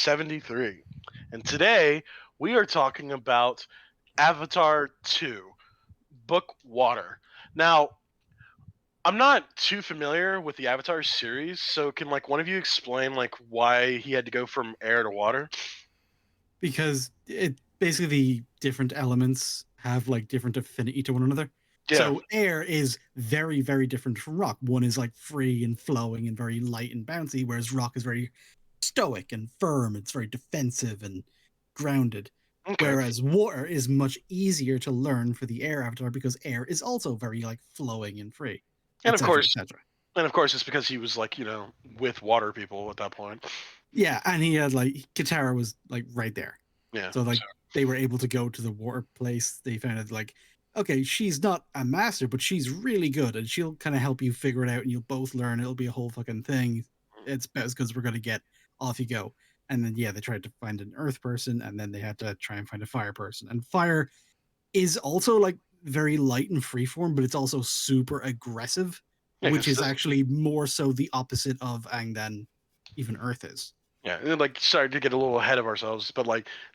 73. And today we are talking about Avatar 2, Book Water. Now, I'm not too familiar with the Avatar series, so can one of you explain why he had to go from air to water? Because it basically the different elements have like different affinity to one another. Yeah. So air is very, very different from rock. One is like free and flowing and very light and bouncy, whereas rock is very stoic and firm. It's very defensive and grounded. Okay. Whereas water is much easier to learn for the air avatar because air is also very like flowing and free, And of etc. course, etc. it's because he was with water people at that point. Yeah, and he had like Katara was like right there. Yeah. So like they were able to go to the war place. They found it like, okay, she's not a master, but she's really good, and she'll kind of help you figure it out, and you'll both learn. It'll be a whole fucking thing. It's best because we're gonna get off you go. And then yeah, they tried to find an earth person, and then they had to try and find a fire person. And fire is also like very light and freeform, but it's also super aggressive, Yeah, which 'cause is actually more so the opposite of Aang than even Earth is. yeah, and sorry to get a little ahead of ourselves, but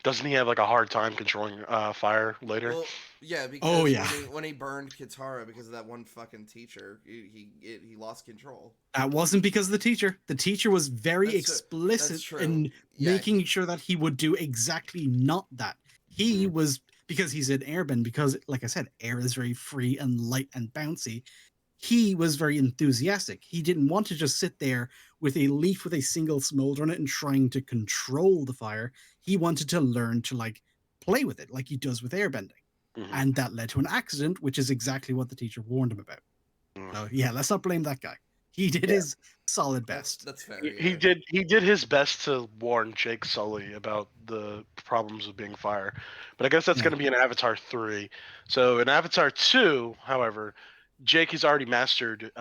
doesn't he have a hard time controlling fire later? Well, yeah, Oh because yeah, when he burned Katara because of that one fucking teacher, he lost control. that wasn't because of the teacher. The teacher was very That's true. That's explicit true. in Yeah, making sure that he would do exactly not that. He Mm. was because he's an airbend, because like I said, air is very free and light and bouncy. He was very enthusiastic. He didn't want to just sit there with a leaf with a single smolder on it and trying to control the fire. He wanted to learn to like play with it like he does with airbending. Mhm. And that led to an accident, which is exactly what the teacher warned him about. Mm. So yeah, let's not blame that guy. He did Yeah, his solid that's best. that's fair. he Yeah. did his best to warn Jake Sully about the problems of being fire, but I guess that's Yeah. going to be in Avatar 3. So in Avatar 2, however, Jake has already mastered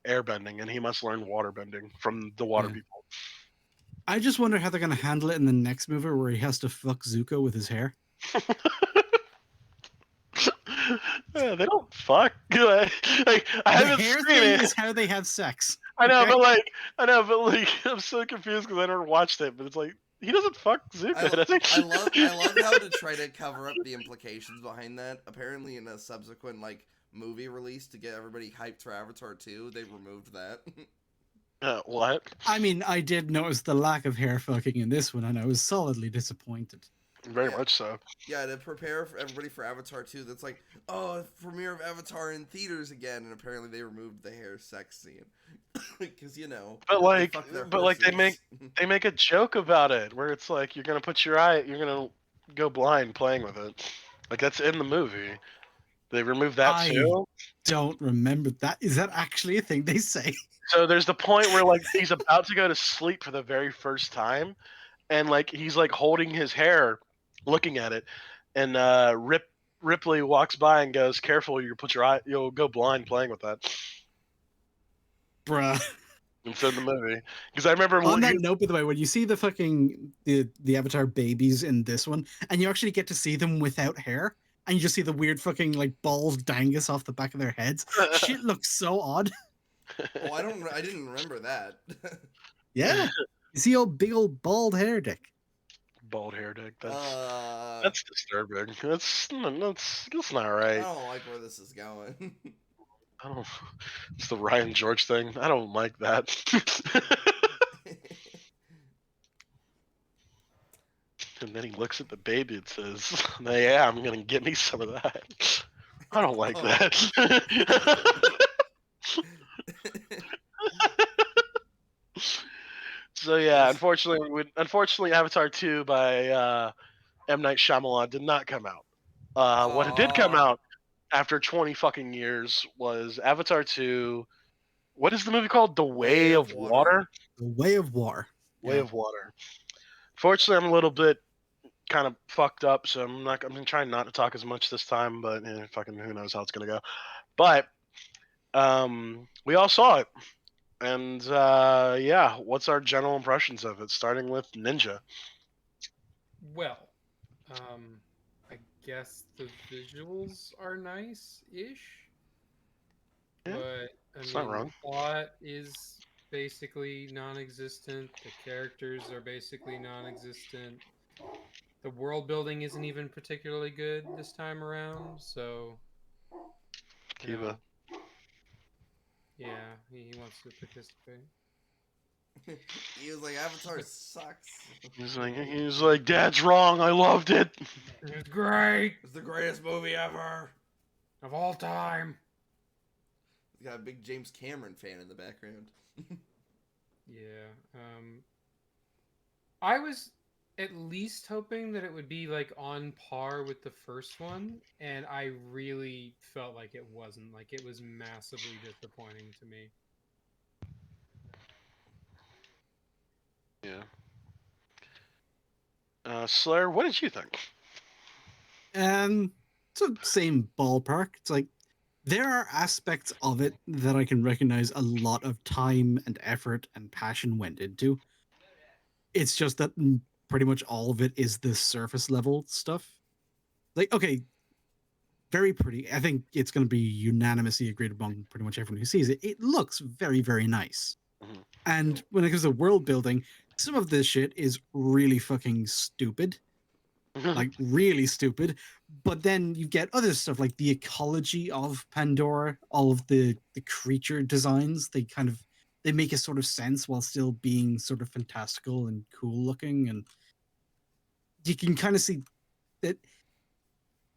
airbending, and he must learn waterbending from the water Yeah. people. I just wonder how they're gonna handle it in the next movie where he has to fuck Zuko with his hair. Yeah, they don't fuck. I The haven't hair seen thing it. is how they have sex. I know, Okay. but I'm so confused because I never watched it. But it's he doesn't fuck Zuko, does I he? love how to try to cover up the implications behind that. Apparently, in a subsequent movie release to get everybody hyped for Avatar 2, they removed that. What? I mean, I did notice the lack of hair fucking in this one, and I was solidly disappointed. Very Yeah, much so. yeah, to prepare for everybody for Avatar 2, that's like, oh, premiere of Avatar in theaters again, and apparently they removed the hair sex scene because But they fuck their they horses. make a joke about it where it's you're gonna put your eye, you're gonna go blind playing with it. Like that's in the movie. They removed that I too. don't remember that. Is that actually a thing they say? So there's the point where he's about to go to sleep for the very first time, and he's holding his hair, looking at it, and Ripley walks by and goes, "Careful, you put your eye, you'll go blind playing with that." Bruh. It's in the movie because I remember On that note, by the way, when you see the fucking the Avatar babies in this one, and you actually get to see them without hair, and you just see the weird fucking like balls dangus off the back of their heads, shit looks so odd. Oh, I didn't remember that. Yeah, you see old big old bald hair, Dick. bald hair dick. uh, That's disturbing. That's not I right. don't like where this is going. I don't. It's the Ryan George thing. I don't like that. And then he looks at the baby and says, "Yeah, I'm gonna get me some of that." I don't like Oh. that. So yeah, Just unfortunately, Avatar 2 by M Night Shyamalan did not come out. What did come oh out after 20 fucking years was Avatar 2. What is the movie called? The Way Way of of Water. Water. The Way of War. Way Yeah. of Water. Fortunately, I'm a little bit kind of fucked up, so I'm gonna try not to talk as much this time. But fucking who knows how it's gonna go. But we all saw it, and yeah, what's our general impressions of it? Starting with Ninja. Well, um, I guess the visuals are nice-ish, Yeah, but I it's not mean the wrong. plot is basically non-existent. The characters are basically non-existent. The world building isn't even particularly good this time around. So, you Kiva. know, yeah, he wants to participate. He was like, Avatar sucks. He's like, Dad's wrong. I loved it. It's great It's the greatest movie ever. of all time. He's got a big James Cameron fan in the background. Yeah. I was at least hoping that it would be like on par with the first one, and I really felt like it wasn't. Like it was massively disappointing to me. Yeah. Slayer, what did you think? It's the same ballpark. It's like there are aspects of it that I can recognize a lot of time and effort and passion went into. It's just that pretty much all of it is the surface level stuff. Like, okay, very pretty. I think it's going to be unanimously agreed among pretty much everyone who sees it. It looks very, very nice. Mhm. And when it comes to world building, some of this shit is really fucking stupid. Like really stupid. But then you get other stuff like the ecology of Pandora, all of the creature designs. They make a sort of sense while still being sort of fantastical and cool looking, and you can kind of see that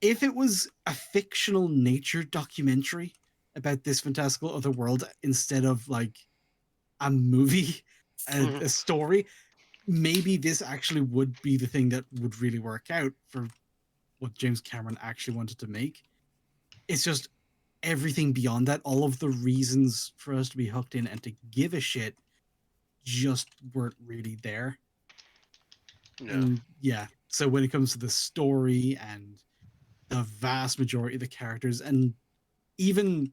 if it was a fictional nature documentary about this fantastical other world instead of like a movie, a story, maybe this actually would be the thing that would really work out for what James Cameron actually wanted to make. It's just everything beyond that, all of the reasons for us to be hooked in and to give a shit just weren't really there. Yeah. And yeah, so when it comes to the story and the vast majority of the characters and even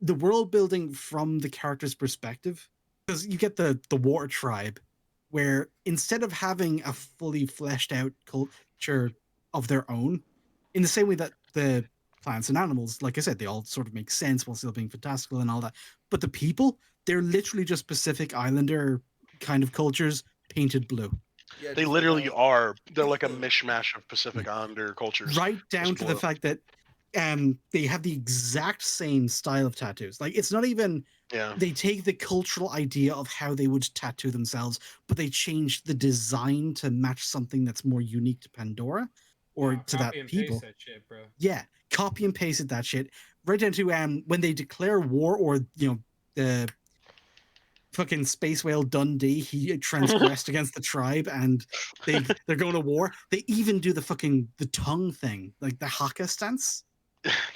the world building from the character's perspective, because you get the water tribe where instead of having a fully fleshed out culture of their own, in the same way that the plants and animals, like I said, they all sort of make sense while still being fantastical and all that, but the people, they're literally just Pacific Islander kind of cultures painted blue. Yeah, They just like literally how. are. They're like a mishmash of Pacific Islander cultures. Right down Just to the blue. fact that they have the exact same style of tattoos. Like it's not even Yeah. they take the cultural idea of how they would tattoo themselves, but they change the design to match something that's more unique to Pandora or No, to that copy and paste people. that shit, bro. Yeah, copy and pasted that shit right down to when they declare war or the fucking space whale Dundee, he transgressed against the tribe and they're going to war. They even do the tongue thing, like the haka stance.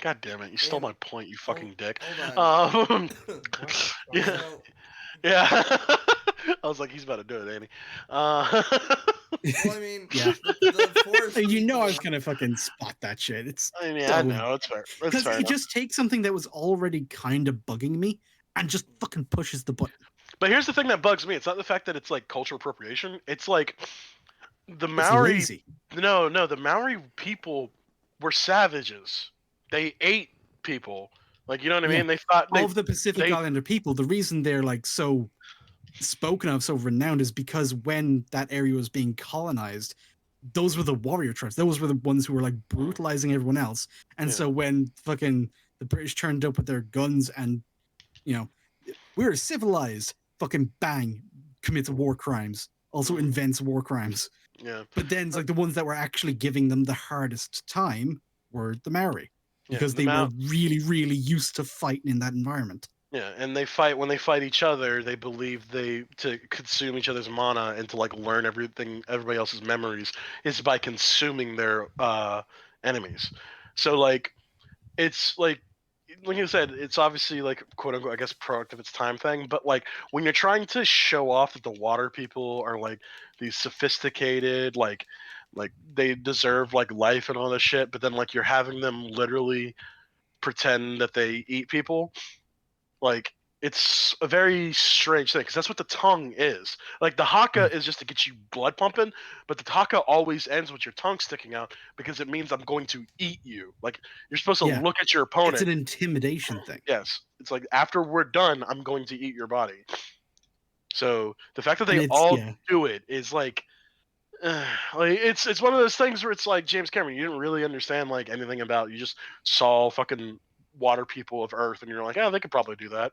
God damn it! You stole And my point, you fucking dick. hold on. What the fuck? Yeah. So, Yeah. I was like, he's about to do it, ain't he? well, I mean, Yeah. the forest You know I was people- gonna fucking spot that shit. It's I mean, I so know it's fair. It's because fair it enough. just takes something that was already kind of bugging me and just fucking pushes the button. But here's the thing that bugs me. It's not the fact that it's like cultural appropriation. It's like the It's Maori. lazy. No, the Maori people were savages. They ate people. Like, you know what I Yeah. mean? They thought All of the Pacific they Islander people, the reason they're like so spoken of, so renowned, is because when that area was being colonized, those were the warrior tribes. Those were the ones who were like brutalizing everyone else. And Yeah. so when fucking the British turned up with their guns and we're civilized, fucking bang, commits war crimes, also invents war crimes. Yeah. But then it's like the ones that were actually giving them the hardest time were the Maori Yeah, because they were really, really used to fighting in that environment. Yeah, and they fight when they fight each other. They believe they to consume each other's mana and to like learn everybody else's memories is by consuming their enemies. So like it's like you said, it's obviously like quote unquote I guess product of its time thing. But like when you're trying to show off that the water people are like these sophisticated like they deserve like life and all this shit, but then like you're having them literally pretend that they eat people like it's a very strange thing because that's what the tongue is. Like the haka is just to get you blood pumping, but the haka always ends with your tongue sticking out because it means I'm going to eat you. Like you're supposed to Yeah. look at your It's opponent. an intimidation thing. Yes, it's like after we're done, I'm going to eat your body. So the fact that And they it's all yeah, do it is like it's one of those things where it's like James Cameron, you didn't really understand like anything about. You just saw fucking water people of Earth, and you're like, oh, they could probably do that.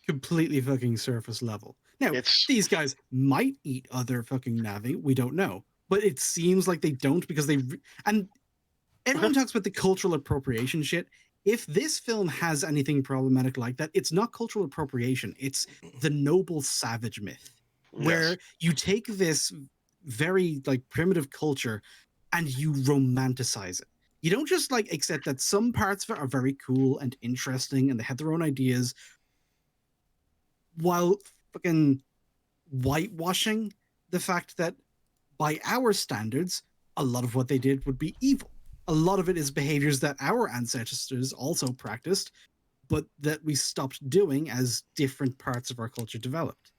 completely fucking surface level. Now, It's these guys might eat other fucking Navi, we don't know. But it seems like they don't because and everyone talks about the cultural appropriation shit. If this film has anything problematic like that, it's not cultural appropriation. It's the noble savage myth, yes, where you take this very like primitive culture and you romanticize it. You don't just like accept that some parts of it are very cool and interesting and they have their own ideas while fucking whitewashing the fact that by our standards, a lot of what they did would be evil. A lot of it is behaviors that our ancestors also practiced, but that we stopped doing as different parts of our culture developed.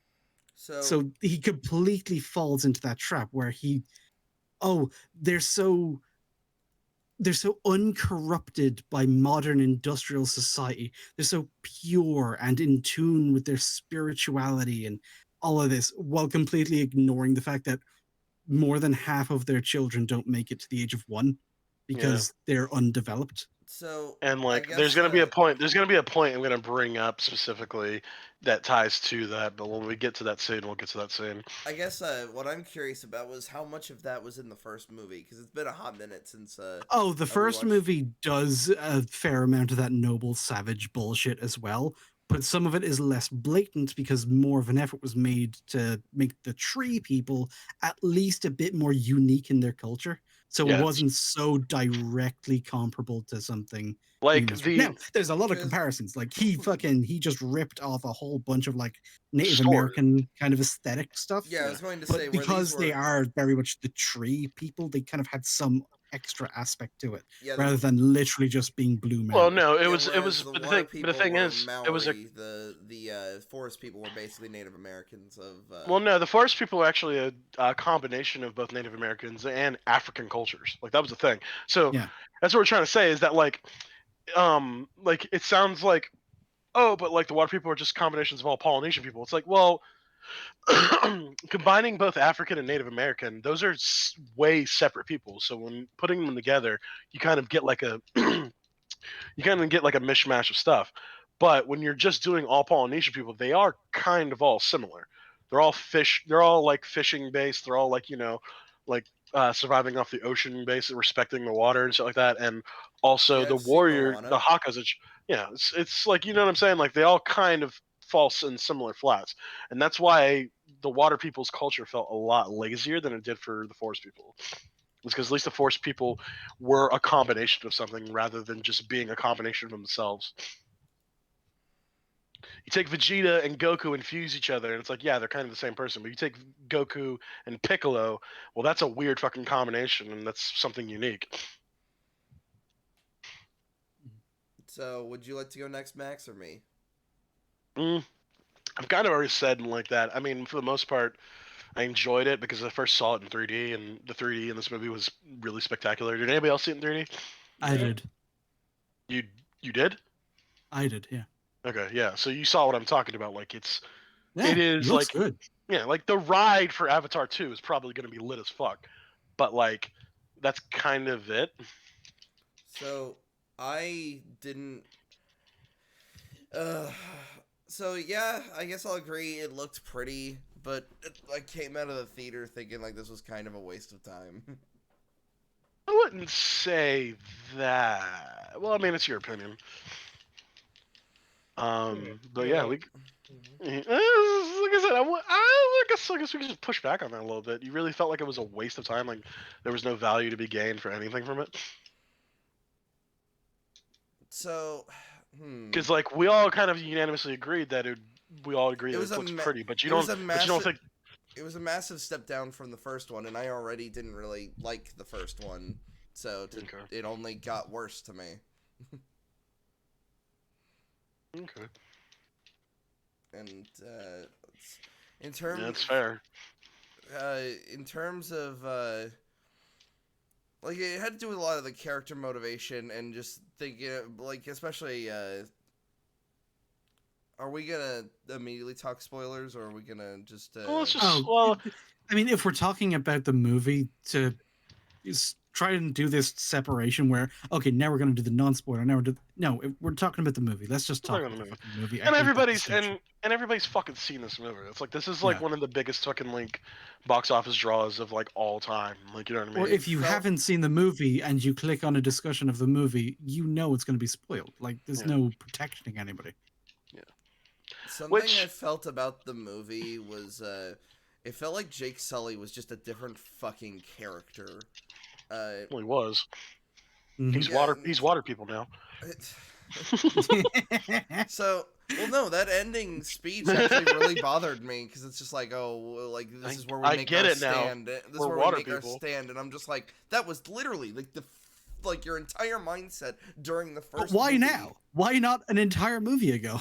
So So he completely falls into that trap where oh, they're so they're so uncorrupted by modern industrial society. They're so pure and in tune with their spirituality and all of this, while completely ignoring the fact that more than half of their children don't make it to the age of 1 yeah. because they're undeveloped. so And I like, there's guess gonna be a point. There's gonna be a point I'm gonna bring up specifically that ties to that. But when we get to that scene, we'll get to that scene. what I'm curious about was how much of that was in the first movie, because it's been a hot minute since Oh, the I first rewatched. movie does a fair amount of that noble savage bullshit as well, but some of it is less blatant because more of an effort was made to make the tree people at least a bit more unique in their culture. So it Yeah, wasn't so directly comparable to something like humans. the Now, there's a lot of Because comparisons. Like he just ripped off a whole bunch of like Native story. American kind of aesthetic stuff. yeah, I Yeah. was going to say But where these because they were. are very much the tree people, they kind of had some extra aspect to it Yeah, rather than literally just being blue Well, men. no, it yeah. was it Whereas was. the But water the people thing were is, it was a Maori. The forest people were basically Native Americans of. well, no, the forest people are actually a combination of both Native Americans and African cultures. Like that was the thing. So Yeah. that's what we're trying to say is that like it sounds like, oh, but like the water people are just combinations of all Polynesian people. It's like, well, combining both African and Native American, those are way separate people. So when putting them together, you kind of get like a you kind of get like a mishmash of stuff. But when you're just doing all Polynesian people, they are kind of all similar. They're all fish. They're all like fishing based. They're all like like surviving off the ocean base and respecting the water and shit like that. And also Yeah, the I've seen warrior, the Moana. Hakas. It's like, you know what I'm saying. Like they all kind of fall in similar flats, and that's why the water people's culture felt a lot lazier than it did for the forest people. It's because at least the forest people were a combination of something rather than just being a combination of themselves. You take Vegeta and Goku and fuse each other, and it's like, yeah, they're kind of the same person. But you take Goku and Piccolo, well, that's a weird fucking combination, and that's something unique. So, would you like to go next, Max, or me? Mm, I've kind of already said like that. I mean, for the most part, I enjoyed it because I first saw it in 3D, and the 3D in this movie was really spectacular. Did anybody else see it in 3D? I Yeah. did. You you did? I did, yeah. Okay, yeah. So you saw what I'm talking about. Like Yeah, it is looks like, good. yeah, like the ride for Avatar 2 is probably going to be lit as fuck. But like that's kind of it. So, I didn't. Uh, so yeah, I guess I'll agree. It looked pretty, but I came out of the theater thinking like this was kind of a waste of time. I wouldn't say that. Well, I mean, it's your opinion. Yeah. But yeah, Well, we. mhm. Like I said, I guess we could just push back on that a little bit. You really felt like it was a waste of time, like there was no value to be gained for anything from it. So, Because like we all kind of unanimously agreed that we all agree it that was it a looks ma- pretty, but it was a but you don't massive think. it was a massive step down from the first one, and I already didn't really like the first one, so Okay. it only got worse to me. Okay. And in Yeah, term that's fair. in terms of like it had to do with a lot of the character motivation and just thinking like especially Are we gonna immediately talk spoilers, or are we gonna just? Well, let's just Oh, I mean, if we're talking about the movie, to try and do this separation where, okay, now we're going to do the non-spoiler. Now we're talking about the movie. Let's just talk about the fucking movie. I and hate that everybody's distinction. and everybody's fucking seen this movie. It's like this is Yeah. one of the biggest fucking like box office draws of like all time. Like, you know what I mean? Or if you haven't seen the movie and you click on a discussion of the movie, you know it's going to be spoiled. Like, there's no protecting anybody. Yeah. Something I felt about the movie was, it felt like Jake Sully was just a different fucking character. Well, he was. Mhm. He's water people now. So, well, no, that ending speech actually really bothered me because it's just like, oh, well, like this is where we make our stand. This is where we make our stand, and I'm just like, that was literally like your entire mindset during the first. But why movie. now? Why not an entire movie ago?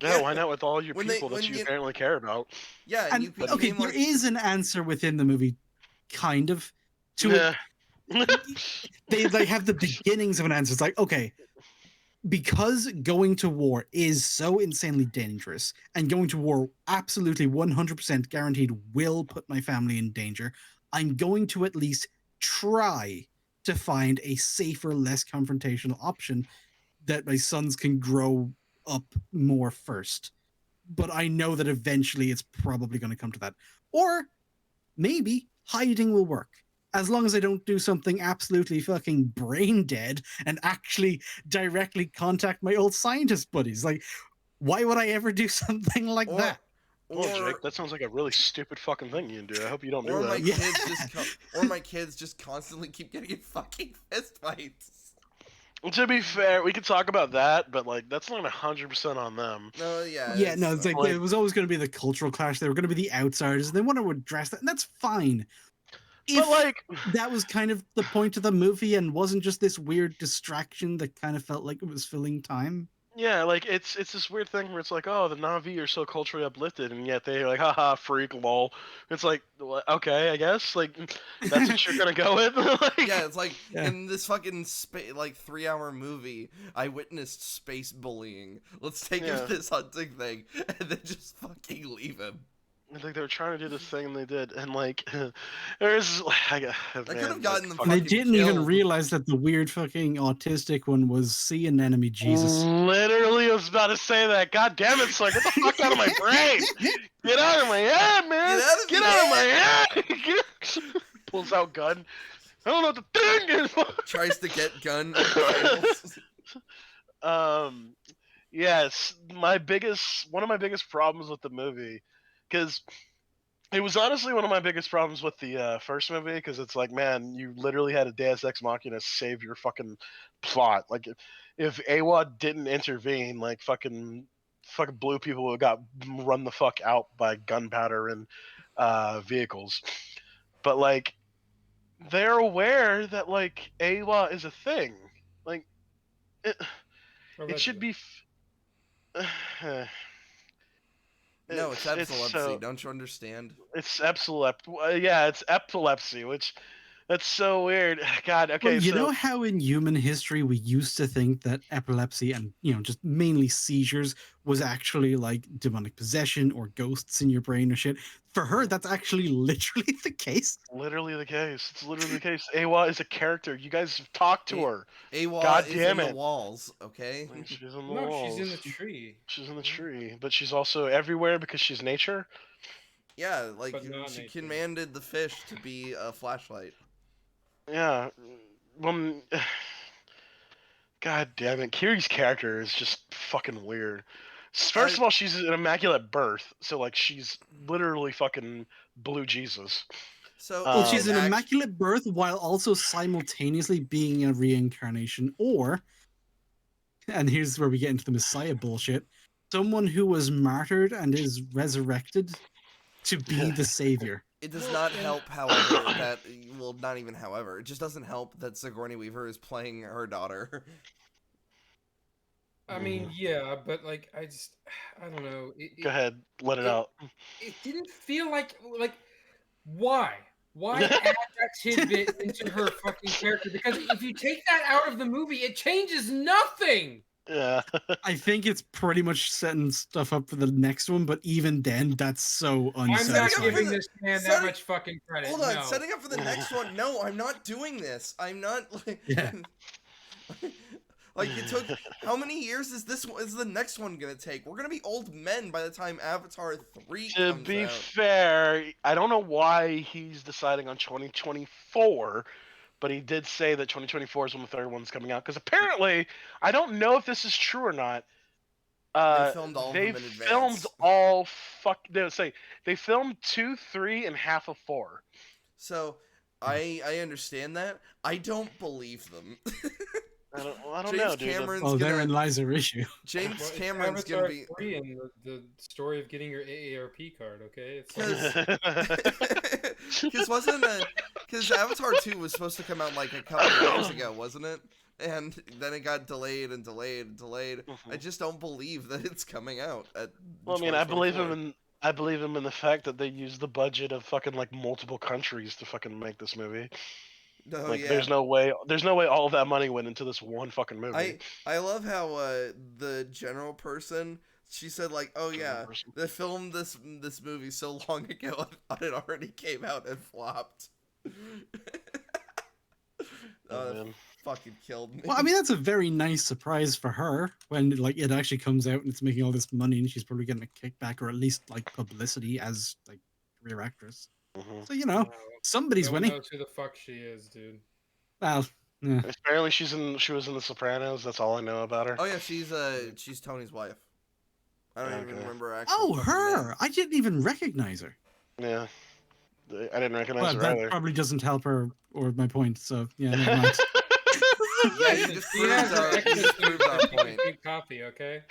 Yeah, why not with all your people that you apparently care about? Yeah, and you okay, there is an answer within the movie, kind of, to it. They have the beginnings of an answer. It's like, okay, because going to war is so insanely dangerous, and going to war absolutely 100% guaranteed will put my family in danger, I'm going to at least try to find a safer, less confrontational option that my sons can grow up more first. But I know that eventually it's probably going to come to that. Or maybe hiding will work. As long as I don't do something absolutely fucking brain dead and actually directly contact my old scientist buddies. Like, why would I ever do something like that? Well, Jake, that sounds like a really stupid fucking thing you can do. I hope you don't do that. Or my kids just constantly keep getting in fucking fist fights. To be fair, we could talk about that, but like that's not 100% on them. No, yeah. Yeah, no, it's like it was always going to be the cultural clash. They were going to be the outsiders, and they want to address that, and that's fine. If that was kind of the point of the movie and wasn't just this weird distraction that kind of felt like it was filling time. Yeah, like it's this weird thing where it's like, oh, the Na'vi are so culturally uplifted, and yet they're like, haha, freak, lol. It's like, okay, I guess, like that's what you're gonna go with. Yeah, it's like in this fucking 3-hour movie, I witnessed space bullying. Let's take him to this hunting thing, and then just fucking leave him. I think they were trying to do this thing, and they did, and like, there's, I could have gotten them. They didn't even realize that the weird fucking autistic one was sea anemone Jesus. Literally, I was about to say that. God damn it, Slick! Get the fuck out of my brain! Get out of my head, man! Get out of my head! Pulls out gun. I don't know what the thing is. Tries to get gun. Yes, one of my biggest problems with the movie. Because it was honestly one of my biggest problems with the first movie, because it's like, man, you literally had a Deus Ex Machina save your fucking plot. Like, if A.W.A.R.P didn't intervene, like, fucking blue people would have got run the fuck out by gunpowder and vehicles. But, like, they're aware that, like, A.W.A.R.P is a thing. Like, it should be... No, it's epilepsy. Don't you understand? It's epilepsy. Yeah, it's epilepsy, which that's so weird. God, okay. Well, you know how in human history we used to think that epilepsy and, just mainly seizures was actually like demonic possession or ghosts in your brain or shit? For her, that's actually literally the case. Literally the case. It's literally the case. A.W.A.R.P is a character. You guys have talked to her. A.W.A.R.P is in the walls, okay? She's in the walls. She's in the tree. She's in the tree, but she's also everywhere because she's nature. Yeah, like she commanded the fish to be a flashlight. Yeah. God damn it. Kiri's character is just fucking weird. First of all, she's an immaculate birth, so like she's literally fucking blue Jesus. So she's an immaculate birth while also simultaneously being a reincarnation, or, and here's where we get into the Messiah bullshit, someone who was martyred and is resurrected to be the savior. It does not help, however, not even however, it just doesn't help that Sigourney Weaver is playing her daughter. I mean, yeah, but like, I don't know. Go ahead, let it out. It didn't feel like, why? Why add that tidbit into her fucking character? Because if you take that out of the movie, it changes nothing. Yeah. I think it's pretty much setting stuff up for the next one, but even then, that's so unsatisfying. I'm not giving this man that much fucking credit. Hold on, no. setting up for the next one. No, I'm not doing this. I'm not like. Yeah. Like it took how many years is the next one gonna take? We're gonna be old men by the time Avatar 3 to comes be out. fair, I don't know why he's deciding on 2024, but he did say that 2024 is when the third one's coming out. Because apparently, I don't know if this is true or not. They filmed all of them in filmed advance. all they filmed 2, 3, and half of 4. So I understand that. I don't believe them. I don't James know, dude. Cameron's Well, gonna. therein lies our issue. James Well, Cameron's gonna be. 3 and the story of getting your A.A.R.P card. Okay, Because Avatar 2 was supposed to come out like a couple of years ago, wasn't it? And then it got delayed and delayed and delayed. I just don't believe that it's coming out at. Well, I mean, I believe him in the fact that they used the budget of fucking like multiple countries to fucking make this movie. Oh, like, yeah. there's no way all of that money went into this one fucking movie. I love how the general person, she said like, oh yeah, they filmed this movie so long ago, I thought it already came out and flopped. That fucking killed me. Well, I mean, that's a very nice surprise for her when like it actually comes out and it's making all this money and she's probably getting a kickback or at least like publicity as like career actress. So somebody's winning. knows who the fuck she is, dude. Well, yeah. Apparently she was in The Sopranos. That's all I know about her. Oh yeah, she's Tony's wife. I don't even remember her actual. Oh, her! Name. I didn't even recognize her. Yeah, I didn't recognize her that either. Probably doesn't help her or my point. So yeah, never mind. Yeah, you just proved our point. Coffee, okay.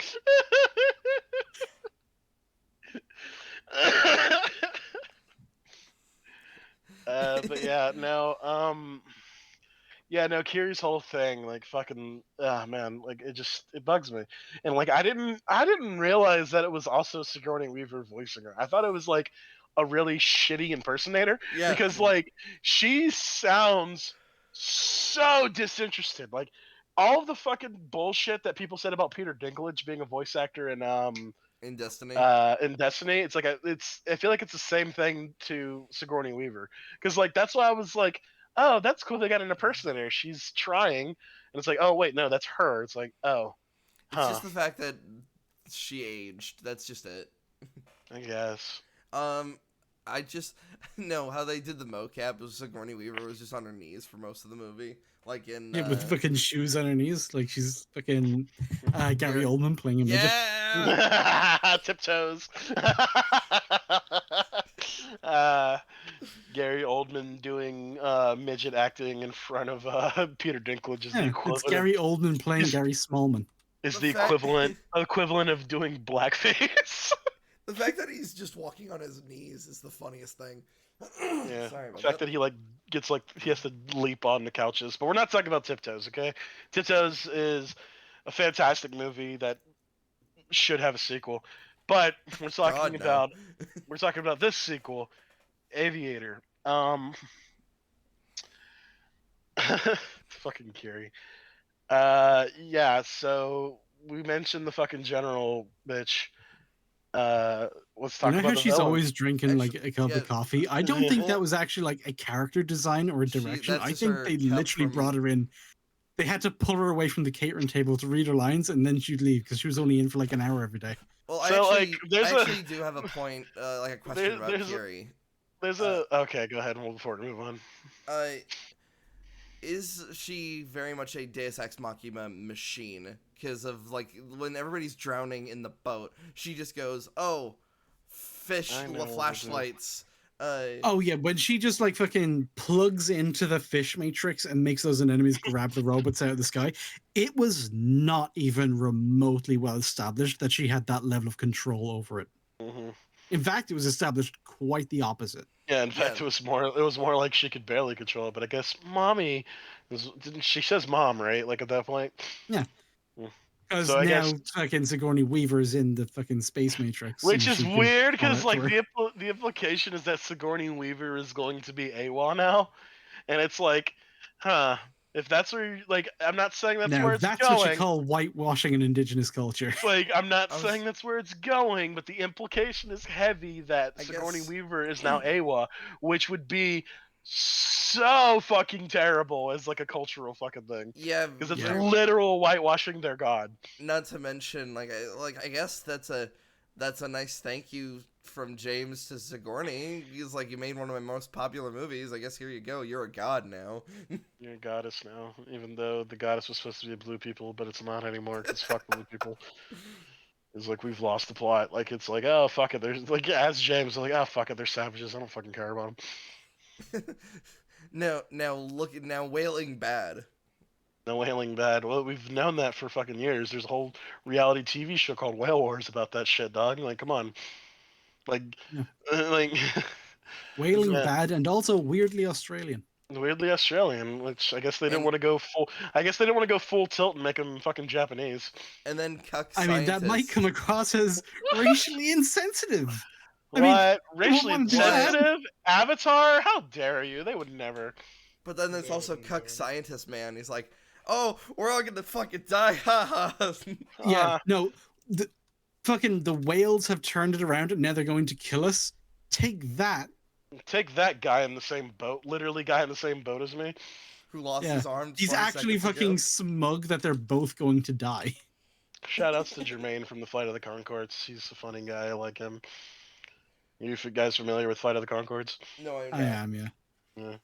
But yeah, no, Kiri's whole thing, like fucking, man, like it bugs me, and like I didn't realize that it was also Sigourney Weaver voicing her. I thought it was like a really shitty impersonator, because like she sounds so disinterested. Like all of the fucking bullshit that people said about Peter Dinklage being a voice actor in Destiny. It's like I feel like it's the same thing to Sigourney Weaver, because like that's why I was like, oh, that's cool. They got an impersonator. She's trying, and it's like, oh wait, no, that's her. It's like, oh, it's just the fact that she aged. That's just it. I guess. I just know how they did the mocap. Was Sigourney Weaver was just on her knees for most of the movie, like in with fucking shoes on her knees, like she's fucking Gary Oldman playing a midget. Yeah, tiptoes. Gary Oldman doing midget acting in front of Peter Dinklage is the equivalent. It's Gary Oldman playing Gary Smallman. Is the equivalent of doing blackface. The fact that he's just walking on his knees is the funniest thing. Yeah. Sorry about the fact that he like gets like he has to leap on the couches. But we're not talking about Tiptoes, okay? Tiptoes is a fantastic movie that should have a sequel. But we're talking about this sequel, Aviator. Fucking Curie. Yeah, so we mentioned the fucking general bitch. Let's talk about how the she's villain. always drinking like a cup of coffee. I don't think that was actually like a character design or a direction. I think they literally brought her in. They had to pull her away from the catering table to read her lines, and then she'd leave because she was only in for like an hour every day. Well, I actually do have a point, like a question about Curie. Okay, go ahead and before we move on. Is she very much a Deus Ex Machina machine? Because of like when everybody's drowning in the boat, she just goes, "Oh, fish, flashlights." Oh yeah, when she just like fucking plugs into the fish matrix and makes those enemies grab the robots out of the sky, it was not even remotely well established that she had that level of control over it. Mm-hmm. In fact, it was established quite the opposite. Yeah, in fact, it was more like she could barely control it. But I guess mommy, she says mom, right? Like at that point. Yeah. Because so now fucking Sigourney Weaver's in the fucking space matrix, which is weird because like the implication is that Sigourney Weaver is going to be AWOL now, and it's like, huh? If that's where you, like, I'm not saying that's Now where it's that's what you going. call whitewashing an indigenous culture. Like, I'm not I was, saying that's where it's going, but the implication is heavy that I Sigourney guess, Weaver is now AWA, which would be so fucking terrible as like a cultural fucking thing. yeah, Because it's Yeah. literal whitewashing their god. not to mention, I guess that's a nice thank you from James to Sigourney. He's like, you made one of my most popular movies. I guess here you go. You're a god now. You're a goddess now, even though the goddess was supposed to be blue people, but it's not anymore because fuck blue people. It's like we've lost the plot. Like it's like, oh fuck it. There's like as James, like, oh fuck it, they're savages. I don't fucking care about them. Now wailing bad. No whaling bad. Well, we've known that for fucking years. There's a whole reality TV show called Whale Wars about that shit, dog. Like, come on, like, Yeah. like, Whaling yeah, bad and also weirdly Australian. weirdly Australian. Which I guess they didn't And want to go full. I guess they didn't want to go full tilt and make them fucking Japanese. and then cuck I mean, that might come scientist across as racially insensitive. I mean, What? you wouldn't Racially want to do that. insensitive? Avatar? How dare you? They would never. But then there's They also wouldn't cuck do it. scientist man. He's like, oh, we're all gonna fucking die, ha ha. Yeah, no, the whales have turned it around and now they're going to kill us. Take that. Take that guy in the same boat. Literally, guy in the same boat as me. Who lost Yeah, his arm? he's 20 actually seconds fucking ago. smug that they're both going to die. Shoutouts to Jermaine from the Flight of the Concords. He's a funny guy. I like him. You guys familiar with Flight of the Concords? No, I'm I not. am, yeah. Yeah.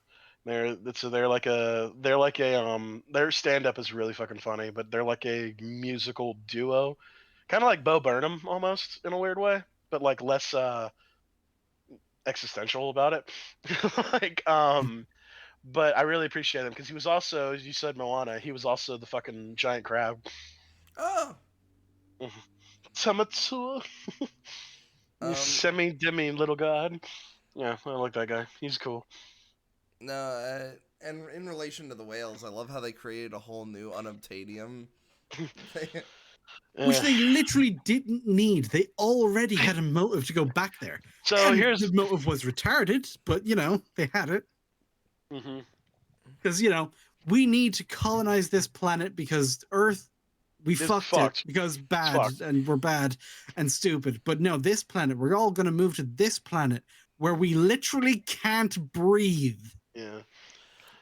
They're like a their stand up is really fucking funny, but they're like a musical duo. Kind of like Bo Burnham almost in a weird way, but like less existential about it. like but I really appreciate him because he was also, as you said, Moana, he was also the fucking giant crab. Oh, Tamatua. You um, semi-demi little god. Yeah, I like that guy. He's cool. no, and in relation to the whales, I love how they created a whole new unobtainium. Which Eh. they literally didn't need. They already had a motive to go back there. So And here's the motive was retarded, but they had it. Mhm. Because, we need to colonize this planet because Earth, we It's fucked fucked. it because It's bad fucked. and we're bad and stupid. But no, this planet, we're all going to move to this planet where we literally can't breathe. Yeah.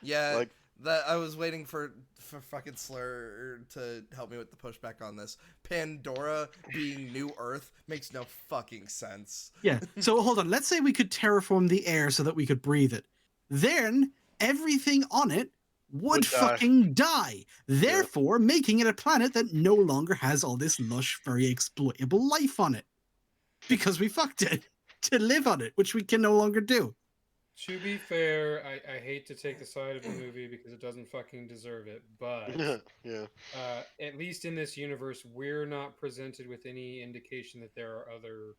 Yeah, Like that I was waiting for fucking Slur to help me with the pushback on this. Pandora being New Earth makes no fucking sense. Yeah. So hold on. Let's say we could terraform the air so that we could breathe it. Then everything on it would die. fucking die. Therefore, making it a planet that no longer has all this lush, very exploitable life on it. Because we fucked it to live on it, which we can no longer do. To be fair, I hate to take the side of the movie because it doesn't fucking deserve it, but yeah. at least in this universe, we're not presented with any indication that there are other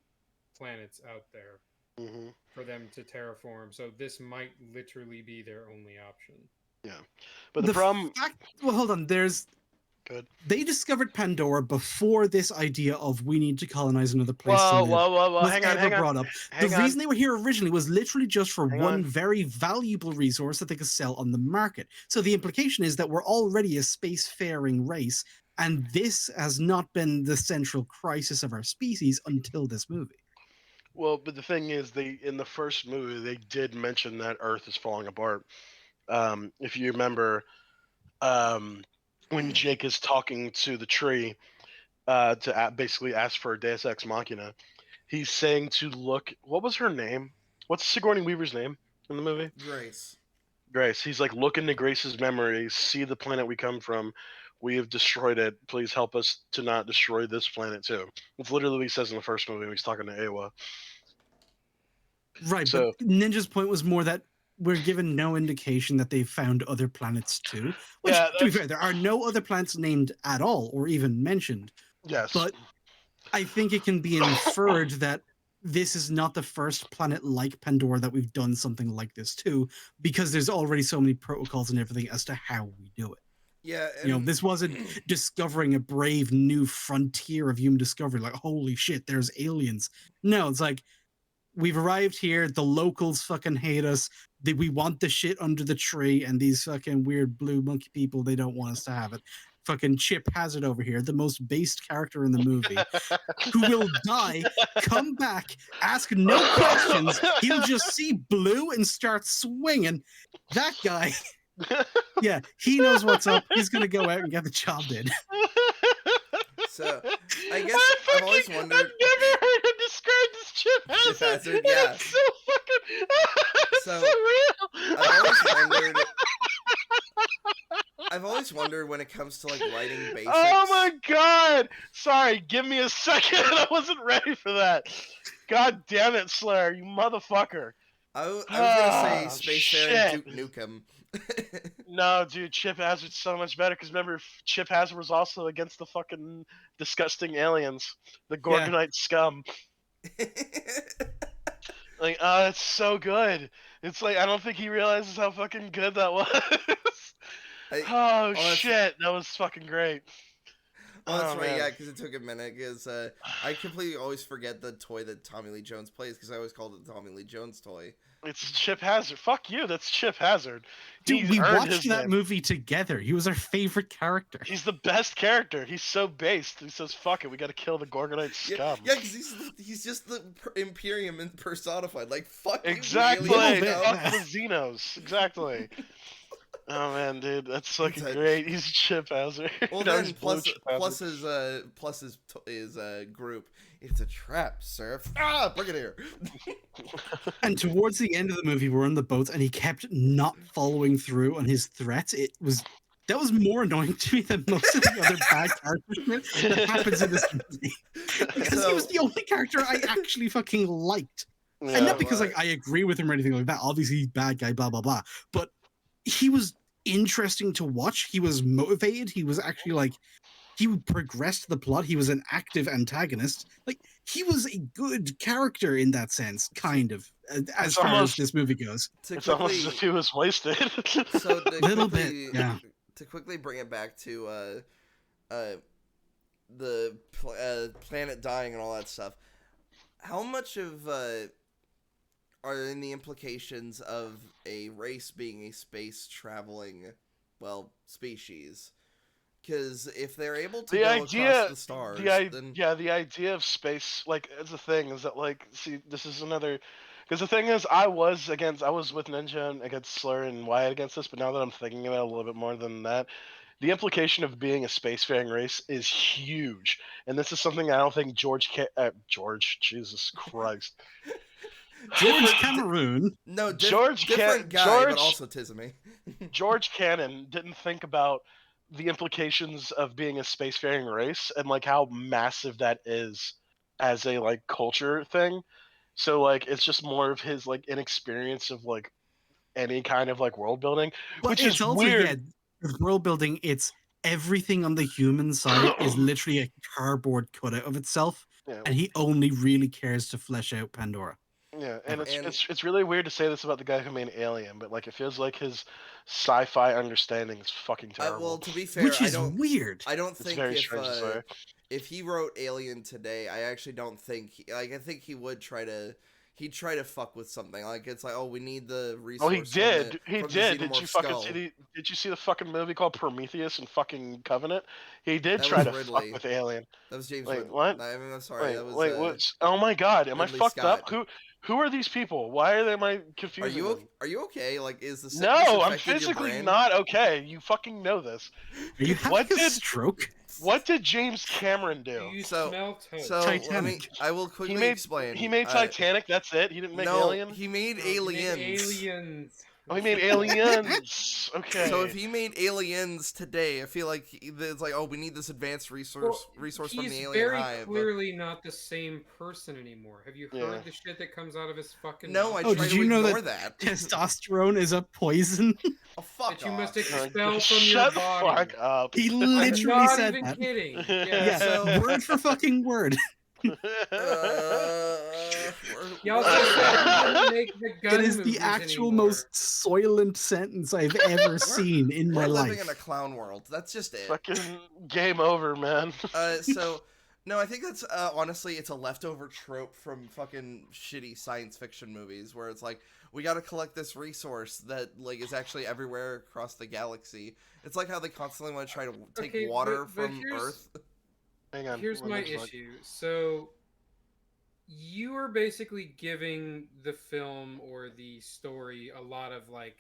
planets out there Mhm. for them to terraform. So this might literally be their only option. Yeah. But the problem well, hold on. Good. They discovered Pandora before this idea of we need to colonize another place to live Whoa. was Hang on, ever brought up. The reason they were here originally was literally just for one very valuable resource that they could sell on the market. So the implication is that we're already a spacefaring race, and this has not been the central crisis of our species until this movie. Well, but the thing is, in the first movie they did mention that Earth is falling apart. If you remember, when Jake is talking to the tree to basically ask for a Deus Ex Machina, he's saying to look. What was her name? What's Sigourney Weaver's name in the movie? Grace. Grace. He's like, look into Grace's memories, see the planet we come from. We have destroyed it. Please help us to not destroy this planet too. It's literally what he says in the first movie when he's talking to Awa. Right, So, but Ninja's point was more that we're given no indication that they've found other planets too. Which, yeah, to be fair, there are no other planets named at all or even mentioned. Yes. But I think it can be inferred that this is not the first planet like Pandora that we've done something like this to, because there's already so many protocols and everything as to how we do it. Yeah, this wasn't discovering a brave new frontier of human discovery, like, holy shit, there's aliens. No, it's like, we've arrived here, the locals fucking hate us, we want the shit under the tree, and these fucking weird blue monkey people, they don't want us to have it. Fucking Chip Hazard over here, the most based character in the movie, who will die, come back, ask no questions. He'll just see blue and start swinging. That guy, yeah, he knows what's up. He's gonna go out and get the job done. So, I guess I've always wondered. I've never heard it described as Chip Hazard. Chip Hazard, yeah. It's so fucking. It's so real. I've always wondered when it comes to like writing basics. Oh my god! Sorry, give me a second. I wasn't ready for that. God damn it, Slayer, you motherfucker. I was gonna say Spacefaring Duke Nukem. No, dude, Chip Hazard's so much better because remember, Chip Hazard was also against the fucking disgusting aliens, the Gorgonite scum. Like, it's so good. It's like I don't think he realizes how fucking good that was. Shit, that was fucking great. Oh, that's right, yeah, because it took a minute. Because I completely always forget the toy that Tommy Lee Jones plays because I always called it the Tommy Lee Jones toy. It's Chip Hazard. Fuck you, that's Chip Hazard. Dude, we watched that movie together. He was our favorite character. He's the best character. He's so based. He says, "Fuck it, we got to kill the Gorgonite scum." Yeah, because he's just the Imperium personified. Like fuck. Exactly. You really fuck the Xenos. Exactly. Oh man, dude, that's fucking great. He's Chip Hazard. Well, then plus his group. It's a trap, sir. Bring it here. And towards the end of the movie, we're on the boat, and he kept not following through on his threats. That was more annoying to me than most of the other bad characters that happens in this movie. Because he was the only character I actually fucking liked. Yeah, and not because like I agree with him or anything like that. Obviously, he's a bad guy, blah, blah, blah. But he was interesting to watch. He was motivated. He was actually like, he progressed the plot. He was an active antagonist. Like, he was a good character in that sense, kind of, as far as this movie goes. It's almost as if he was wasted. So a little bit, yeah. To quickly bring it back to the planet dying and all that stuff, how much of are in the implications of a race being a space traveling, species? Because if they're able to go across the stars, then... the idea of space, like, as a thing, is that, like, see, this is another... Because the thing is, I was with Ninja and against Slur and Wyatt against this, but now that I'm thinking about it a little bit more than that, the implication of being a spacefaring race is huge. And this is something I don't think Jesus Christ. George Cameroon. No, different guy, but also Tizame. George Cannon didn't think about the implications of being a spacefaring race and like how massive that is as a like culture thing. So like it's just more of his like inexperience of like any kind of like world building, which is also weird. Yeah, world building, it's everything on the human side is literally a cardboard cutout of itself, and he only really cares to flesh out Pandora. Yeah, and it's really weird to say this about the guy who made Alien, but like it feels like his sci-fi understanding is fucking terrible. Well, to be fair, which is weird. I don't think if he wrote Alien today, I actually don't think I think he would try to fuck with something. Like it's like, we need the resource. Oh, he did. He did. Did you see the fucking movie called Prometheus and fucking Covenant? He did try to fuck with Alien. That was James. Wait, what? I mean, I'm sorry. What? Oh my god, am Ridley I fucked Scott. up? Who are these people? Why are they my confusing? Are you okay? Like, is the No, I'm physically not okay. You fucking know this. Are you having a stroke? What did James Cameron do? So Titanic. I will quickly explain. He made Titanic. That's it. He didn't make Alien. He made Aliens. Oh, he made Aliens. Okay. So if he made Aliens today, I feel like it's like, we need this advanced resource from the Alien Hive. He's very clearly not the same person anymore. Have you heard the shit that comes out of his fucking No, mouth? I try did to you know ignore that testosterone is a poison? Oh, fuck that you off. must expel from Shut your body. Fuck up. He literally I'm said not even that. kidding. Yeah, So- word for fucking word. Y'all just make the gun It is the movies actual anymore. most soylent sentence I've ever seen in my We're life. living in a clown world. That's just it. Fucking game over, man. So No, I think that's honestly, it's a leftover trope from fucking shitty science fiction movies where it's like we got to collect this resource that like is actually everywhere across the galaxy. It's like how they constantly want to try to take Okay, water but from here's Earth. Hang on. here's my issue. So you are basically giving the film or the story a lot of like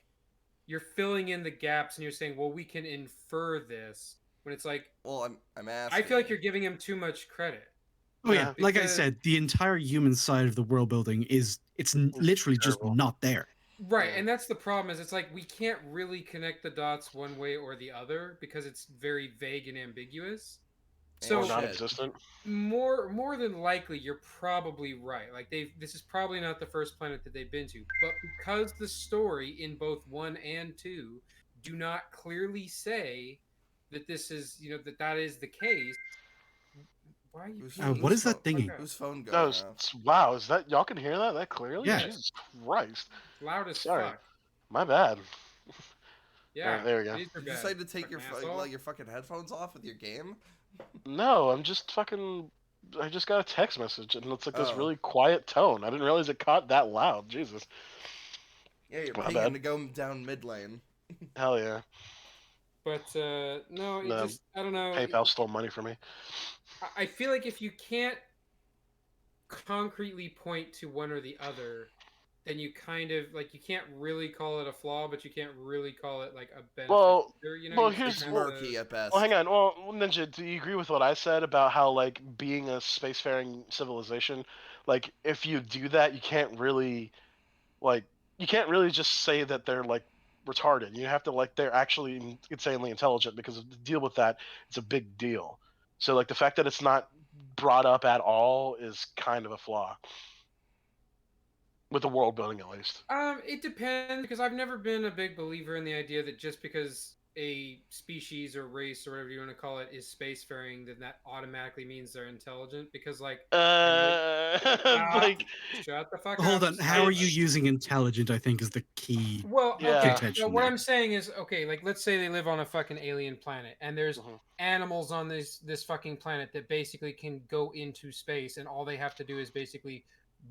you're filling in the gaps and you're saying, well, we can infer this when it's like Well, I'm I asking. feel like you're giving him too much credit. Oh yeah, like I Because said, the entire human side of the world building is literally just terrible. not there. right, Yeah. and that's the problem is it's like we can't really connect the dots one way or the other because it's very vague and ambiguous. And Or So shit. non-existent. more than likely you're probably right. Like this is probably not the first planet that they've been to, but because the story in both 1 and 2 do not clearly say that this is, that is the case. Why are you Whose peeing? What whose is phone? that thingy? Fuck up. Whose phone No, going off? wow, is that y'all can hear that clearly? Yeah. Jesus Christ. Loud as Sorry. fuck. My bad. Yeah, Alright, there we go. it is your Did you bad. decide to take Fucking asshole. your fucking headphones off with your game? No, I'm just fucking. I just got a text message and it's like this Oh, really quiet tone. I didn't realize it caught that loud. Jesus. yeah, you're My pinging bad. to go down mid lane. Hell yeah. But no, it The just I don't know. PayPal stole money from me. I feel like if you can't concretely point to one or the other, then you kind of like you can't really call it a flaw, but you can't really call it like a benefit Well, either. You know, well, you just here's It's have murky to. at well, hang best. on. Well, Ninja, do you agree with what I said about how like being a spacefaring civilization, like if you do that, like you can't really just say that they're like retarded. You have to like they're actually insanely intelligent because to deal with that, it's a big deal. So like the fact that it's not brought up at all is kind of a flaw with the world building at least. It depends because I've never been a big believer in the idea that just because a species or race or whatever you want to call it is spacefaring, then that automatically means they're intelligent. Because like, and like, ah, Like shut the fuck Hold up. on, how are you it's using intelligent? I think is the key Well, okay. yeah. So contention what there. I'm saying is, okay, like let's say they live on a fucking alien planet, and there's Mhm. animals on this fucking planet that basically can go into space, and all they have to do is basically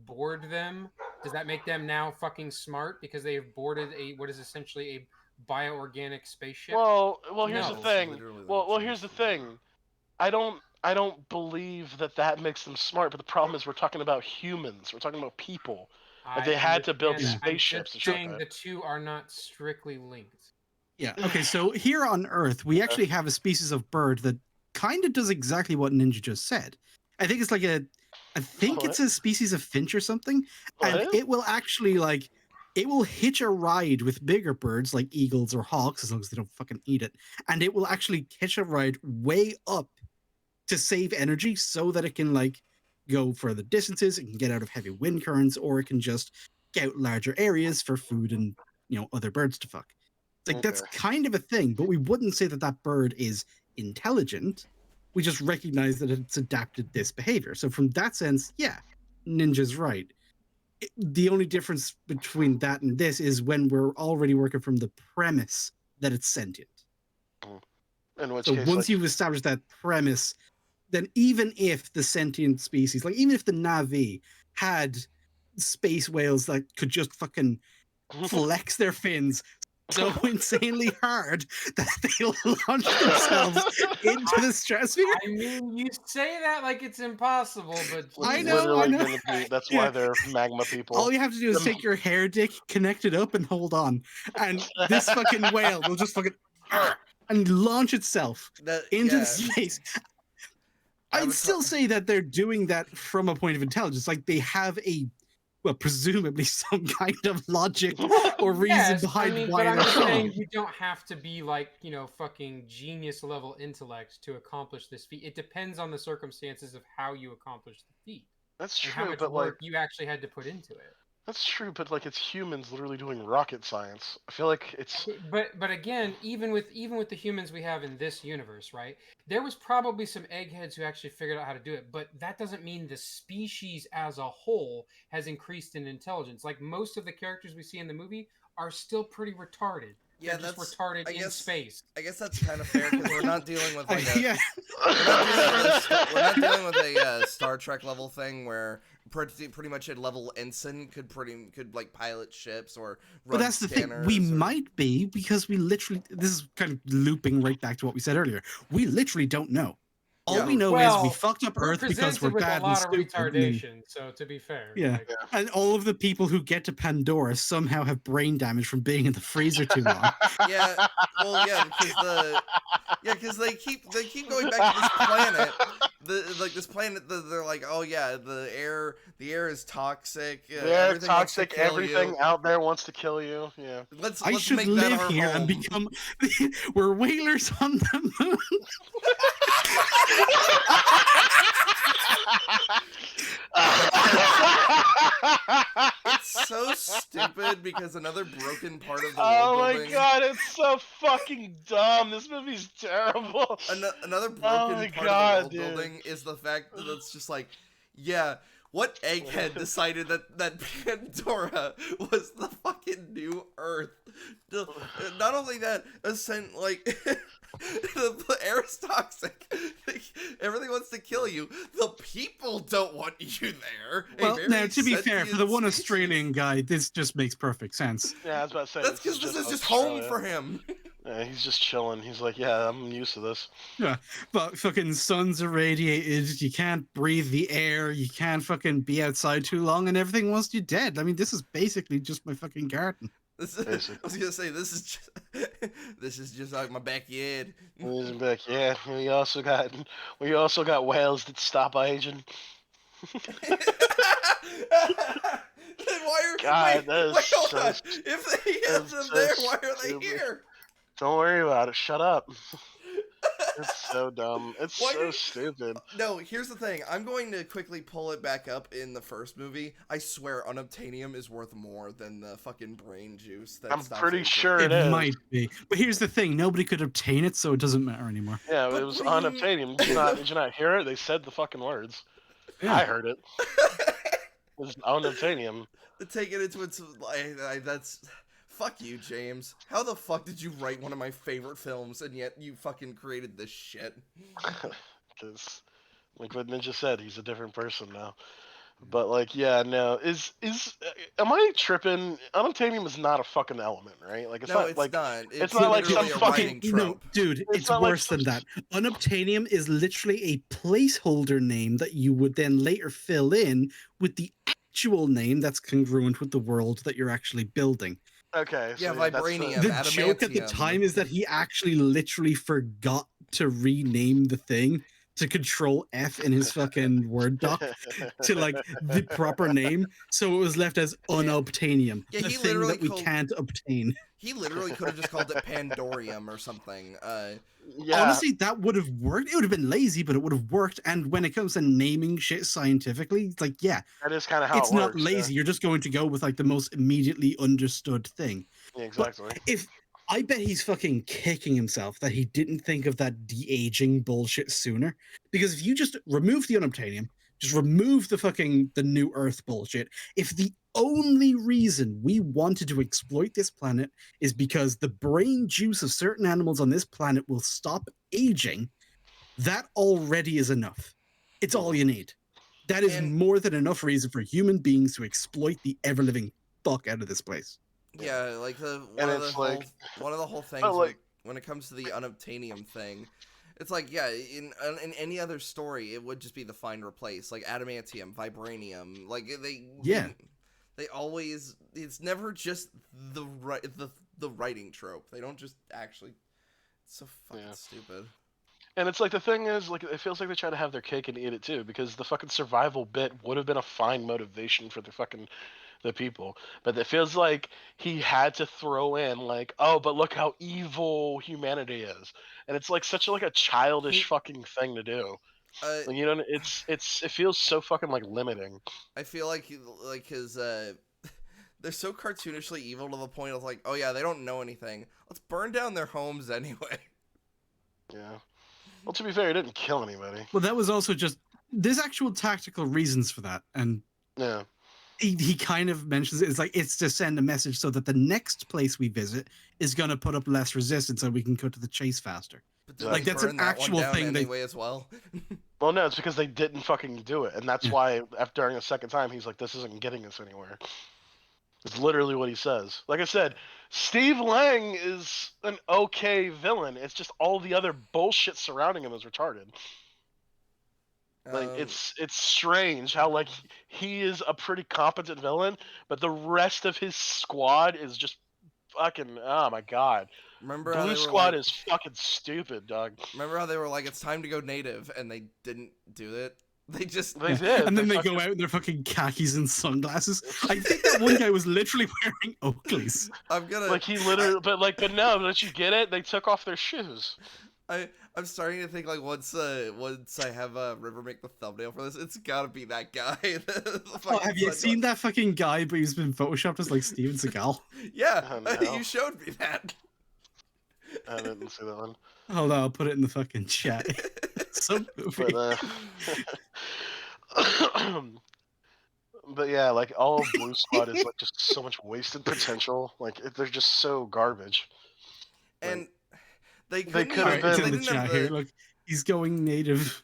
board them. Does that make them now fucking smart because they have boarded a what is essentially a bioorganic spaceship? Well, here's the No. That's thing. literally the Well, here's gist the of it. thing. I don't believe that that makes them smart. But the problem is we're talking about humans. We're talking about people. Like I they had to build understand these that. Yeah. I'm just spaceships and shit like saying that. the two are not strictly linked. Yeah. Okay. So here on Earth, we Okay. actually have a species of bird that kind of does exactly what Ninja just said. I think it's like I think What? it's a species of finch or something, and What? it will actually like, it will hitch a ride with bigger birds like eagles or hawks as long as they don't fucking eat it, and it will actually hitch a ride way up to save energy so that it can like go further distances, it can get out of heavy wind currents, or it can just scout larger areas for food and other birds to fuck. It's like Okay. that's kind of a thing, but we wouldn't say that that bird is intelligent. We just recognize that it's adapted this behavior. So from that sense, yeah, Ninja's right. The only difference between that and this is when we're already working from the premise that it's sentient. Mhm. In which So case, once like, you've established that premise, then even if the sentient species, like even if the Navi had space whales that could just fucking flex their fins so insanely hard that they launch themselves into the stratosphere. I mean, you say that like it's impossible, but it's I Jesus know, I literally know. Christ. gonna be. That's Yeah. why they're magma people. All you have to do is take your hair dick, connect it up, and hold on. And this fucking whale will just fucking and launch itself That into the yeah. space. I'd Avatar. still say that they're doing that from a point of intelligence. Like they have presumably some kind of logic or reason Yes, I behind mean, but why I'm they're just strong. saying you don't have to be like, fucking genius level intellect to accomplish this feat. It depends on the circumstances of how you accomplish the feat That's and how true, much but like work you actually had to put into it. that's true, but like it's humans literally doing rocket science. I feel like it's Okay, but again, even with the humans we have in this universe, right? There was probably some eggheads who actually figured out how to do it, but that doesn't mean the species as a whole has increased in intelligence. Like most of the characters we see in the movie are still pretty retarded. Yeah, They're just retarded in space. I guess that's kind of fair because we're not dealing with like yeah. we're not dealing with a Star Trek level thing where pretty much a level ensign could like pilot ships or run but that's the thing. We might be because we literally. This is kind of looping right back to what we said earlier. We literally don't know. All we know is we fucked up Earth because we're bad and stupid. With a lot of retardation, so to be fair. Yeah. Like, And all of the people who get to Pandora somehow have brain damage from being in the freezer too long. Yeah, well, because they keep going back to this planet. This planet, they're like, oh yeah, the air is toxic. Everything toxic. Everything out there wants to kill you. Yeah. Let's should make live that here home. And become. We're whalers on the moon. It's so stupid because another broken part of the world building. Oh my god, it's so fucking dumb. This movie's terrible. Another broken part of the world building is the fact that it's just like, yeah, what egghead decided that Pandora was the fucking new Earth? Not only that, like the air is toxic. Everything wants to kill you. The people don't want you there. Well, now to be fair, for the one Australian guy, this just makes perfect sense. Yeah, I was about to say. That's because this is just home for him. Yeah, he's just chilling. He's like, yeah, I'm used to this. Yeah, but fucking sun's irradiated. You can't breathe the air. You can't fucking be outside too long, and everything wants you dead. I mean, this is basically just my fucking garden. I was gonna say this is just like my backyard. Yeah. We also got whales that stop aging. Then why are hold on. If they have them there, why are they here? Don't worry about it. Shut up. It's so dumb. It's so stupid. No, here's the thing. I'm going to quickly pull it back up in the first movie. I swear, unobtainium is worth more than the fucking brain juice. I'm pretty sure it is. It might be. But here's the thing. Nobody could obtain it, so it doesn't matter anymore. Yeah, but it was unobtainium. Did you not hear it? They said the fucking words. Yeah. I heard it. It was unobtainium. Take it into its... that's... Fuck you, James. How the fuck did you write one of my favorite films and yet you fucking created this shit? Because, like what Ninja said, he's a different person now. But like, yeah, no, am I tripping? Unobtainium is not a fucking element, right? Like, it's not like it's not like some fucking trope. No, dude, it's worse than that. Unobtainium is literally a placeholder name that you would then later fill in with the actual name that's congruent with the world that you're actually building. Okay. So yeah, vibranium. The joke at the time is that he actually literally forgot to rename the thing to Control F in his fucking Word doc to like the proper name, so it was left as unobtainium, the thing that we can't obtain. He literally could have just called it Pandorium or something. Yeah. Honestly, that would have worked. It would have been lazy, but it would have worked. And when it comes to naming shit scientifically, it's like, yeah, that is kind of how it's not lazy. Yeah. You're just going to go with like the most immediately understood thing. Yeah, exactly. But I bet he's fucking kicking himself that he didn't think of that de-aging bullshit sooner. Because if you just remove the unobtainium, just remove the new Earth bullshit. If the only reason we wanted to exploit this planet is because the brain juice of certain animals on this planet will stop aging, that already is enough. It's all you need. That is more than enough reason for human beings to exploit the ever-living fuck out of this place. Yeah, like one of the whole things when it comes to the unobtainium thing. It's like, yeah, in any other story, it would just be the find replace, like adamantium, vibranium, like they always, it's never just the writing trope. They don't just actually, it's so fucking stupid. And it's like, the thing is, like, it feels like they try to have their cake and eat it too, because the fucking survival bit would have been a fine motivation for the people, but it feels like he had to throw in like, oh, but look how evil humanity is, and it's like such a childish fucking thing to do. Like, you know, it feels so fucking like limiting. I feel like his they're so cartoonishly evil to the point of like, oh yeah, they don't know anything. Let's burn down their homes anyway. Yeah. Well, to be fair, he didn't kill anybody. Well, that was also just there's actual tactical reasons for that, and yeah. he kind of mentions it. It's like it's to send a message so that the next place we visit is going to put up less resistance, so we can cut to the chase faster. But Like that's an actual thing anyway as well. Well, no, it's because they didn't fucking do it, and that's why after during the second time he's like, "This isn't getting us anywhere." It's literally what he says. Like I said, Steve Lang is an okay villain. It's just all the other bullshit surrounding him is retarded. Like it's strange how like he is a pretty competent villain, but the rest of his squad is just fucking, oh my god. Remember Blue Squad is fucking stupid, dog. Remember how they were like, it's time to go native, and they didn't do it? They did. And then they go out in their fucking khakis and sunglasses. I think that one guy was literally wearing Oakleys. I'm gonna like he literally, but no, don't you get it? They took off their shoes. I'm starting to think like once I have River make the thumbnail for this, it's gotta be that guy. Have you seen that fucking guy? But he's been photoshopped as like Steven Seagal. Yeah, you showed me that. I didn't see that one. Hold on, I'll put it in the fucking chat. So goofy. But yeah, like all of Blue Squad is like just so much wasted potential. Like they're just so garbage. And they could have been. It's in the chat here. Look, he's going native.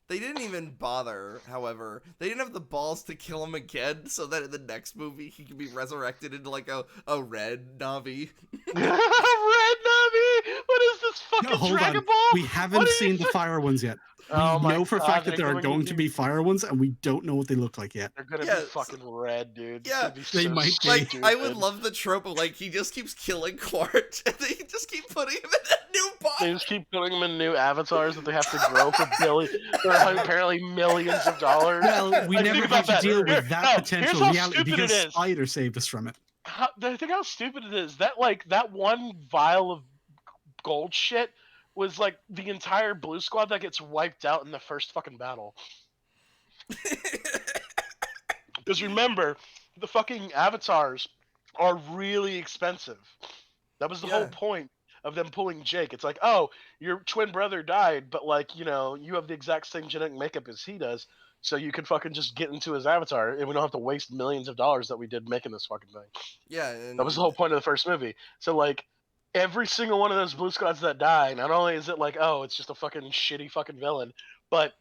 They didn't even bother, however. They didn't have the balls to kill him again so that in the next movie he can be resurrected into like a red Navi. Red Navi? What is this fucking Dragon Ball? We haven't seen the fire ones yet. We know for a fact that there are going to be fire ones, and we don't know what they look like yet. They're gonna be fucking red, dude. Yeah, they might be. Like, I would love the trope of like he just keeps killing Quaritch, and they just keep putting him in a new box. They just keep putting him in new avatars that they have to grow for apparently millions of dollars. Well, we never had to deal with that potential reality because Spider saved us from it. I think how stupid it is. That like that one vial of gold shit was like the entire Blue Squad that gets wiped out in the first fucking battle. Because remember, the fucking avatars are really expensive. That was the whole point of them pulling Jake. It's like, oh, your twin brother died, but like, you know, you have the exact same genetic makeup as he does, so you can fucking just get into his avatar, and we don't have to waste millions of dollars that we did making this fucking thing. Yeah, and that was the whole point of the first movie. So like, every single one of those Blue Squads that die, not only is it like, oh, it's just a fucking shitty fucking villain, but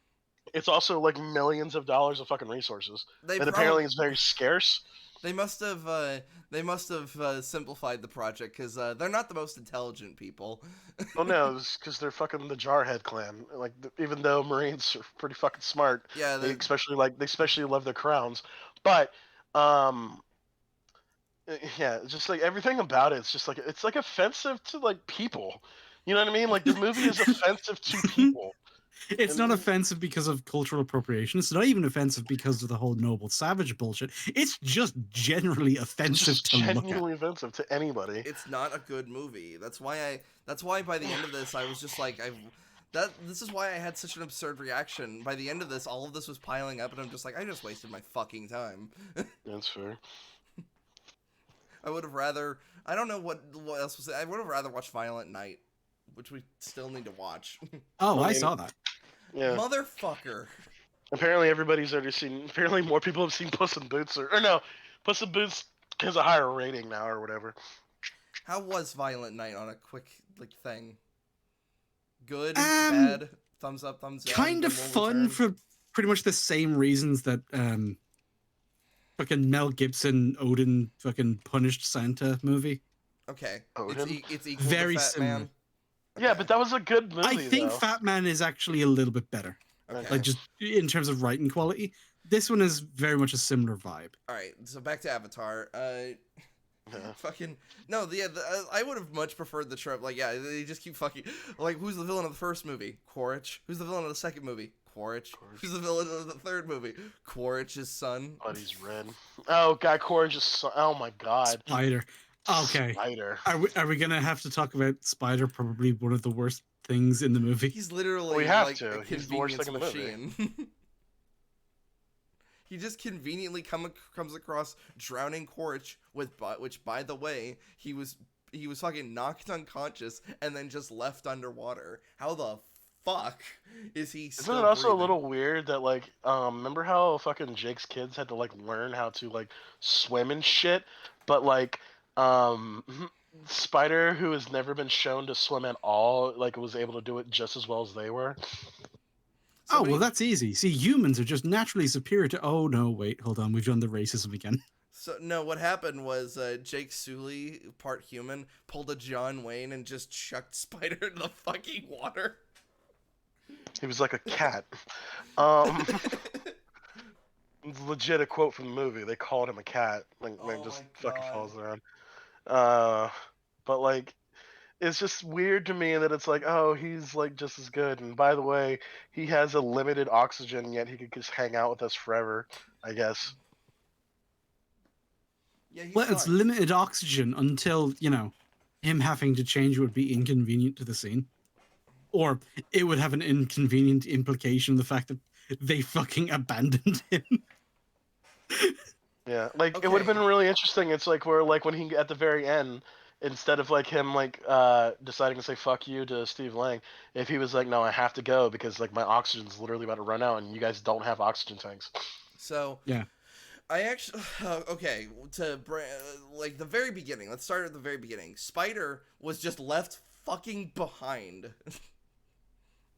it's also like millions of dollars of fucking resources. And apparently it's very scarce. They must have simplified the project because they're not the most intelligent people. Oh no, it's because they're fucking the Jarhead clan. Like even though Marines are pretty fucking smart, yeah, they especially love their crowns. But yeah, just like everything about it, it's like offensive to like people. You know what I mean? Like the movie is offensive to people. It's not offensive because of cultural appropriation. It's not even offensive because of the whole noble savage bullshit. It's just generally offensive to look at. Genuinely offensive to anybody. It's not a good movie. That's why by the end of this I was just like this is why I had such an absurd reaction. By the end of this, all of this was piling up and I'm just like, I just wasted my fucking time. That's fair. I would have rather I don't know what else was I would have rather watched Violent Night, which we still need to watch. Oh, I saw that. Yeah. Motherfucker. Apparently everybody's already seen. Apparently more people have seen Puss in Boots, or no, Puss in Boots has a higher rating now, or whatever. How was Violent Night on a quick thing? Good, bad, thumbs up, thumbs down. Kind of fun for pretty much the same reasons that fucking Mel Gibson Odin fucking punished Santa movie. Okay, Odin? it's equal very to Fat similar. Man. Okay. Yeah, but that was a good movie. I think though. Fat Man is actually a little bit better. Okay. Like just in terms of writing quality. This one is very much a similar vibe. All right, so back to Avatar. Fucking no, I would have much preferred the trope. Like, yeah, they just keep fucking like, who's the villain of the first movie? Quaritch. Who's the villain of the second movie? Quaritch. Who's the villain of the third movie? Quaritch's son. But he's red. Oh god, Quaritch's son. Oh my god. Spider. Okay. Spider. Are we gonna have to talk about Spider? Probably one of the worst things in the movie. He's literally we have like to. a He's the worst convenience thing in the movie. machine. He just conveniently comes across drowning Quaritch which by the way, he was fucking knocked unconscious and then just left underwater. How the fuck is he still Isn't it also breathing? a little weird that like remember how fucking Jake's kids had to like learn how to like swim and shit, but like um Spider, who has never been shown to swim at all, like was able to do it just as well as they were. Oh, well, that's easy. See, humans are just naturally superior to. Oh no, wait, hold on, we've done the racism again. So no, what happened was Jake Sully, part human, pulled a John Wayne and just chucked Spider in the fucking water. He was like a cat. It's legit a quote from the movie. They called him a cat. Like, just fucking falls around. But like, it's just weird to me that it's like, oh, he's like just as good. And by the way, he has a limited oxygen, yet he could just hang out with us forever, I guess. Yeah, he's well, it's fine. limited oxygen until, you know, him having to change would be inconvenient to the scene. Or it would have an inconvenient implication of the fact that they fucking abandoned him. Yeah, like it would have been really interesting. It's like where like when he at the very end, instead of like him like deciding to say fuck you to Steve Lang, if he was like, no, I have to go because like my oxygen's literally about to run out and you guys don't have oxygen tanks. So yeah, I actually okay to like the very beginning. Let's start at the very beginning. Spider was just left fucking behind.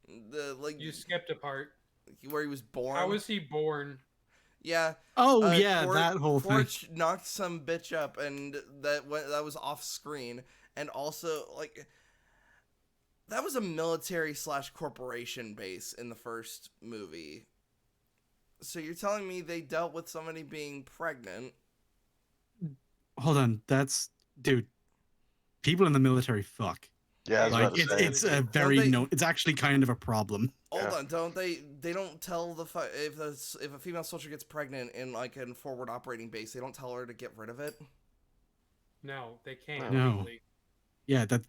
You skipped a part where he was born. How was he born? Yeah. Oh yeah, that whole Forge thing. knocked some bitch up, and that was off screen, and also like that was a military / corporation base in the first movie. So you're telling me they dealt with somebody being pregnant? Hold on, that's dude. People in the military fuck. Yeah, like it's a very no. It's actually kind of a problem. Hold on, don't they? They don't tell if a female soldier gets pregnant in like a forward operating base, they don't tell her to get rid of it. No, they can't. No. Legally. Yeah, that.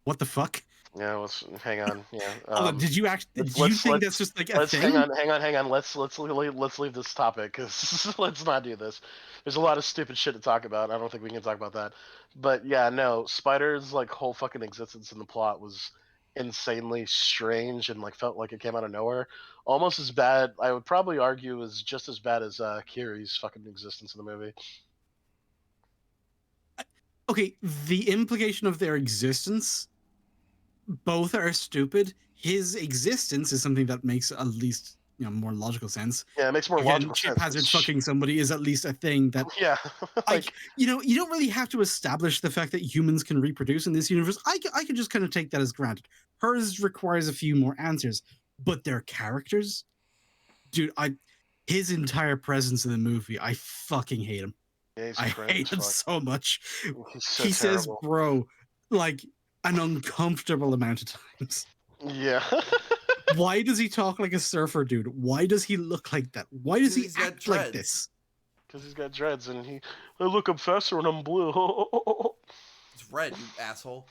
What the fuck? Yeah, let's hang on. Yeah. Did you actually? Do you think that's just like a thing? Hang on. Let's leave this topic because let's not do this. There's a lot of stupid shit to talk about. I don't think we can talk about that. But yeah, no. Spider's like whole fucking existence in the plot was insanely strange and like felt like it came out of nowhere. Almost as bad. I would probably argue is just as bad as Kiri's fucking existence in the movie. Okay, the implication of their existence. Both are stupid. His existence is something that makes at least more logical sense. Yeah, it makes more logical sense. Chip Hazard fucking somebody is at least a thing that like you don't really have to establish the fact that humans can reproduce in this universe. I could just kind of take that as granted. Hers requires a few more answers, but their characters, dude, his entire presence in the movie, I fucking hate him. Yeah, I hate him so much. So he says, "Bro," like an uncomfortable amount of times. Yeah. Why does he talk like a surfer dude? Why does he look like that? Why does he act like this? Because he's got dreads and look, I'm faster when I'm blue. It's red, you asshole.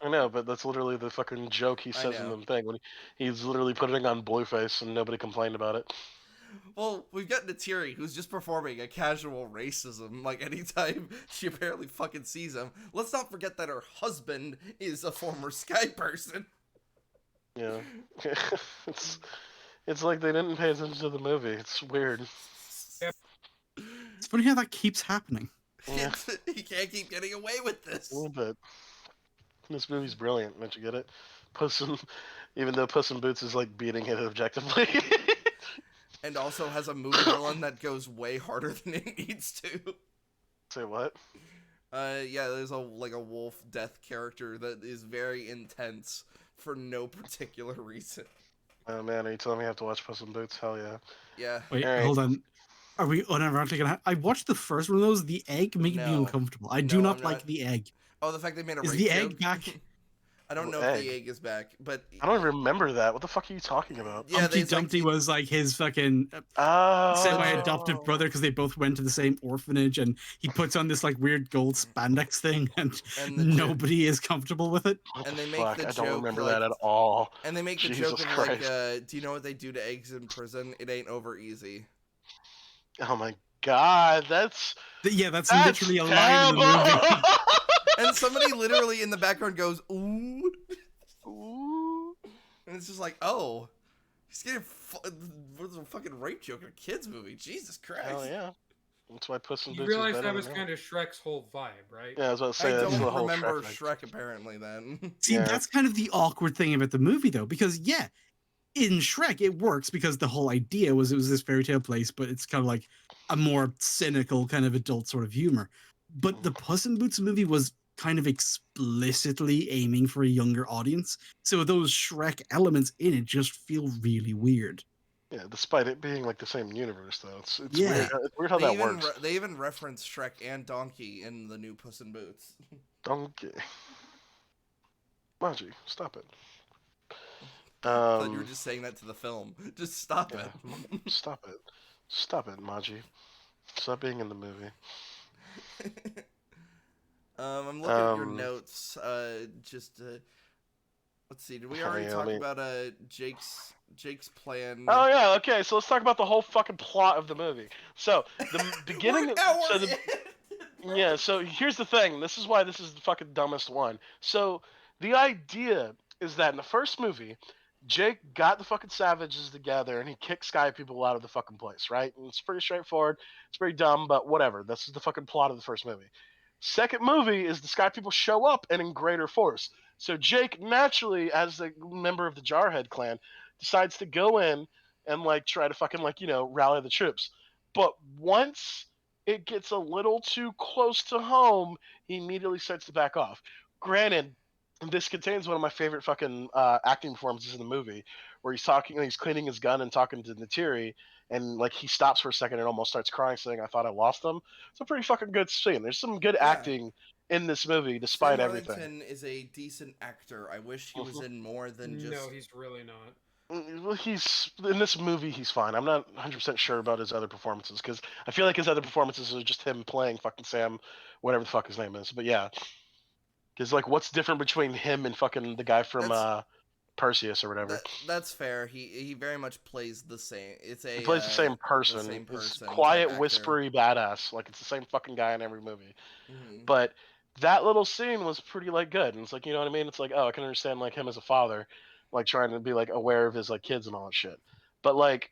I know, but that's literally the fucking joke he says in the thing when he's literally putting on Blueface and nobody complained about it. Well, we've got Natiri, who's just performing a casual racism, like anytime she apparently fucking sees him. Let's not forget that her husband is a former Sky person. Yeah. It's like they didn't pay attention to the movie. It's weird. It's funny how that keeps happening. Yeah. He can't keep getting away with this. A little bit. This movie's brilliant, don't you get it? Even though Puss in Boots is like beating it objectively. And also has a movie villain that goes way harder than it needs to. Say what? Yeah, there's a wolf death character that is very intense for no particular reason. Oh man, are you telling me I have to watch Puss in Boots? Hell yeah. Yeah. Wait, hold on. Are we unironically gonna? I watched the first one of those. The egg made me uncomfortable. I do not like the egg. Oh, the fact they made a is rape the joke? egg back? I don't know if the egg is back, but I don't even remember that. What the fuck are you talking about? Yeah, Humpty Dumpty was like his fucking semi-adopted brother because they both went to the same orphanage, and he puts on this like weird gold spandex thing, and nobody is comfortable with it. And they make the joke. I don't remember that at all. And they make the joke of like, do you know what they do to eggs in prison? It ain't over easy. Oh my god, that's literally a line in the movie. And somebody literally in the background goes, ooh. Ooh. And it's just like, oh, he's getting what's a fucking rape joke in a kids movie? Jesus Christ! Hell yeah, that's why Puss in You Boots is realize better that than was that. kind of Shrek's whole vibe, right? Yeah, I was about to I say that's don't the whole remember Shrek thing. Shrek apparently then. See, Yeah. that's kind of the awkward thing about the movie, though, because yeah, in Shrek it works because the whole idea was it was this fairy tale place, but it's kind of like a more cynical kind of adult sort of humor. But the Puss in Boots movie was kind of explicitly aiming for a younger audience, so those Shrek elements in it just feel really weird. Yeah, despite it being like the same universe, though, it's Yeah. weird. It's weird how that works. They even reference Shrek and Donkey in the new Puss in Boots. Donkey. Maji, stop it. I thought you were just saying that to the film. Just stop Yeah, it. stop it. Stop it, Maji. Stop being in the movie. I'm looking at your notes. Let's see. Did we already yeah, talk about Jake's plan? Oh yeah, okay. So let's talk about the whole fucking plot of the movie. So the beginning. So the yeah. So here's the thing. This is why this is the fucking dumbest one. So the idea is that in the first movie, Jake got the fucking savages together and he kicked Sky People out of the fucking place, right? And it's pretty straightforward. It's pretty dumb, but whatever. This is the fucking plot of the first movie. Second movie is the Sky People show up and in greater force. So Jake naturally, as a member of the Jarhead clan, decides to go in and like try to fucking like rally the troops. But once it gets a little too close to home, he immediately starts to back off. Granted, this contains one of my favorite fucking acting performances in the movie, where he's cleaning his gun and talking to Natiri, and like he stops for a second and almost starts crying, saying, "I thought I lost them." It's a pretty fucking good scene. There's some good Yeah. acting in this movie, Sam despite everything. Worthington is a decent actor. I wish he was in more than just. No, he's really not. Well, he's in this movie. He's fine. I'm not 100% sure about his other performances because I feel like his other performances are just him playing fucking Sam, whatever the fuck his name is. But yeah, because like, what's different between him and fucking the guy from Perseus or whatever? That's fair. He very much plays the same. It's He a plays the same the person. same It's person type quiet, actor. whispery badass. Like it's the same fucking guy in every movie. Mm-hmm. But that little scene was pretty like good, and it's like, you know what I mean? It's like, oh, I can understand like him as a father, like trying to be like aware of his like kids and all that shit. But like,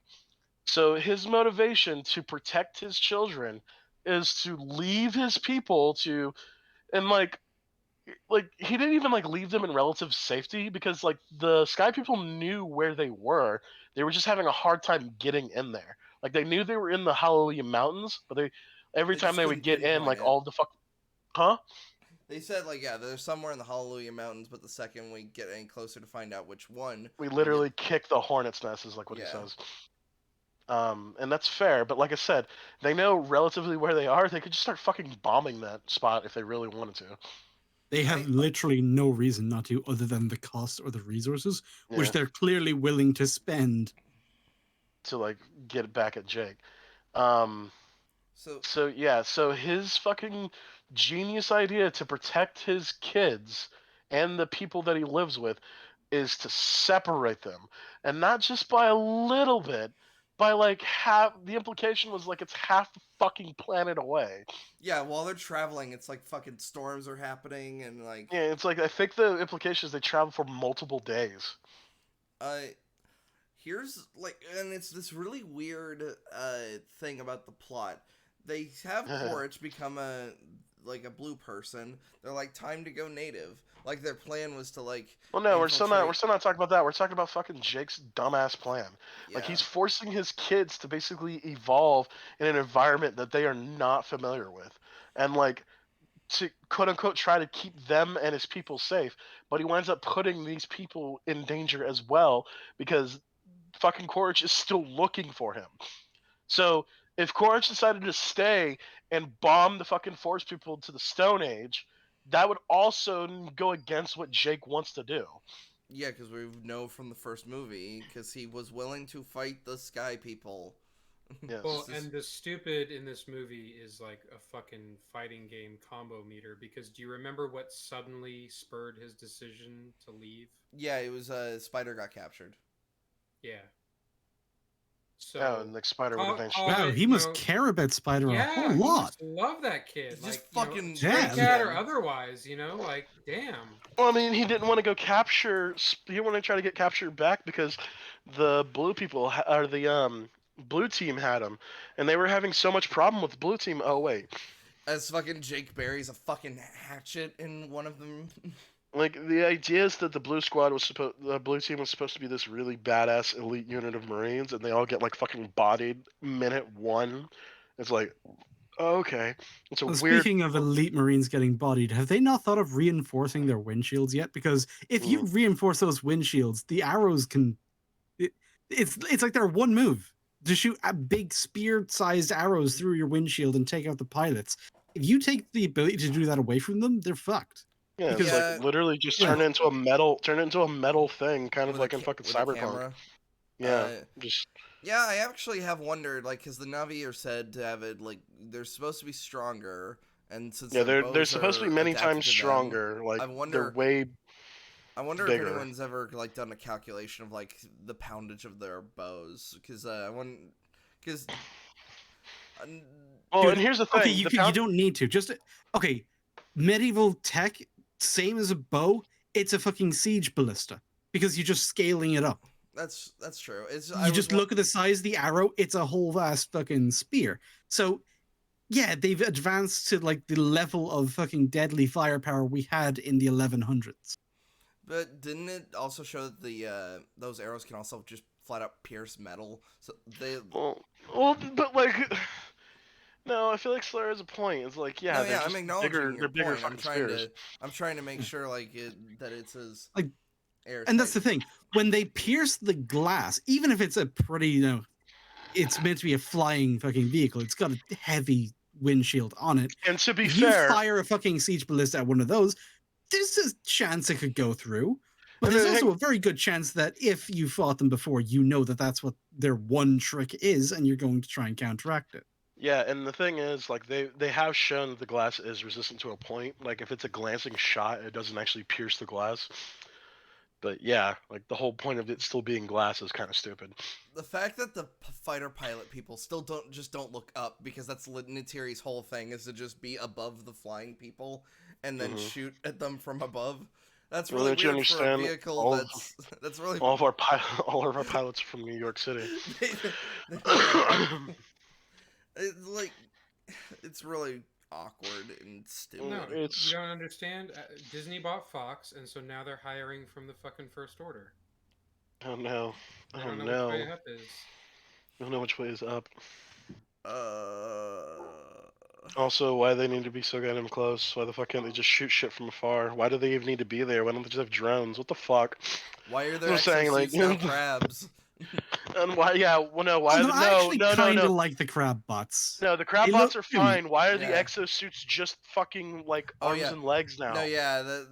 so his motivation to protect his children is to leave his people to, and like he didn't even like leave them in relative safety because like the Sky People knew where they were. They were just having a hard time getting in there. Like they knew they were in the Hallelujah Mountains, but every They time just they would couldn't get in, pinpoint like it. all the fuck, huh? They said like, yeah, they're somewhere in the Hallelujah Mountains, but the second we get any closer to find out which one, We literally kick the hornet's nest, is like what he says. And that's fair, but like I said, they know relatively where they are. They could just start fucking bombing that spot if they really wanted to. They have literally no reason not to, other than the cost or the resources, which they're clearly willing to spend to like get back at Jake. So his fucking genius idea to protect his kids and the people that he lives with is to separate them, and not just by a little bit, by like half. The implication was like it's half the fucking planet away. Yeah, while they're traveling, it's like fucking storms are happening and like. Yeah, it's like I think the implication is they travel for multiple days. Here's like, and it's this really weird thing about the plot. They have Quaritch become a blue person. They're like, time to go native. Like their plan was to like. Well, no, we're still not talking about that. We're talking about fucking Jake's dumbass plan. Yeah. Like he's forcing his kids to basically evolve in an environment that they are not familiar with, and like to quote unquote try to keep them and his people safe. But he winds up putting these people in danger as well because fucking Quaritch is still looking for him. So if Quaritch decided to stay and bomb the fucking forest people to the Stone Age, that would also go against what Jake wants to do. Yeah, because we know from the first movie, because he was willing to fight the Sky People. Yes. Well, and the stupid in this movie is like a fucking fighting game combo meter, because do you remember what suddenly spurred his decision to leave? Yeah, it was Spider got captured. Yeah. So, and like Spider would eventually. Wow, he must care about Spider a whole he lot. must love that kid. He's like, just fucking stray cat or otherwise, like, damn. Well, I mean, he didn't want to go capture. He didn't want to try to get captured back because the blue people or the blue team had him, and they were having so much problem with the blue team. Oh wait, as fucking Jake Barry's a fucking hatchet in one of them. Like the idea is that the the blue team was supposed to be this really badass elite unit of Marines, and they all get like fucking bodied minute one. It's like, okay, it's a well, weird. Speaking of elite Marines getting bodied, have they not thought of reinforcing their windshields yet? Because if you reinforce those windshields, the arrows can. It's like they're one move to shoot a big spear-sized arrows through your windshield and take out the pilots. If you take the ability to do that away from them, they're fucked. Yeah, because, it's like literally just turn it into a metal thing, kind of like in fucking Cyberpunk. Yeah, just. Yeah, I actually have wondered, like, because the Navi are said to have it, like, they're supposed to be stronger, and since they're supposed to be many times stronger. Like, they're way. I wonder bigger. if anyone's ever like done a calculation of like the poundage of their bows, because because. Well, and here's the thing. Okay, you don't need to. Just okay. Medieval tech, same as a bow. It's a fucking siege ballista because you're just scaling it up. That's true. You just look at the size of the arrow. It's a whole vast fucking spear. So, yeah, they've advanced to like the level of fucking deadly firepower we had in the 1100s. But didn't it also show that the those arrows can also just flat out pierce metal? So they. Well, but like. No, I feel like Slayer has a point. It's like, yeah, no, I'm acknowledging your point. I'm trying to make sure like that it's as like airtight. And that's the thing. When they pierce the glass, even if it's a pretty, it's meant to be a flying fucking vehicle. It's got a heavy windshield on it. And to be if fair, you fire a fucking siege ballista at one of those, there's a chance it could go through. But there's also a very good chance that if you fought them before, you know that that's what their one trick is, and you're going to try and counteract it. Yeah, and the thing is, like, they have shown that the glass is resistant to a point. Like, if it's a glancing shot, it doesn't actually pierce the glass. But yeah, like, the whole point of it still being glass is kind of stupid. The fact that the fighter pilot people still don't look up, because that's Neytiri's whole thing, is to just be above the flying people and then shoot at them from above. That's really weird for a vehicle that's really... all of our pilots from New York City. It's really awkward and stupid. No, you don't understand. Disney bought Fox, and so now they're hiring from the fucking First Order. Oh no! I don't know which way up is. I don't know which way is up. Also, why do they need to be so goddamn close? Why the fuck can't they just shoot shit from afar? Why do they even need to be there? Why don't they just have drones? What the fuck? Why are there exosuits now crabs? And why? Yeah, well, no. Why? No, I actually kind of like the crab bots. No, the crab bots are fine. Why are the exosuits just fucking like arms and legs now? No, yeah.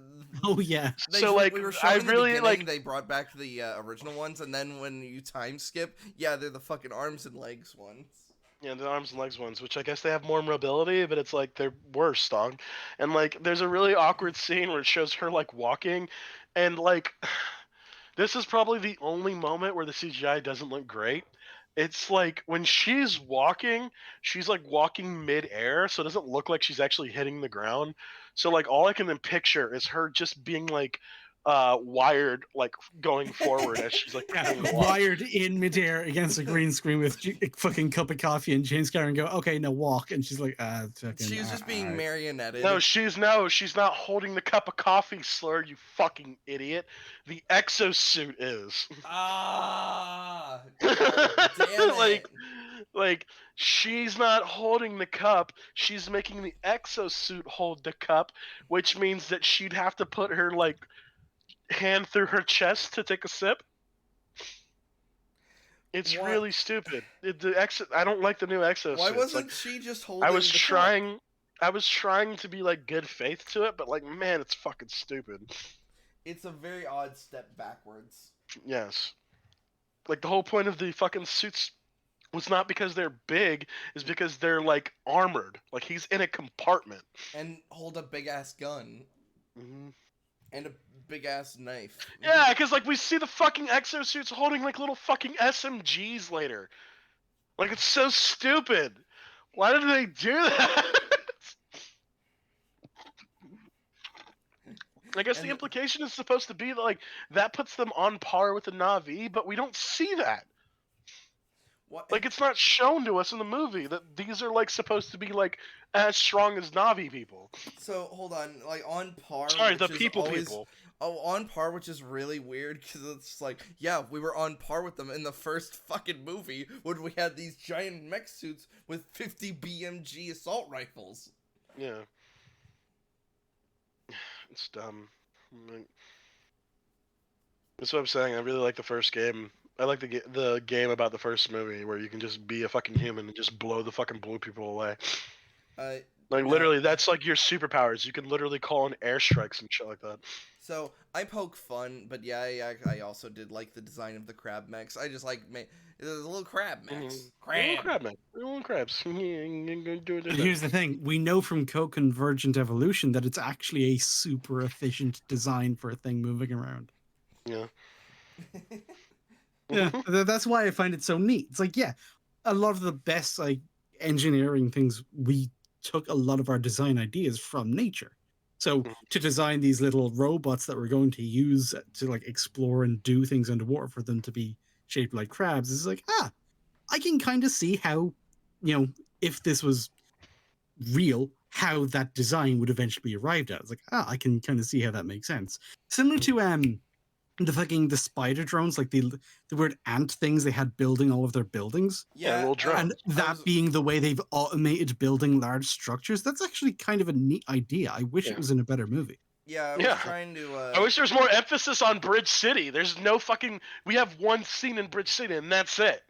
Oh yeah. So like, we were showing in the beginning, they brought back the original ones, and then when you time skip, yeah, they're the fucking arms and legs ones. Yeah, the arms and legs ones, which I guess they have more mobility, but it's like they're worse, dog. And like, there's a really awkward scene where it shows her like walking, and like. This is probably the only moment where the CGI doesn't look great. It's like when she's like walking mid-air, so it doesn't look like she's actually hitting the ground. So like all I can then picture is her just being like wired, like going forward as she's like wired in midair against a green screen with a fucking cup of coffee, and James Cameron go, "Okay, now walk," and she's like, She's just being marionetted. No, she's not holding the cup of coffee, Slur, you fucking idiot. The exosuit is. Ah, damn it. like she's not holding the cup. She's making the exosuit hold the cup, which means that she'd have to put her like hand through her chest to take a sip. It's really stupid. I don't like the new exosuits. Why wasn't she just holding? I was trying to be like good faith to it, but like, man, it's fucking stupid. It's a very odd step backwards. Yes. Like the whole point of the fucking suits was not because they're big, is because they're like armored. Like he's in a compartment and hold a big ass gun. Mm-hmm. And a big ass knife. Yeah, because like we see the fucking exosuits holding like little fucking SMGs later. Like, it's so stupid. Why did they do that? I guess the implication is supposed to be that, like, that puts them on par with the Na'vi, but we don't see that. What? Like, it's not shown to us in the movie that these are, like, supposed to be, like, as strong as Na'vi people. So hold on, like on par. Sorry, which the is people always, people. Oh, on par, which is really weird because it's like, yeah, we were on par with them in the first fucking movie when we had these giant mech suits with 50 BMG assault rifles. Yeah. It's dumb. That's what I'm saying. I really like the first game. I like the game about the first movie where you can just be a fucking human and just blow the fucking blue people away. Like, literally, that's like your superpowers. You can literally call in airstrikes and shit like that. So I poke fun, but yeah, I also did like the design of the crab mechs. I just like there's a little crab mechs. Little crab mech. Little crabs. Here's the thing: we know from co-convergent evolution that it's actually a super efficient design for a thing moving around. Yeah. Yeah, that's why I find it so neat. It's like, yeah, a lot of the best like engineering things, we took a lot of our design ideas from nature. So to design these little robots that we're going to use to like explore and do things underwater for them to be shaped like crabs is like, I can kind of see how, if this was real, how that design would eventually be arrived at. It's like, I can kind of see how that makes sense. Similar to the spider drones, like the weird ant things they had building all of their buildings. Yeah, little drones. And that being the way they've automated building large structures, that's actually kind of a neat idea. I wish it was in a better movie. Yeah, I was trying to. I wish there was more emphasis on Bridge City. There's no fucking. We have one scene in Bridge City, and that's it.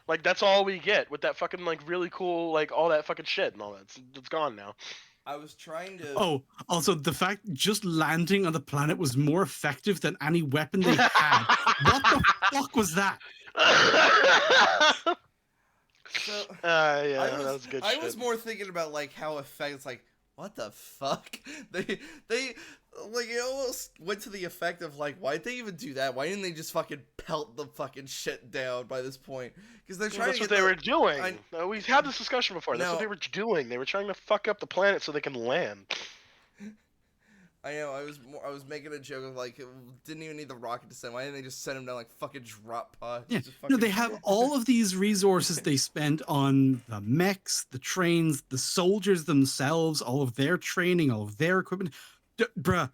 Like, that's all we get with that fucking, like, really cool, like, all that fucking shit and all that. It's gone now. I was trying to. Oh, also the fact just landing on the planet was more effective than any weapon they had. What the fuck was that? So, yeah, that was good. I was more thinking about like how effect. It's like, what the fuck? They like, it almost went to the effect of like, why'd they even do that? Why didn't they just fucking pelt the fucking shit down by this point? Because they're trying. That's what they were doing. We've had this discussion before. That's what they were doing. They were trying to fuck up the planet so they can land. I know. I was making a joke of like, it didn't even need the rocket to send. Why didn't they just send him down like fucking drop pods? Yeah. No, they have all of these resources they spent on the mechs, the trains, the soldiers themselves, all of their training, all of their equipment. Bruh,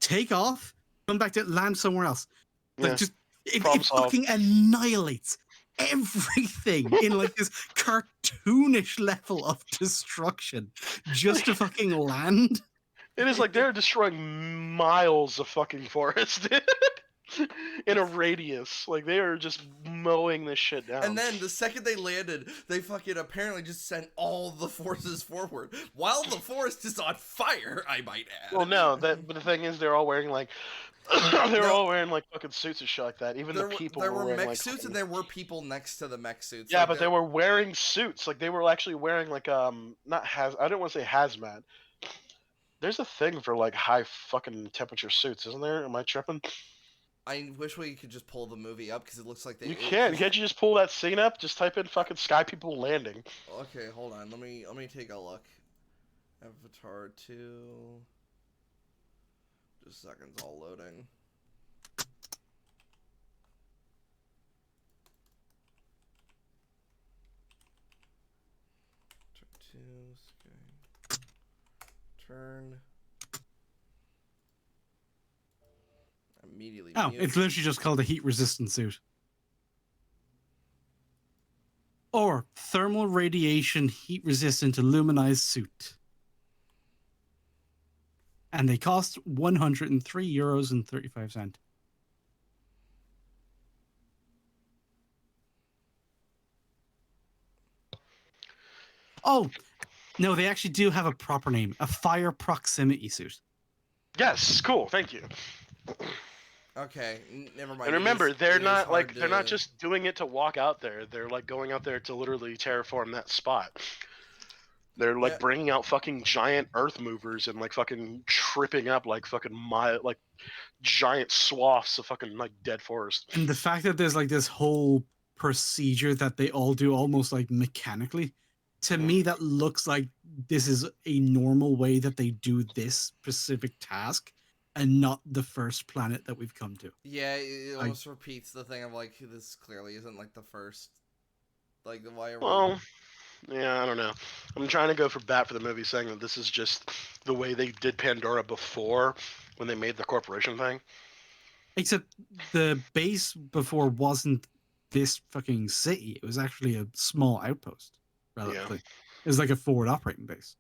take off, come back to land somewhere else. Like, just it fucking annihilates everything in like this cartoonish level of destruction just to fucking land. It is like they're destroying miles of fucking forest in a radius. Like, they are just mowing this shit down. And then the second they landed, they fucking apparently just sent all the forces forward while the forest is on fire. I might add. Well, no, but the thing is, they're all wearing like all wearing like fucking suits and shit like that. Even the people there were wearing, mech like, suits, and there were people next to the mech suits. Yeah, like, but they were wearing suits. Like, they were actually wearing like I don't want to say hazmat. There's a thing for like high fucking temperature suits, isn't there? Am I tripping? I wish we could just pull the movie up because it looks like they. You can. Can't you just pull that scene up? Just type in fucking sky people landing. Okay, hold on. Let me take a look. Avatar 2. Just a second, it's all loading. Turn. Immediately. Oh, it's literally just called a heat resistant suit. Or thermal radiation heat resistant aluminized suit. And they cost €103.35. Oh, no, they actually do have a proper name. A fire proximity suit. Yes, cool. Thank you. Okay, never mind. And remember, they're not just doing it to walk out there. They're like going out there to literally terraform that spot. They're like bringing out fucking giant earth movers and like fucking tripping up like fucking giant swaths of fucking like dead forest. And the fact that there's like this whole procedure that they all do almost like mechanically. To me, that looks like this is a normal way that they do this specific task and not the first planet that we've come to. Yeah, it almost repeats the thing of like, this clearly isn't like the first. Like, why are we? Well, yeah, I don't know. I'm trying to go for bat for the movie, saying that this is just the way they did Pandora before, when they made the corporation thing. Except the base before wasn't this fucking city. It was actually a small outpost, relatively. Yeah. It was like a forward operating base.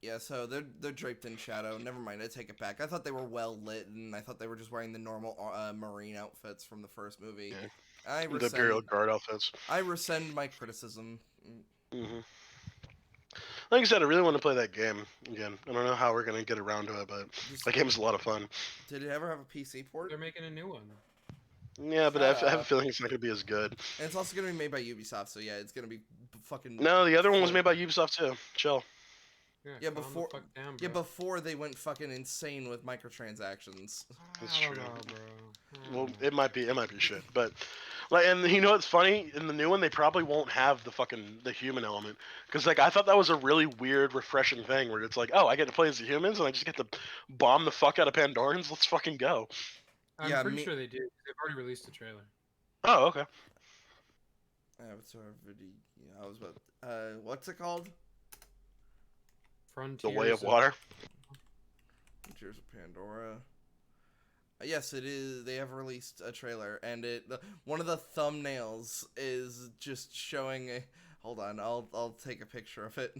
Yeah, so they're draped in shadow. Never mind, I take it back. I thought they were well lit, and I thought they were just wearing the normal Marine outfits from the first movie. Yeah. The Imperial Guard outfits. I rescind my criticism. Mm-hmm. Like I said, I really want to play that game again. I don't know how we're going to get around to it, but that game is a lot of fun. Did it ever have a PC port? They're making a new one. Yeah, but I have a feeling it's not going to be as good. And it's also going to be made by Ubisoft, so yeah, it's going to be fucking... No, the other one was made by Ubisoft too. Chill. Yeah, before they went fucking insane with microtransactions. That's true. Well, it might be shit, but like, and you know what's funny? In the new one, they probably won't have the human element, because like I thought that was a really weird, refreshing thing where it's like, oh, I get to play as the humans and I just get to bomb the fuck out of Pandorans. Let's fucking go. I'm pretty sure they do. They've already released a trailer. Oh, okay. Avatar video. Yeah, I was about. What's it called? The Way of Water. Frontiers of Pandora. Yes, it is. They have released a trailer, and one of the thumbnails is just showing a. Hold on, I'll take a picture of it.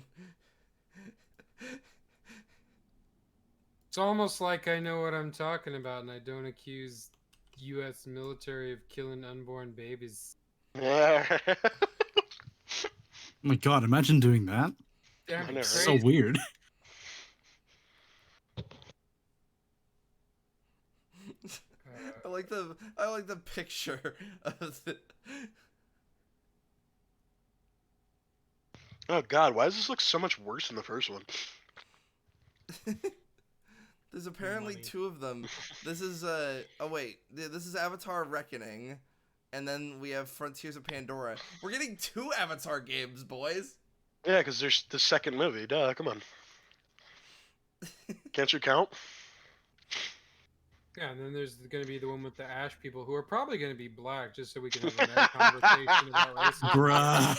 It's almost like I know what I'm talking about, and I don't accuse U.S. military of killing unborn babies. Yeah. Oh my god! Imagine doing that. Damn, so weird. I like the picture of it. Oh god, why does this look so much worse than the first one? There's apparently two of them. This is oh wait, this is Avatar Reckoning, and then we have Frontiers of Pandora. We're getting 2 Avatar games, boys. Yeah, because there's the second movie. Duh, come on. Can't you count? Yeah, and then there's going to be the one with the Ash people who are probably going to be black, just so we can have a conversation about racism. Bruh.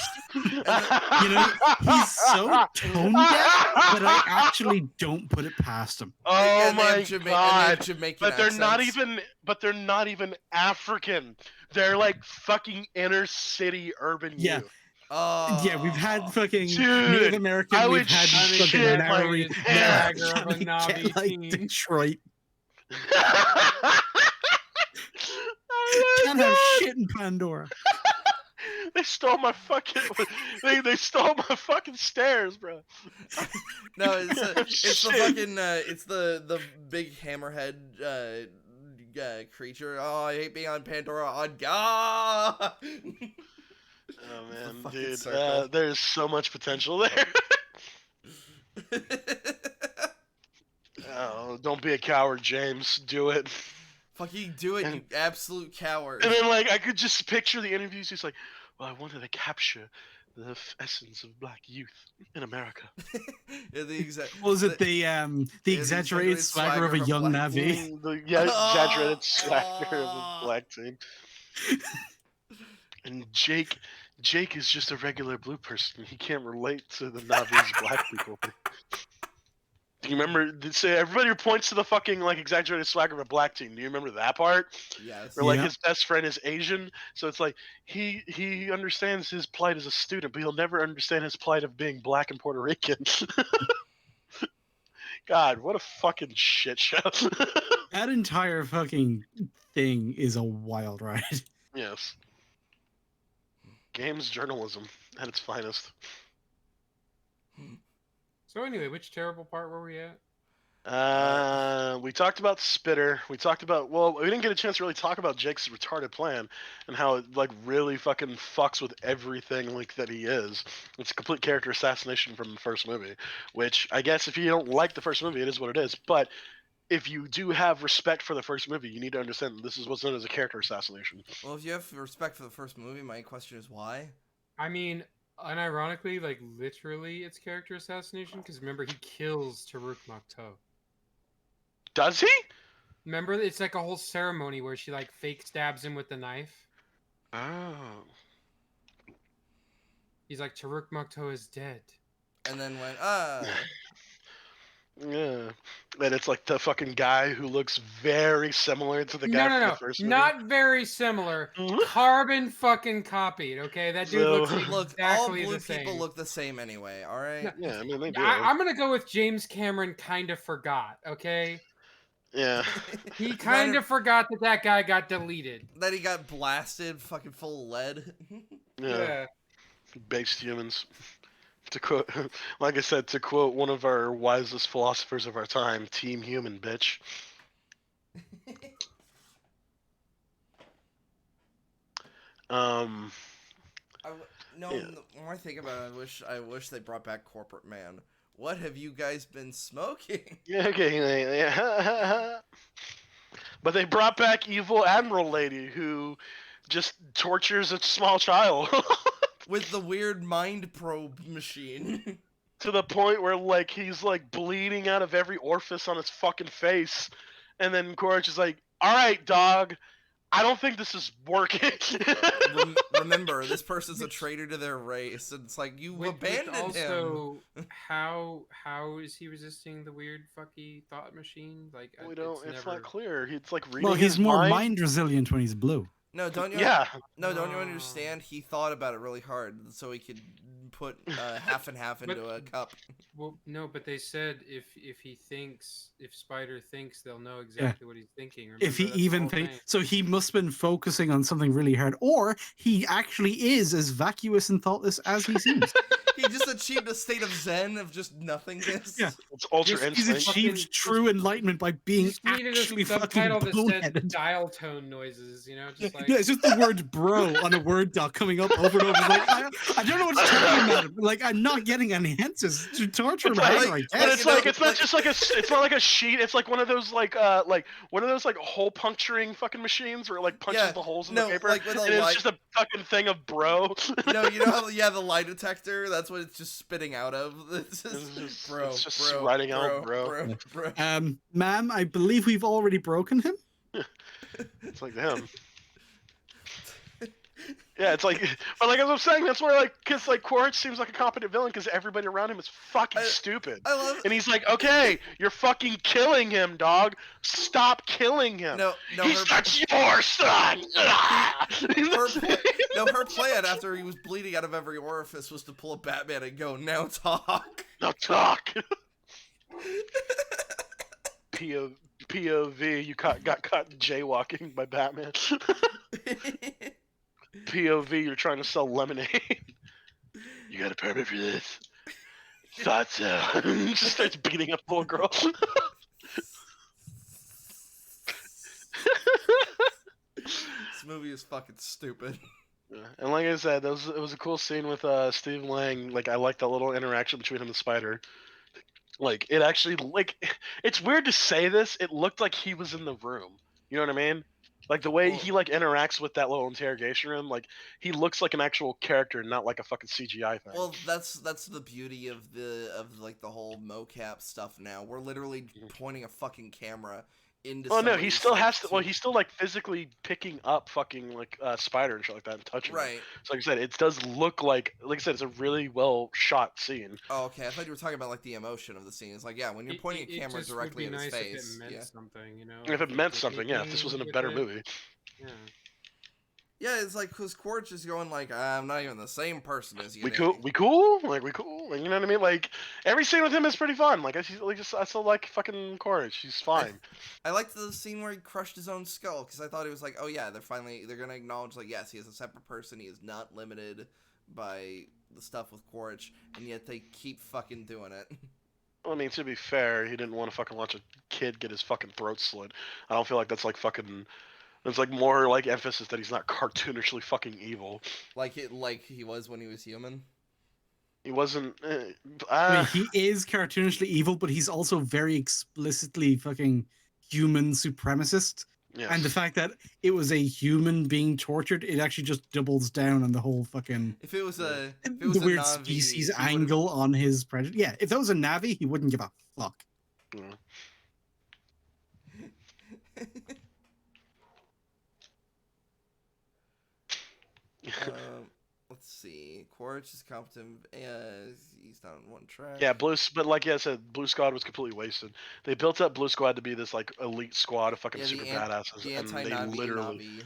You know, he's so tone deaf, but I actually don't put it past him. Oh my god! But they're not even. But they're not even African. They're like fucking inner city urban youth. Yeah, we've had fucking Native American. We've had fucking Maori. Detroit. Can't have shit in Pandora. They stole my fucking. They stole my fucking stairs, bro. No, it's the fucking. It's the big hammerhead creature. Oh, I hate being on Pandora. On God. Oh man, dude, there's so much potential there. Oh, don't be a coward, James. Do it. Fucking do it, you absolute coward. And then, like, I could just picture the interviews. He's like, well, I wanted to capture the essence of black youth in America. Yeah, was it the exaggerated swagger of a young Navi? Exaggerated swagger of a black team. And Jake is just a regular blue person. He can't relate to the Navi's black people. Do you remember? Everybody points to the fucking like exaggerated swagger of a black team. Do you remember that part? Yes. Where like his best friend is Asian, so it's like he understands his plight as a student, but he'll never understand his plight of being black and Puerto Rican. God, what a fucking shit show. That entire fucking thing is a wild ride. Yes. Games journalism at its finest. So anyway, which terrible part were we at? We talked about Spitter. We talked about, well, we didn't get a chance to really talk about Jake's retarded plan and how it like really fucking fucks with everything like that he is. It's a complete character assassination from the first movie, which I guess if you don't like the first movie, it is what it is. But if you do have respect for the first movie, you need to understand this is what's known as a character assassination. Well, if you have respect for the first movie, my question is why? I mean, unironically, like literally, it's character assassination because remember he kills Taruk Makto. Does he? Remember, it's like a whole ceremony where she like fake stabs him with the knife. Oh. He's like, Taruk Makto is dead. And then went, Yeah. And it's like the fucking guy who looks very similar to the guy from the first movie. Not very similar. Carbon fucking copied, okay? That dude looks exactly all blue the same. people look the same anyway, alright? No, yeah, I mean, they do. I'm gonna go with James Cameron kind of forgot, okay? Yeah. He kind of forgot that guy got deleted. That he got blasted fucking full of lead. Yeah. Based humans. To quote, like I said, to quote one of our wisest philosophers of our time, Team Human, bitch. When I think about it, I wish they brought back Corporate Man. What have you guys been smoking? Yeah, okay, yeah. But they brought back Evil Admiral Lady, who just tortures a small child. With the weird mind probe machine. To the point where, like, he's, like, bleeding out of every orifice on his fucking face. And then Courage is like, alright, dog, I don't think this is working. Remember, this person's a traitor to their race. And it's like, you abandoned him. How is he resisting the weird fucky thought machine? Like, it's not clear. It's like reading. Well, he's his more mind. mind resilient when he's blue. No, don't you? Yeah. Don't you understand? He thought about it really hard, so he could put half and half into a cup. Well, no, but they said if Spider thinks, they'll know exactly what he's thinking. Remember, if he even thinks, so he must have been focusing on something really hard, or he actually is as vacuous and thoughtless as he seems. He just achieved a state of zen of just nothingness. Yeah, it's ultra he's achieved true enlightenment by being actually fucking boneheaded. Dial tone noises, you know, just like yeah, it's just the word "bro" on a Word doc coming up over and over. Like, I don't know what's telling him that. Like, I'm not getting any hints to torture him. But it's like it's not just like it's not like a sheet. It's like one of those like one of those like hole puncturing fucking machines where it like punches the holes in the paper. Like with and it's just a fucking thing of bro. No, you know how the lie detector. That's what it's just spitting out of. It's just bro. It's just writing out bro. Ma'am, I believe we've already broken him. It's like him. Yeah, it's like, but like as I'm saying, that's where like, cause like Quaritch seems like a competent villain because everybody around him is fucking stupid. And he's like, okay, you're fucking killing him, dog. Stop killing him. He's not your son. Her plan after he was bleeding out of every orifice was to pull a Batman and go, now talk. Now talk. POV, you got caught jaywalking by Batman. POV, you're trying to sell lemonade. You got a permit for this? Thought so. Just starts beating up the little girl. This movie is fucking stupid. Yeah. And like I said, it was a cool scene with Steve Lang. Like, I liked that little interaction between him and Spider. Like, it actually, like, it's weird to say this, it looked like he was in the room. You know what I mean? Like, the way he, like, interacts with that little interrogation room, like, he looks like an actual character, not like a fucking CGI thing. Well, that's the beauty of the whole mocap stuff now. We're literally pointing a fucking camera into no, he still has to, he's still, like, physically picking up fucking, like, Spider and shit like that and touching him. So, like I said, it does look like I said, it's a really well shot scene. Oh, okay. I thought you were talking about, like, the emotion of the scene. It's like, yeah, when you're pointing a camera directly in his face. If it meant something, you know? If it meant something, yeah, if this was in a better movie. Yeah. Yeah, it's like, because Quaritch is going like, I'm not even the same person as you. We cool? Like, we cool? Like, you know what I mean? Like, every scene with him is pretty fun. Like, I still like fucking Quaritch. He's fine. I liked the scene where he crushed his own skull, because I thought it was like, oh yeah, they're gonna acknowledge, like, yes, he is a separate person, he is not limited by the stuff with Quaritch, and yet they keep fucking doing it. Well, I mean, to be fair, he didn't want to fucking watch a kid get his fucking throat slit. I don't feel like that's like fucking... It's like more like emphasis that he's not cartoonishly fucking evil. Like he was when he was human? He wasn't. I mean, he is cartoonishly evil, but he's also very explicitly fucking human supremacist. Yes. And the fact that it was a human being tortured, it actually just doubles down on the whole fucking. If it was a weird Navi, species angle on his prejudice. Yeah, if that was a Navi, he wouldn't give a fuck. Yeah. Let's see. Quaritch is competent. He's not on one track. Yeah, but like I said, Blue Squad was completely wasted. They built up Blue Squad to be this like elite squad of fucking super badasses, the and Navi.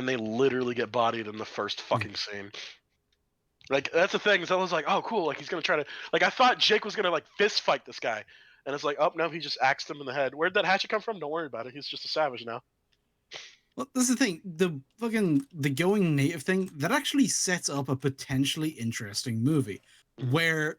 they literally get bodied in the first fucking scene. Like that's the thing. Is I was like, oh cool, like he's gonna try to like I thought Jake was gonna like fist fight this guy, and it's like, oh no, he just axed him in the head. Where'd that hatchet come from? Don't worry about it. He's just a savage now. Well, that's the thing. The going native thing that actually sets up a potentially interesting movie where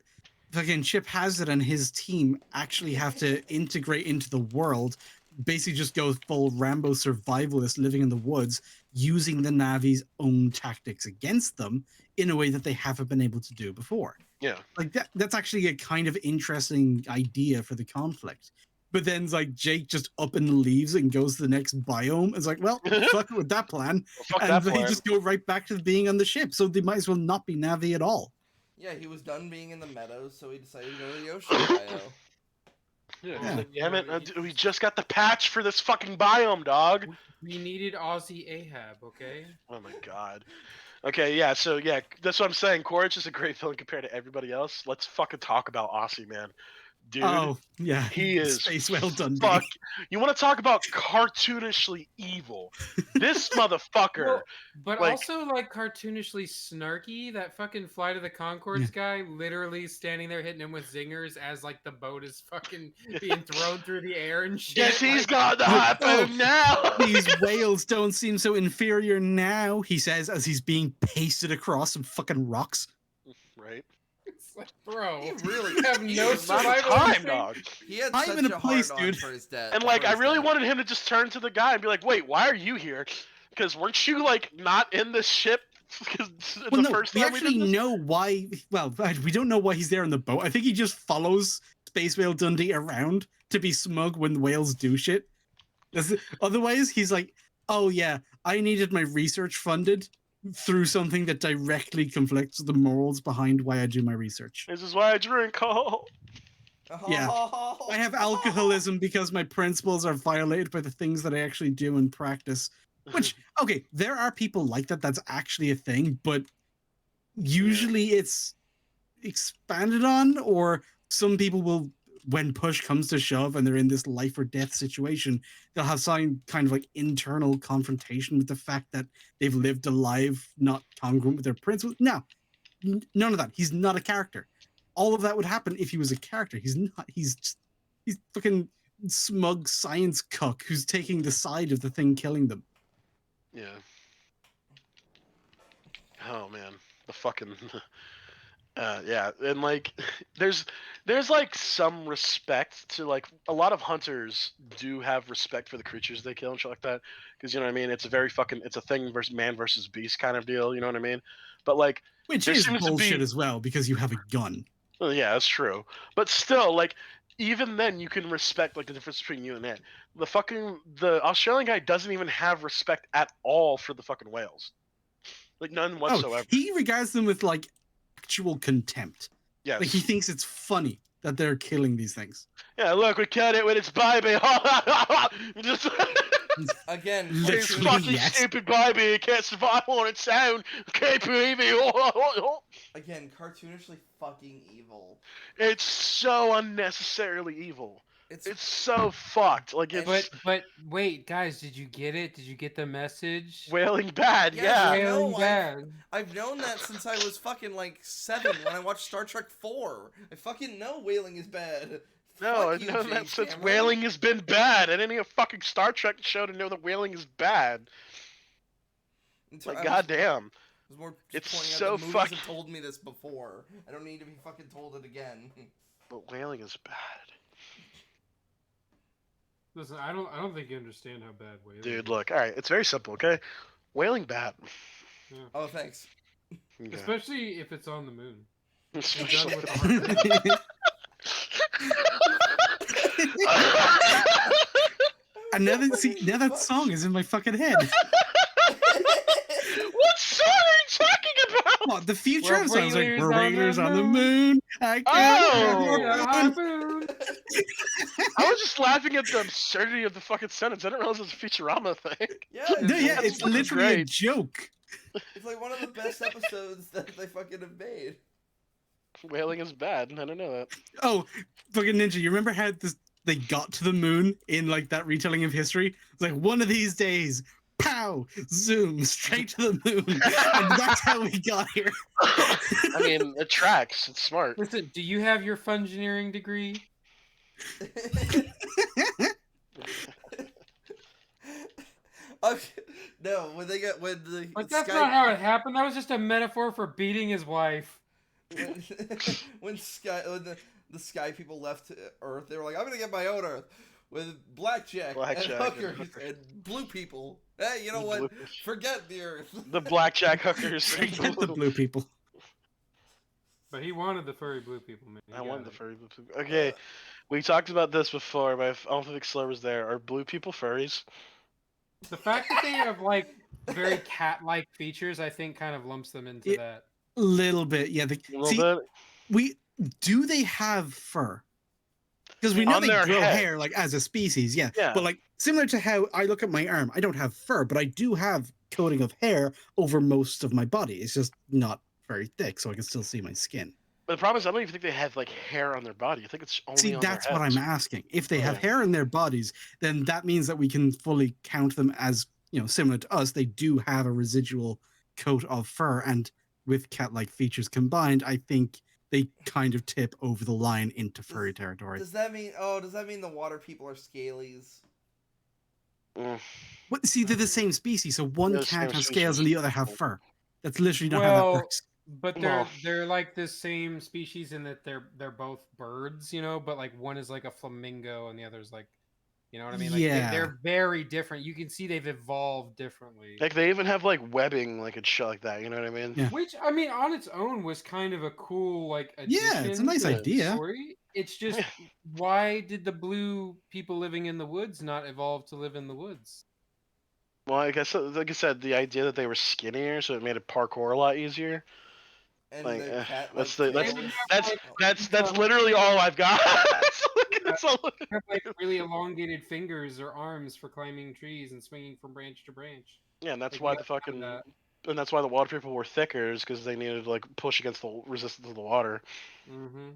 fucking Chip Hazard and his team actually have to integrate into the world, basically just go full Rambo survivalist, living in the woods, using the Navi's own tactics against them in a way that they haven't been able to do before. Yeah, like that's actually a kind of interesting idea for the conflict. But then it's like Jake just up and leaves and goes to the next biome. It's like, well, fuck it with that plan. And they just go right back to being on the ship. So they might as well not be Navi at all. Yeah, he was done being in the meadows, so he decided to go to the ocean bio. Yeah. Like, damn it, we just got the patch for this fucking biome, dog. We needed Aussie Ahab, okay? Oh my god. Okay, yeah, so yeah, that's what I'm saying. Quaritch is a great villain compared to everybody else. Let's fucking talk about Aussie, man. Dude, oh yeah, he is Space Whale Dundee. Fuck, you want to talk about cartoonishly evil? This motherfucker. Well, but like, also like cartoonishly snarky. That fucking Flight of the Conchords guy, literally standing there hitting him with zingers as like the boat is fucking being thrown through the air and shit. Yes, he's got the happen now. These whales don't seem so inferior now, he says as he's being pasted across some fucking rocks. Right. It's like, bro, he really have no survival time, dog. He had such a hard on for his death. And like, I really wanted him to just turn to the guy and be like, "Wait, why are you here? Because weren't you like not in this ship?" Well, no, we actually know why. Well, we don't know why he's there in the boat. I think he just follows Space Whale Dundee around to be smug when whales do shit. Otherwise, he's like, "Oh yeah, I needed my research funded through something that directly conflicts with the morals behind why I do my research. This is why I drink." Oh. Yeah, I have alcoholism because my principles are violated by the things that I actually do in practice. Which, okay, there are people like that. That's actually a thing, but usually it's expanded on, or some people will, when push comes to shove and they're in this life or death situation, they'll have some kind of like internal confrontation with the fact that they've lived a life not congruent with their principles. No, none of that. He's not a character. All of that would happen if he was a character. He's not. He's fucking smug science cuck who's taking the side of the thing killing them. Yeah. Oh man, the fucking. Yeah, and like, there's like some respect to like a lot of hunters do have respect for the creatures they kill and shit like that, because you know what I mean. It's a very fucking it's a thing versus man versus beast kind of deal. You know what I mean? But like, which is bullshit as well because you have a gun. Well, yeah, that's true. But still, like, even then, you can respect like the difference between you and that. The Australian guy doesn't even have respect at all for the fucking whales, like none whatsoever. He regards them with like actual contempt. Yes. Like he thinks it's funny that they're killing these things. Yeah, look, we killed it with its baby. Just again, this fucking stupid baby. It can't survive on its own. Can't believe it. Again, cartoonishly fucking evil. It's so unnecessarily evil. It's so fucked. Like it's. But wait, guys, did you get it? Did you get the message? Whaling bad, yeah. Whaling bad. I've known that since I was fucking like 7 when I watched Star Trek 4. I fucking know whaling is bad. No, I've known that since whaling has been bad. I didn't need a fucking Star Trek show to know that whaling is bad. Like, goddamn. It's so fucking. Told me this before. I don't need to be fucking told it again. But whaling is bad. Listen, I don't think you understand how bad whaling. Dude, look, all right, it's very simple, okay? Whaling bad. Yeah. Oh, thanks. Yeah. Especially if it's on the moon. and done with harmony. And now that song is in my fucking head. What song are you talking about? What, the future sounds like whalers we're whalers on the moon. I can't Oh! I was just laughing at the absurdity of the fucking sentence. I didn't realize it was a Futurama thing. Yeah, No, yeah, it's it's literally a joke. It's like one of the best episodes that they fucking have made. Whaling is bad. I don't know that. Oh, fucking Ninja, you remember how they got to the moon in like that retelling of history? It's like one of these days, pow, zoom, straight to the moon. And that's how we got here. I mean, it tracks. It's smart. Listen, do you have your fungineering degree? Okay. No, when But that's not how it happened. That was just a metaphor for beating his wife. when the sky people left Earth, they were like, "I'm gonna get my own Earth with blackjack and hookers and blue people." Hey, you know what? Forget the Earth. The blackjack hookers. Forget the blue people. But he wanted the furry blue people, man. I wanted the furry blue people. Okay, we talked about this before, but I don't think Slur was there. Are blue people furries? The fact that they have like very cat-like features, I think, kind of lumps them into that. Little bit, yeah. Do they have fur? Because we know they grow hair like as a species, yeah. But like similar to how I look at my arm, I don't have fur, but I do have coating of hair over most of my body. It's just not very thick, so I can still see my skin. But the problem is, I don't even think they have like hair on their body. I think it's only on their heads. See, that's what I'm asking. If they have hair in their bodies, then that means that we can fully count them as, you know, similar to us. They do have a residual coat of fur, and with cat-like features combined, I think they kind of tip over the line into furry territory. Does that mean the water people are scalies? What? See, they're the same species, so one can't have scales and the other have fur. That's literally not how that works. But they're like the same species in that they're both birds, you know, but like one is like a flamingo and the other's like, you know what I mean? Like they're very different. You can see they've evolved differently. Like they even have like webbing, like and shit like that. You know what I mean? Yeah. Which I mean, on its own was kind of a cool like addition. Yeah, it's a nice idea. Story. It's just why did the blue people living in the woods not evolve to live in the woods? Well, I guess like I said, the idea that they were skinnier, so it made it parkour a lot easier. And like, that's literally all I've got. Have like really elongated fingers or arms for climbing trees and swinging from branch to branch. Yeah, and that's why and that's why the water people were thicker, is because they needed to like push against the resistance of the water. Mm-hmm.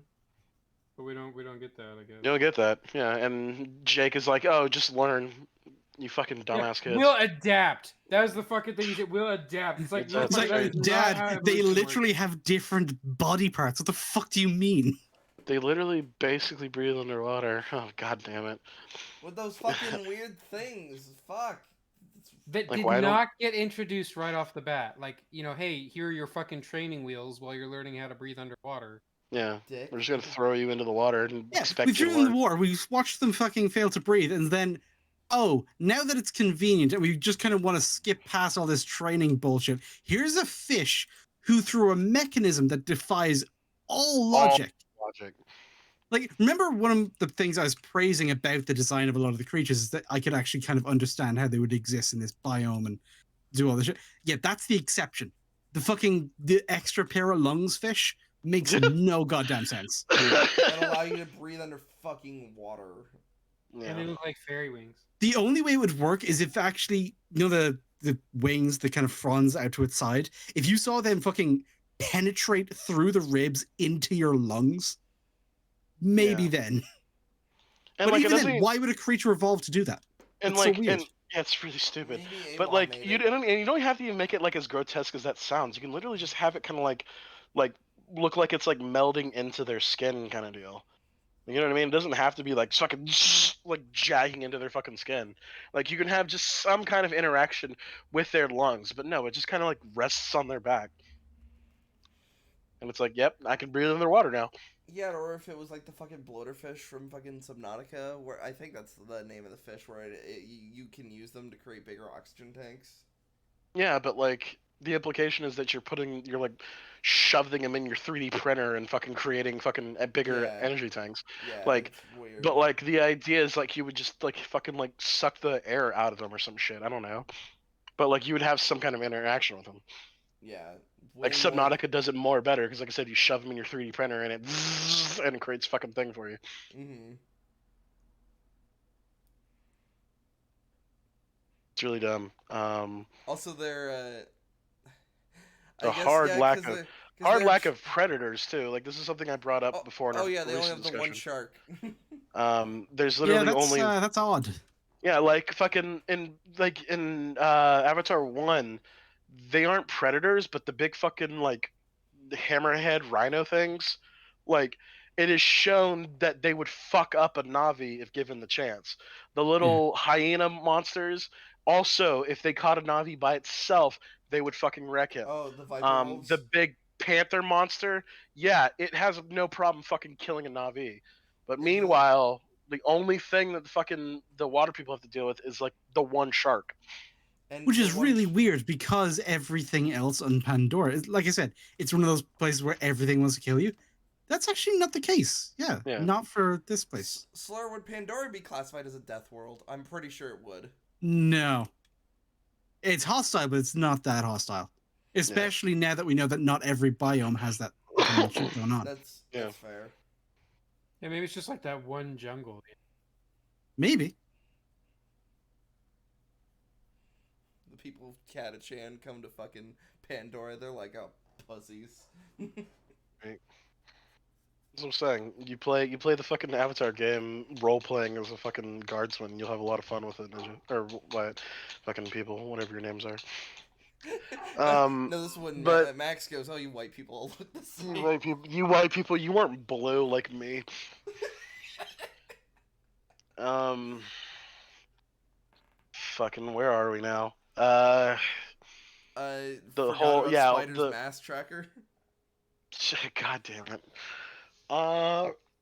But we don't get that, I guess. You don't get that, yeah. And Jake is like, "Oh, just learn, you fucking dumbass kids." We'll adapt. That was the fucking thing he said. We'll adapt. It's like, Dad, they literally have different body parts. What the fuck do you mean? They literally basically breathe underwater. Oh, god damn it. With those fucking weird things. Fuck. That did not get introduced right off the bat. Like, you know, hey, here are your fucking training wheels while you're learning how to breathe underwater. Yeah. We're just going to throw you into the water and expect we threw them in the water. We watched them fucking fail to breathe, and then, oh, now that it's convenient and we just kind of want to skip past all this training bullshit, here's a fish who, through a mechanism that defies all logic. Like, remember one of the things I was praising about the design of a lot of the creatures is that I could actually kind of understand how they would exist in this biome and do all this shit. Yeah, that's the exception. The extra pair of lungs fish makes no goddamn sense. And allow you to breathe under fucking water. Yeah. And they look like fairy wings. The only way it would work is if actually, you know, the wings, the kind of fronds out to its side, if you saw them fucking penetrate through the ribs into your lungs, maybe then. And but like, even then, why would a creature evolve to do that? And that's like, so weird. Yeah, it's really stupid. But like, you don't have to even make it like as grotesque as that sounds. You can literally just have it kind of like look like it's like melding into their skin kind of deal. You know what I mean? It doesn't have to be like fucking like jagging into their fucking skin. Like, you can have just some kind of interaction with their lungs, but no, it just kind of like rests on their back. And it's like, yep, I can breathe in their water now. Yeah, or if it was like the fucking bloaterfish from fucking Subnautica, where I think that's the name of the fish, where you can use them to create bigger oxygen tanks. Yeah, but like, the implication is that you're like shoving them in your 3D printer and fucking creating fucking bigger energy tanks. Yeah, Like, it's weird. but like the idea is like you would just like fucking like suck the air out of them or some shit. I don't know. But like you would have some kind of interaction with them. Yeah, like Subnautica does it more better because, like I said, you shove them in your 3D printer and it creates fucking thing for you. Mm-hmm. It's really dumb. Also, they're a hard lack of predators too. Like this is something I brought up before in our yeah, they only have discussion. the one shark. There's literally only that's odd. Yeah, like fucking in Avatar 1, they aren't predators, but the big fucking like hammerhead rhino things, like it is shown that they would fuck up a Navi if given the chance. The little hyena monsters, also, if they caught a Navi by itself, they would fucking wreck him. Oh, the Viper wolves. The big panther monster, yeah, it has no problem fucking killing a Navi. But meanwhile, the only thing that the water people have to deal with is like the one shark. Which is really weird because everything else on Pandora, like I said, it's one of those places where everything wants to kill you. That's actually not the case. Yeah. Not for this place. Slur, would Pandora be classified as a death world? I'm pretty sure it would. No. It's hostile, but it's not that hostile. Especially now that we know that not every biome has that shit going on. That's fair. Yeah, maybe it's just like that one jungle. Maybe. The people of Catachan come to fucking Pandora, they're like, oh, pussies. Right. That's what I'm saying. You play the fucking Avatar game role playing as a fucking guardsman. You'll have a lot of fun with it, or what? Fucking people, whatever your names are. No, this one. But Max goes, "Oh, you white people all look the same." You white people, you weren't blue like me. Fucking, where are we now? The whole Spider's mass tracker. God damn it.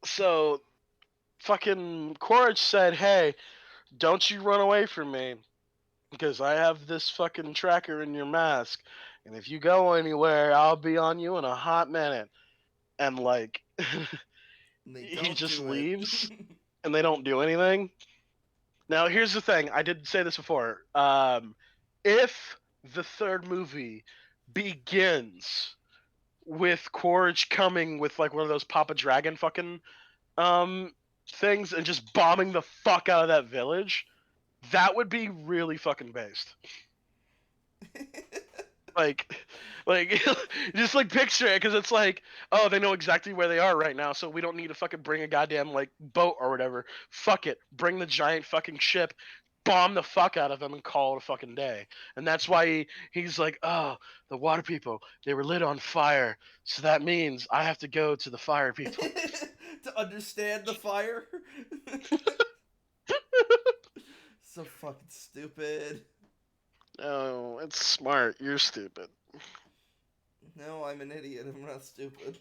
So, fucking Quaritch said, "Hey, don't you run away from me, because I have this fucking tracker in your mask, and if you go anywhere, I'll be on you in a hot minute." And like, he just leaves, and they don't do anything. Now, here's the thing. I did say this before. If the third movie begins with Quaritch coming with like one of those Papa Dragon fucking things and just bombing the fuck out of that village, that would be really fucking based. like just like picture it, because it's like, oh, they know exactly where they are right now, so we don't need to fucking bring a goddamn like boat or whatever. Fuck it, bring the giant fucking ship, bomb the fuck out of them, and call it a fucking day. And that's why he's like, oh, the water people, they were lit on fire, so that means I have to go to the fire people to understand the fire. So fucking stupid. No, it's smart. You're stupid. No, I'm an idiot. I'm not stupid.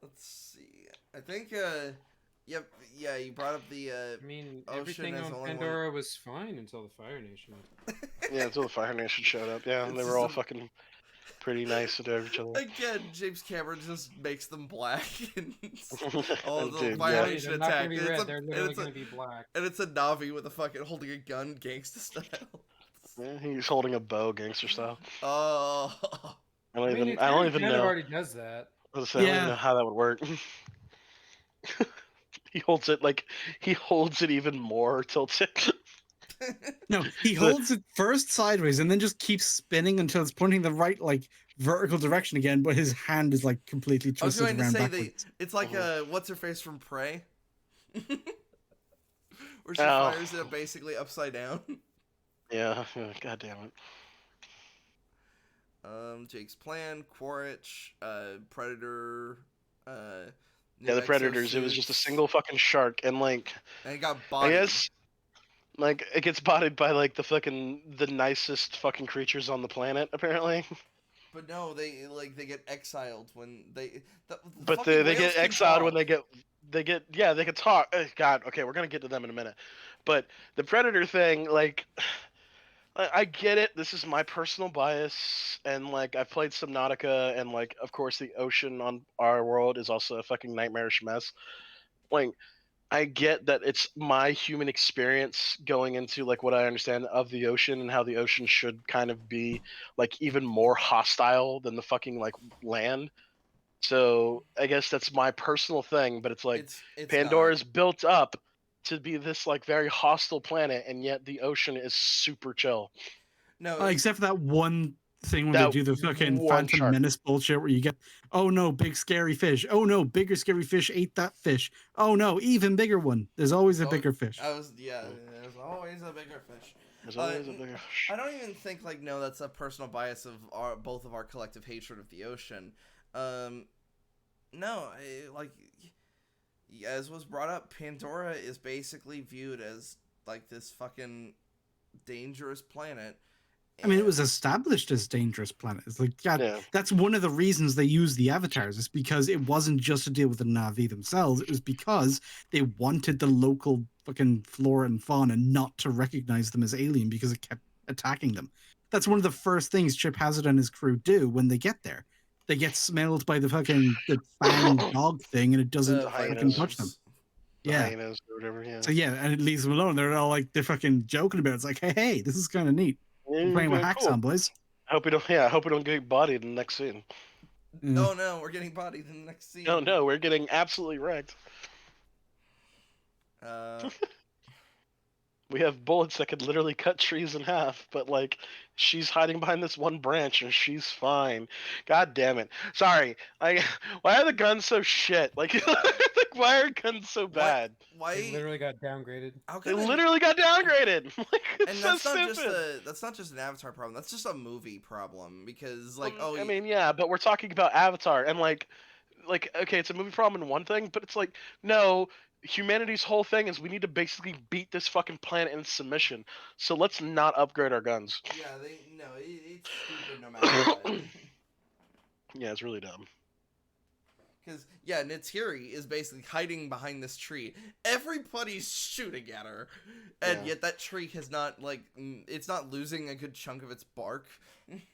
Let's see. I think, yeah, you brought up the, I mean, everything on Pandora was fine until the Fire Nation. Yeah, until the Fire Nation showed up. Yeah, and they were all fucking pretty nice to each other. Again, James Cameron just makes them black, and all the Fire Nation attack. They're literally gonna be black. And it's a Navi with a fucking holding a gun, gangsta style. Yeah, he's holding a bow, gangster style. Oh. I don't even know. Already does that. I don't even know how that would work. He holds it even more, tilts it. No, he holds it first sideways and then just keeps spinning until it's pointing the right like vertical direction again, but his hand is like completely twisted around backwards. I was going to say it's like what's her face from Prey, where she fires it basically upside down. Yeah, god damn it. Jake's plan, Quaritch, Predator, the Predators. It was just a single fucking shark, and like, and it got bodied. I guess, like, it gets bodied by like the nicest fucking creatures on the planet, apparently. But no, they get exiled when they. They get exiled when they can talk. God, okay, we're gonna get to them in a minute. But the predator thing, like, I get it. This is my personal bias, and like I've played Subnautica, and like of course the ocean on our world is also a fucking nightmarish mess. Like I get that it's my human experience going into like what I understand of the ocean and how the ocean should kind of be like even more hostile than the fucking like land. So I guess that's my personal thing, but it's like it's Pandora not. is built up to be this like very hostile planet, and yet the ocean is super chill. No, Except for that one thing when they That do the fucking one Phantom chart. Menace bullshit where you get, oh no, big scary fish. Oh no, bigger scary fish ate that fish. Oh no, even bigger one. There's always a bigger fish. There's always a bigger fish. There's always a bigger fish. I don't even think like no, that's a personal bias of both of our collective hatred of the ocean. No, as was brought up, Pandora is basically viewed as like this fucking dangerous planet. I mean, it was established as dangerous planet. It's like, Yeah. that's one of the reasons they use the avatars. It's because it wasn't just to deal with the Na'vi themselves. It was because they wanted the local fucking flora and fauna not to recognize them as alien because it kept attacking them. That's one of the first things Chip Hazard and his crew do when they get there. They get smelled by the fang dog thing, and it doesn't The fucking touch them. The Yeah. hyenas or whatever. Yeah. So yeah, and it leaves them alone. They're all like, they're fucking joking about it. It's like, hey, this is kind of neat. We're playing with hacks on, boys. I hope we don't. Yeah, I hope we don't get bodied in the next scene. Oh no, we're getting bodied in the next scene. Oh no, we're getting absolutely wrecked. We have bullets that could literally cut trees in half, but like she's hiding behind this one branch and she's fine. God damn it. Sorry. Why are the guns so shit? Like, like why are guns so bad? Why they literally got downgraded. They literally got downgraded. Like, it's and so that's not just an Avatar problem. That's just a movie problem because like I mean, yeah, but we're talking about Avatar and like okay, it's a movie problem in one thing, but it's like no, humanity's whole thing is we need to basically beat this fucking planet in submission. So let's not upgrade our guns. Yeah, it's stupid no matter what. Yeah, it's really dumb. Because yeah, Neytiri is basically hiding behind this tree. Everybody's shooting at her, and yet that tree has not it's not losing a good chunk of its bark.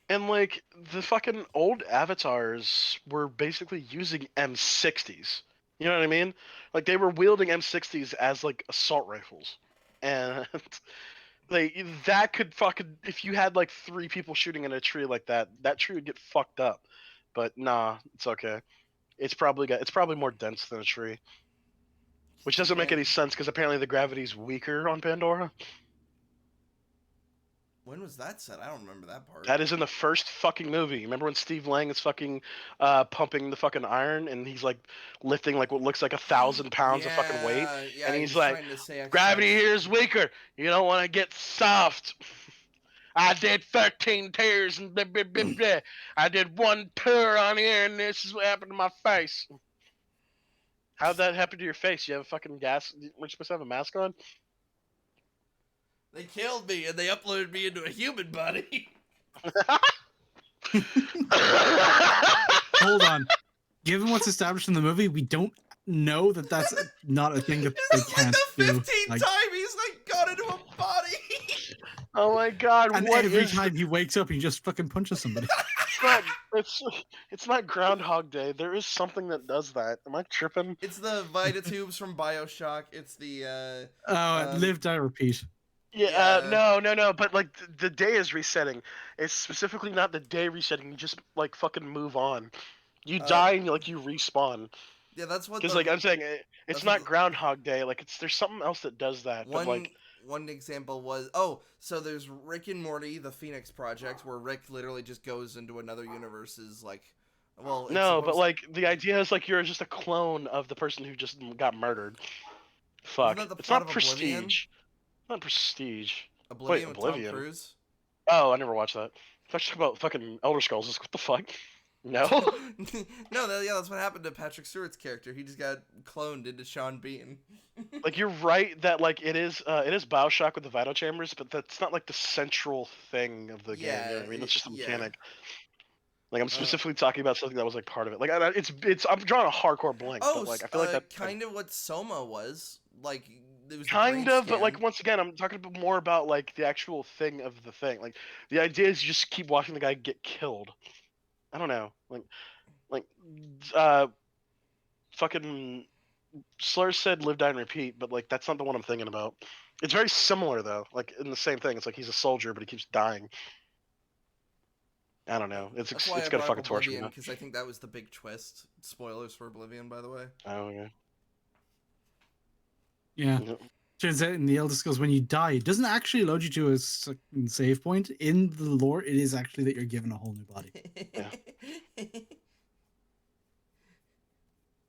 And like the fucking old avatars were basically using M60s. You know what I mean? Like they were wielding M60s as like assault rifles, and like that could fucking if you had like 3 people shooting in a tree like that, that tree would get fucked up. But nah, it's okay. It's probably more dense than a tree, which doesn't make any sense because apparently the gravity's weaker on Pandora. When was that set? I don't remember that part. That is in the first fucking movie. Remember when Steve Lang is fucking pumping the fucking iron and he's like lifting like what looks like 1,000 pounds of fucking weight, and he's like, "Gravity here is weaker. You don't want to get soft." I did 13 tears and blah, blah, blah, blah. I did 1 tour on here and this is what happened to my face. How'd that happen to your face? You have a fucking gas? We're supposed to have a mask on? They killed me and they uploaded me into a human body. Hold on. Given what's established in the movie, we don't know that that's not a thing that they can't do. This is like the 15th time he's like got into a body. Oh my god! And every time he wakes up, he just fucking punches somebody. It's not Groundhog Day. There is something that does that. Am I tripping? It's the Vita tubes from BioShock. It's the live, die, repeat. Yeah, no. But like the day is resetting. It's specifically not the day resetting. You just like fucking move on. You die and you respawn. Yeah, that's what. Because like I'm saying, it's not Groundhog Day. Like there's something else that does that. But like one example was so there's Rick and Morty, the Phoenix Project, where Rick literally just goes into another universe's like. Well, no, but like the idea is like you're just a clone of the person who just got murdered. Fuck, it's not Prestige. Not Prestige. Oblivion with Tom Cruise? Oh, I never watched that. Let's talk about fucking Elder Scrolls. What the fuck? No. That's what happened to Patrick Stewart's character. He just got cloned into Sean Bean. Like you're right that like it is BioShock with the Vital Chambers, but that's not like the central thing of the game. You know what I mean? It's just a mechanic. Like I'm specifically talking about something that was like part of it. Like I'm drawing a hardcore blank, but like I feel like that kind of what Soma was like. was the Kind brain of, but scan. like once again, I'm talking more about like the actual thing of the thing. Like the idea is you just keep watching the guy get killed. I don't know, like uh, fucking Slur said "Live, Die, and Repeat," but like that's not the one I'm thinking about. It's very similar though, like in the same thing. It's like he's a soldier, but he keeps dying. I don't know. That's why It's I got to brought up fucking torture Oblivion, me. because I think that was the big twist. Spoilers for Oblivion, by the way. Oh yeah. Yeah. Turns out in the Elder Scrolls, when you die, it doesn't actually load you to a save point. In the lore, it is actually that you're given a whole new body. Yeah.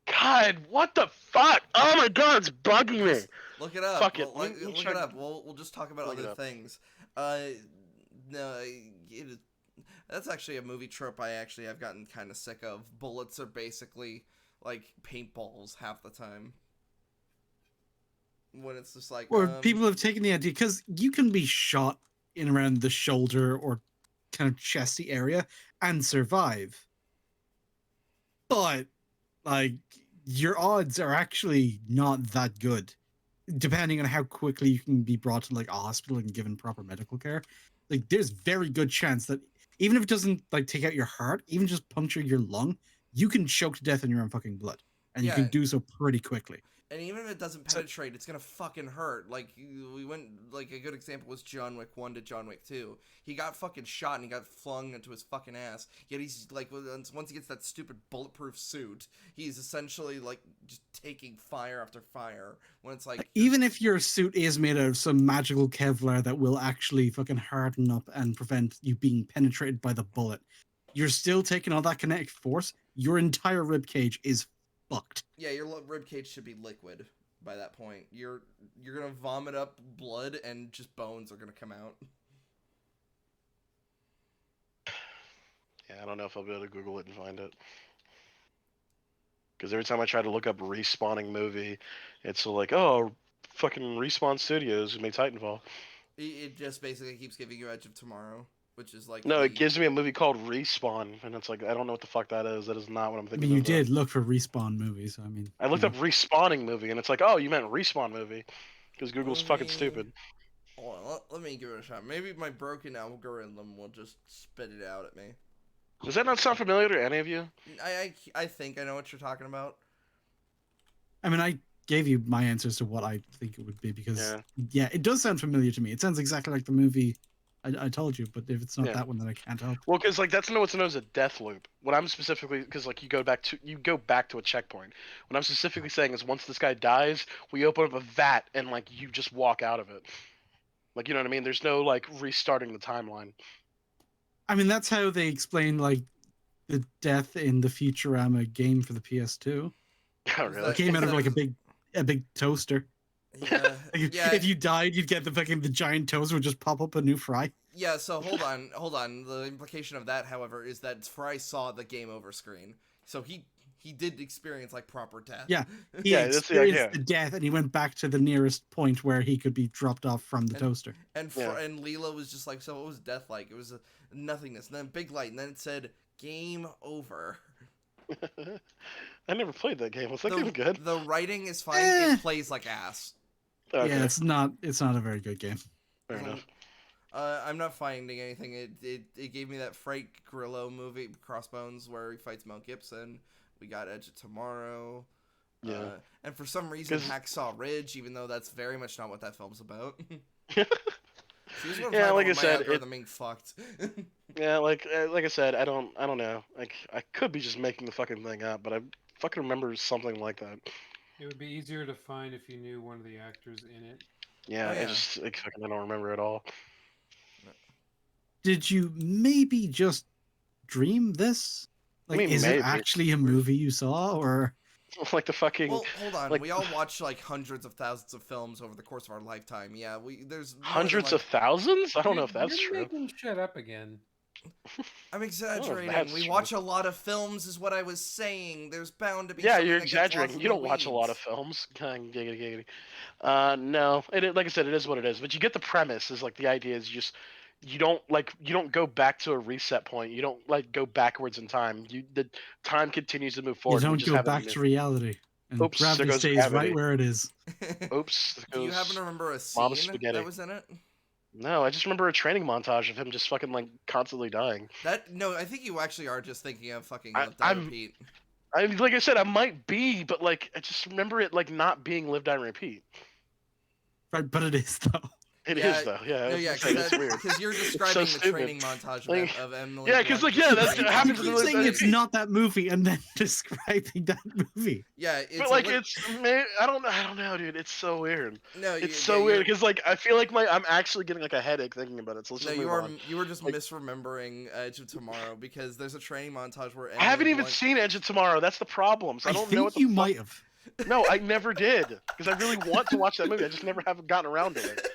God, what the fuck? Oh my god, it's bugging me. Look it up. Fuck it. Look it up. We'll just talk about other things. No, that's actually a movie trope I've gotten kind of sick of. Bullets are basically like paintballs half the time. When it's just like, or people have taken the idea, because you can be shot in around the shoulder or kind of chesty area and survive, but like your odds are actually not that good, depending on how quickly you can be brought to like a hospital and given proper medical care. Like there's very good chance that even if it doesn't like take out your heart, even just puncture your lung, you can choke to death in your own fucking blood, and you can do so pretty quickly. And even if it doesn't penetrate, it's gonna fucking hurt. Like, we went, like, a good example was John Wick 1 to John Wick 2. He got fucking shot and he got flung into his fucking ass. Yet he's, like, once he gets that stupid bulletproof suit, he's essentially, like, just taking fire after fire. When it's like... Even if your suit is made out of some magical Kevlar that will actually fucking harden up and prevent you being penetrated by the bullet, you're still taking all that kinetic force. Your entire rib cage is fucked. Yeah, your rib cage should be liquid by that point. You're gonna vomit up blood and just bones are gonna come out. Yeah, I don't know if I'll be able to Google it and find it. Because every time I try to look up respawning movie, it's like, oh, fucking Respawn Studios made Titanfall. It just basically keeps giving you Edge of Tomorrow, which is like... No, it gives me a movie called Respawn, and it's like, I don't know what the fuck that is. That is not what I'm thinking you of. did look for Respawn movies. I mean, I looked up Respawning movie, and it's like, oh, you meant Respawn movie. Because Google's fucking stupid. Hold on, let me give it a shot. Maybe my broken algorithm will just spit it out at me. Does that not sound familiar to any of you? I think I know what you're talking about. I mean, I gave you my answers to what I think it would be, because yeah, it does sound familiar to me. It sounds exactly like the movie I told you, but if it's not that one, then I can't help. Well, because like that's what's known as a death loop. What I'm specifically, because like you go back to a checkpoint. What I'm specifically saying is once this guy dies, we open up a vat and like you just walk out of it. Like, you know what I mean? There's no like restarting the timeline. I mean, that's how they explain like the death in the Futurama game for the PS2. Oh, really? It came out of like a big toaster. Yeah. If you died, you'd get the giant toaster would just pop up a new Fry. Yeah, so hold on. The implication of that, however, is that Fry saw the game over screen. So he did experience like proper death. Yeah. He experienced the death, and he went back to the nearest point where he could be dropped off from the toaster. And Leela was just like, so what was death like? It was a nothingness, and then big light, and then it said game over. I never played that game. Was that game good? The writing is fine. It plays like ass. Okay. Yeah, it's not a very good game. Fair enough. I'm not finding anything. It gave me that Frank Grillo movie, Crossbones, where he fights Mel Gibson. We got Edge of Tomorrow. Yeah. And for some reason, Hacksaw Ridge, even though that's very much not what that film's about. Yeah, like I said, being fucked. Yeah, like I said, I don't know. Like I could be just making the fucking thing up, but I fucking remember something like that. It would be easier to find if you knew one of the actors in it. Yeah, I just I don't remember at all. Did you maybe just dream this? Like, is it actually a movie you saw, or like the fucking? Well, hold on. We all watch like hundreds of thousands of films over the course of our lifetime. Yeah, there's hundreds of thousands. I don't know if that's true. You're making shit up again. I'm exaggerating. We watch a lot of films, is what I was saying. There's bound to be. Yeah, you're exaggerating. You don't watch a lot of films. No, like I said, it is what it is. But you get the premise. Is like the idea is just you don't go back to a reset point. You don't like go backwards in time. The time continues to move forward. You don't go back to reality. And Oops, there gravity goes stays right gravity. where it is. Oops, there Do you happen goes to remember a Mom's scene spaghetti. that was in it? No, I just remember a training montage of him just fucking like constantly dying. No, I think you actually are just thinking of fucking I, Live Die I'm, Repeat. I like I said, I might be, but like I just remember it like not being Live Die Repeat. Right, but it is though. It is though, yeah. No, yeah, it's weird. because you're It's so describing the stupid. training montage Like, of Emily yeah, Blunt. because like yeah, that's pursuing what You happens Tom in keep the Cruise. saying it's repeat. not that movie and then describing that movie. Yeah, But like it's I don't know, dude. It's so weird. No, It's so weird because like I feel like I'm actually getting like a headache thinking about it. So let's just move on. you are just Like, misremembering Edge of Tomorrow because there's a training montage where I haven't Emily even Blunt... seen Edge of Tomorrow. That's the problem. So I don't know what think the you fuck. might have. No, I never did because I really want to watch that movie. I just never have gotten around to it.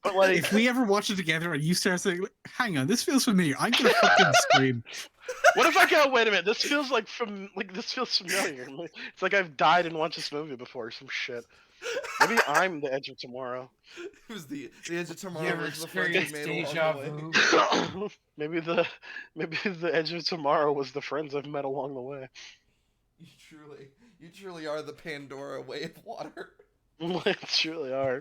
But like, if we ever watch it together and you start saying, "Hang on, this feels familiar," I'm gonna fucking scream. what if I go? Wait a minute. This feels like this feels familiar. It's like I've died and watched this movie before. Or some shit. Maybe I'm the Edge of Tomorrow. It was the Edge of Tomorrow You ever was the friends we experienced made along deja the way. vu? maybe the Edge of Tomorrow was the friends I've met along the way. You truly are the Pandora way of water. It truly are.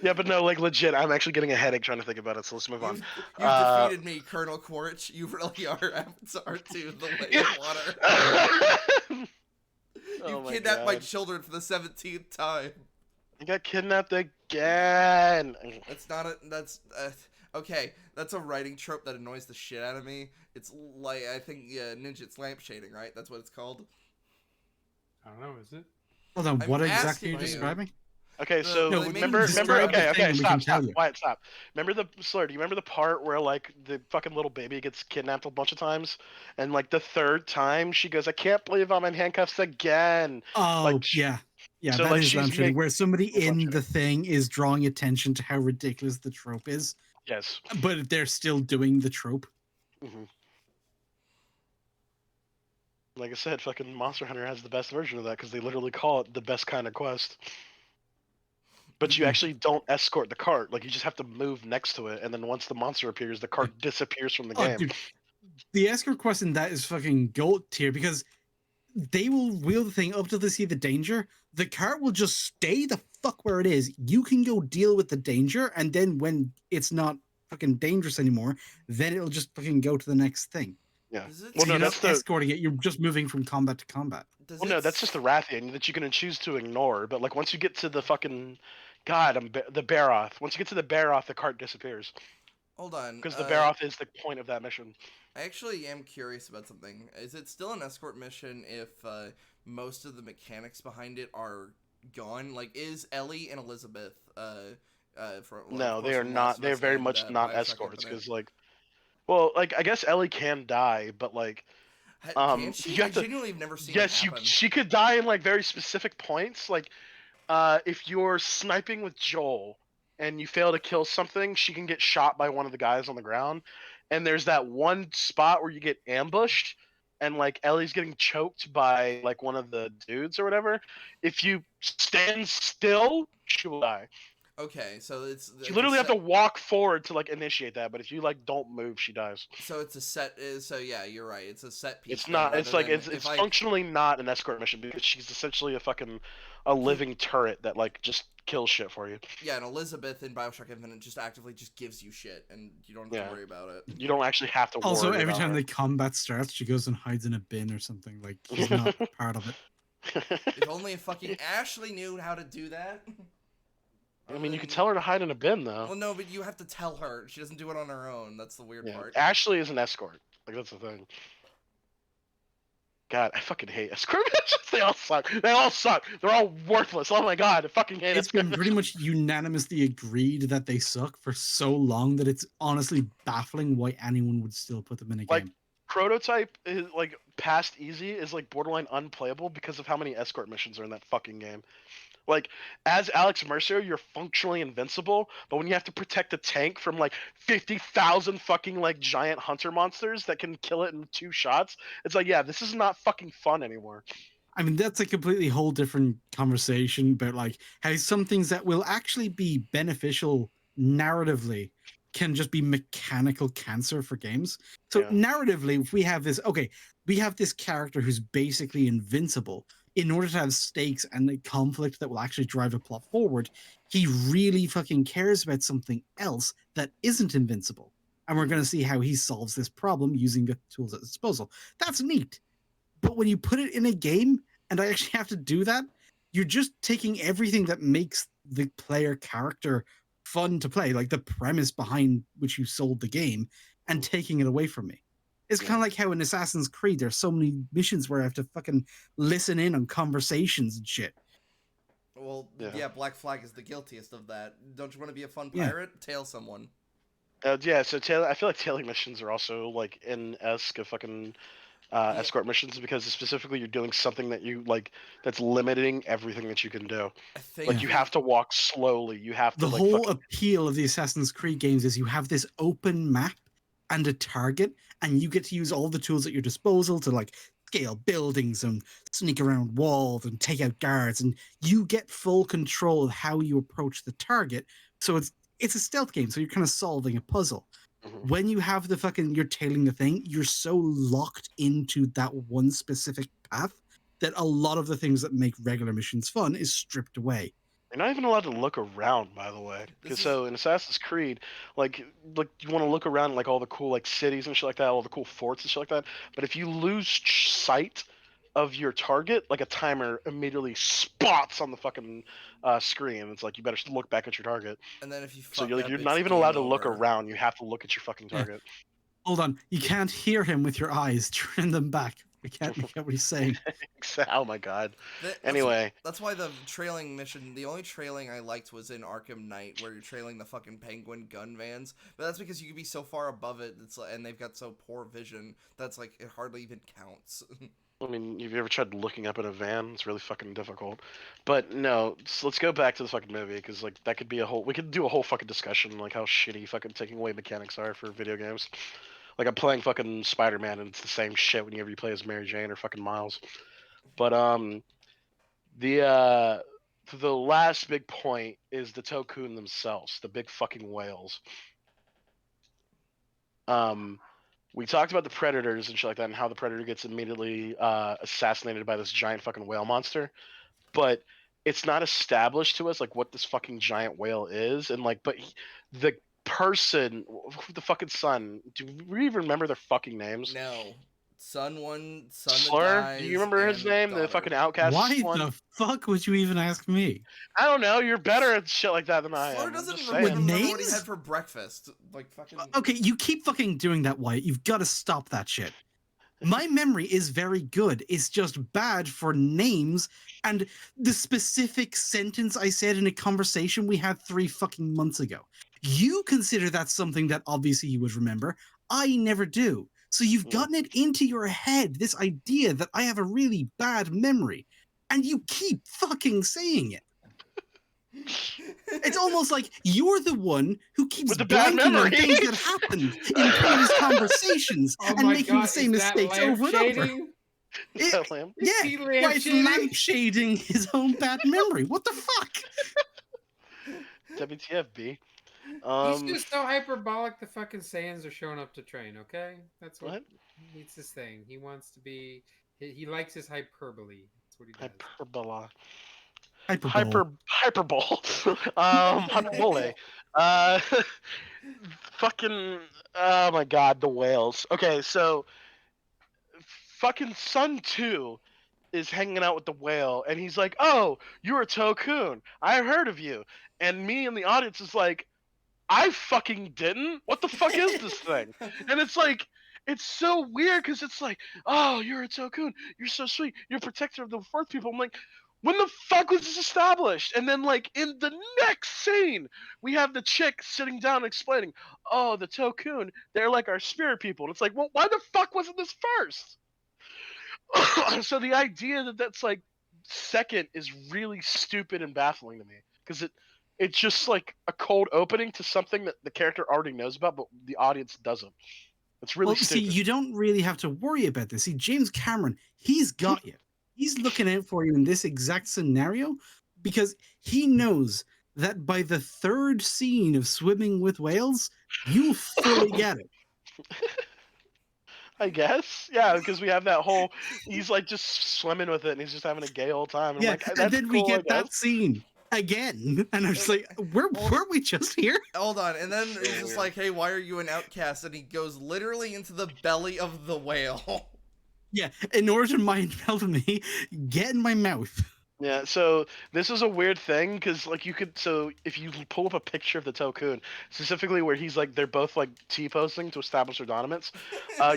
Yeah, but no, like legit, I'm actually getting a headache trying to think about it. So let's move on. You've defeated me, Colonel Quaritch. You really are Avatar 2, the way of water. You kidnapped my children for the 17th time. I got kidnapped again. Okay, that's a writing trope that annoys the shit out of me. It's like, I think, ninja, it's lamp shading, right? That's what it's called. I don't know, is it? Hold on, what exactly are asking you you. describing? Okay, so No, remember, describe the thing okay, and we can stop, tell you. quiet, stop. Remember do you remember the part where like the fucking little baby gets kidnapped a bunch of times, and like the third time she goes, "I can't believe I'm in handcuffs again." Oh, like, yeah. Yeah, so, that like, is she's lamp shading, where somebody in the thing is drawing attention to how ridiculous the trope is. Yes. But they're still doing the trope. Mm-hmm. Like I said, fucking Monster Hunter has the best version of that because they literally call it the best kind of quest. But you actually don't escort the cart. Like, you just have to move next to it, and then once the monster appears, the cart disappears from the game. Dude, the escort quest in that is fucking gold tier because they will wheel the thing up till they see the danger. The cart will just stay the fuck where it is. You can go deal with the danger, and then when it's not fucking dangerous anymore, then it'll just fucking go to the next thing. Yeah. Well, no, that's escorting it. You're just moving from combat to combat. Well, no, that's just the Rathian that you can choose to ignore. But like once you get to the fucking the Baroth. Once you get to the Baroth, the cart disappears. Hold on. Because the Baroth is the point of that mission. I actually am curious about something. Is it still an escort mission if most of the mechanics behind it are gone? Like, is Ellie and Elizabeth no, they are not. They're very much not escorts because like, well, like I guess Ellie can die, but like, can she? I genuinely have never seen it happen. She could die in like very specific points. Like, if you're sniping with Joel and you fail to kill something, she can get shot by one of the guys on the ground. And there's that one spot where you get ambushed and like Ellie's getting choked by like one of the dudes or whatever. If you stand still, she will die. Okay, so you literally have to walk forward to like initiate that, but if you like don't move, she dies. So it's a set. So yeah, you're right. It's a set piece. It's not. It's like it's functionally not an escort mission because she's essentially a living turret that like just kills shit for you. Yeah, and Elizabeth in BioShock Infinite just actively just gives you shit, and you don't have to worry about it. You don't actually have to. Also, worry every time her. the combat starts, she goes and hides in a bin or something. Like she's not part of it. If only fucking Ashley knew how to do that. I mean, you could tell her to hide in a bin, though. Well, no, but you have to tell her. She doesn't do it on her own. That's the weird part. Ashley is an escort. Like, that's the thing. God, I fucking hate escort missions. They all suck. They all suck. They're all worthless. Oh my god, I fucking hate It's been pretty much unanimously agreed that they suck for so long that it's honestly baffling why anyone would still put them in a game. Prototype is like past easy is like borderline unplayable because of how many escort missions are in that fucking game. Like, as Alex Mercer, you're functionally invincible, but when you have to protect a tank from like 50,000 fucking like giant hunter monsters that can kill it in 2 shots, it's like, yeah, this is not fucking fun anymore. I mean, that's a completely whole different conversation about like how some things that will actually be beneficial narratively can just be mechanical cancer for games. So narratively, if we have this, we have this character who's basically invincible. In order to have stakes and a conflict that will actually drive a plot forward, he really fucking cares about something else that isn't invincible. And we're going to see how he solves this problem using the tools at his disposal. That's neat. But when you put it in a game, and I actually have to do that, you're just taking everything that makes the player character fun to play, like the premise behind which you sold the game, and taking it away from me. It's kind of like how in Assassin's Creed there's so many missions where I have to fucking listen in on conversations and shit. Well, yeah, Black Flag is the guiltiest of that. Don't you want to be a fun Yeah. pirate? Tail someone. Yeah, so I feel like tailing missions are also like in esque of fucking escort missions because specifically you're doing something that you like that's limiting everything that you can do. Like you have to walk slowly. You have to The like whole appeal of the Assassin's Creed games is you have this open map and a target, and you get to use all the tools at your disposal to like scale buildings and sneak around walls and take out guards, and you get full control of how you approach the target. So it's a stealth game, so you're kind of solving a puzzle. When you have the fucking you're tailing the thing, you're so locked into that one specific path that a lot of the things that make regular missions fun is stripped away. You're not even allowed to look around, by the way. Because so in Assassin's Creed, like you want to look around like all the cool like cities and shit like that, all the cool forts and shit like that. But if you lose sight of your target, like a timer immediately spots on the fucking screen. It's like you better look back at your target. And then if you so you're not even allowed to look around. You have to look at your fucking target. Hold on, you can't hear him with your eyes. Turn them back. I can't make out what he's saying. Oh my god. Anyway, that's why the trailing mission, the only trailing I liked was in Arkham Knight, where you're trailing the fucking Penguin gun vans. But that's because you can be so far above it, and they've got so poor vision that's like it hardly even counts. I mean, have you ever tried looking up in a van? It's really fucking difficult. But no, so let's go back to the fucking movie because like that could be we could do a whole fucking discussion like how shitty fucking taking away mechanics are for video games. Like I'm playing fucking Spider-Man and it's the same shit whenever you play as Mary Jane or fucking Miles. But the last big point is the Tokun themselves, the big fucking whales. We talked about the predators and shit like that, and how the predator gets immediately assassinated by this giant fucking whale monster. But it's not established to us like what this fucking giant whale is, and like, the person, the fucking son. Do we even remember their fucking names? No. Son Slur? dies. Do you remember his name? Daughter. The fucking outcast one? Why the fuck would you even ask me? I don't know. You're better at shit like that than I am. Slur doesn't even remember what he had for breakfast. Like fucking. Okay, you keep fucking doing that, Wyatt. You've got to stop that shit. My memory is very good. It's just bad for names and the specific sentence I said in a conversation we had 3 fucking months ago. You consider that something that obviously you would remember. I never do. So you've gotten it into your head, this idea that I have a really bad memory, and you keep fucking saying it. It's almost like you're the one who keeps blanking on things that happened in previous conversations and making the same mistakes over and over. It's lampshading his own bad memory. What the fuck? WTF, B? He's just so hyperbolic. The fucking Saiyans are showing up to train. Okay, that's what? It's his thing. He wants to be. He likes his hyperbole. That's what he does. Hyperbola. Hyperbole. Hyperbole. Fucking. Oh my god, the whales. Okay, so. Fucking Son 2 is hanging out with the whale, and he's like, "Oh, you're a Tokun. I heard of you." And me and the audience is like, "I fucking didn't. What the fuck is this thing?" And it's like, it's so weird because it's like, "Oh, you're a Tokun. You're so sweet. You're protector of the fourth people." I'm like, when the fuck was this established? And then like in the next scene, we have the chick sitting down explaining, "Oh, the Tokun, they're like our spirit people." And it's like, well, why the fuck wasn't this first? So the idea that that's like second is really stupid and baffling to me because it's just like a cold opening to something that the character already knows about, but the audience doesn't. It's really stupid. See, you don't really have to worry about this. See, James Cameron, he's got you. He's looking out for you in this exact scenario because he knows that by the third scene of Swimming with Whales, you fully get it. I guess, yeah, because we have that whole. He's like just swimming with it, and he's just having a gay old time. And Yeah, I'm like, and that's then we cool, I get that guess. scene again, and I'm just like, weren't we just here? Hold on, and then So he's just weird. like, "Hey, why are you an outcast?" And he goes literally into the belly of the whale. Yeah, in order to mind meld me, get in my mouth. Yeah, so this is a weird thing because like you could so if you pull up a picture of the Tokun, specifically where he's like they're both like T-posing to establish their dominance,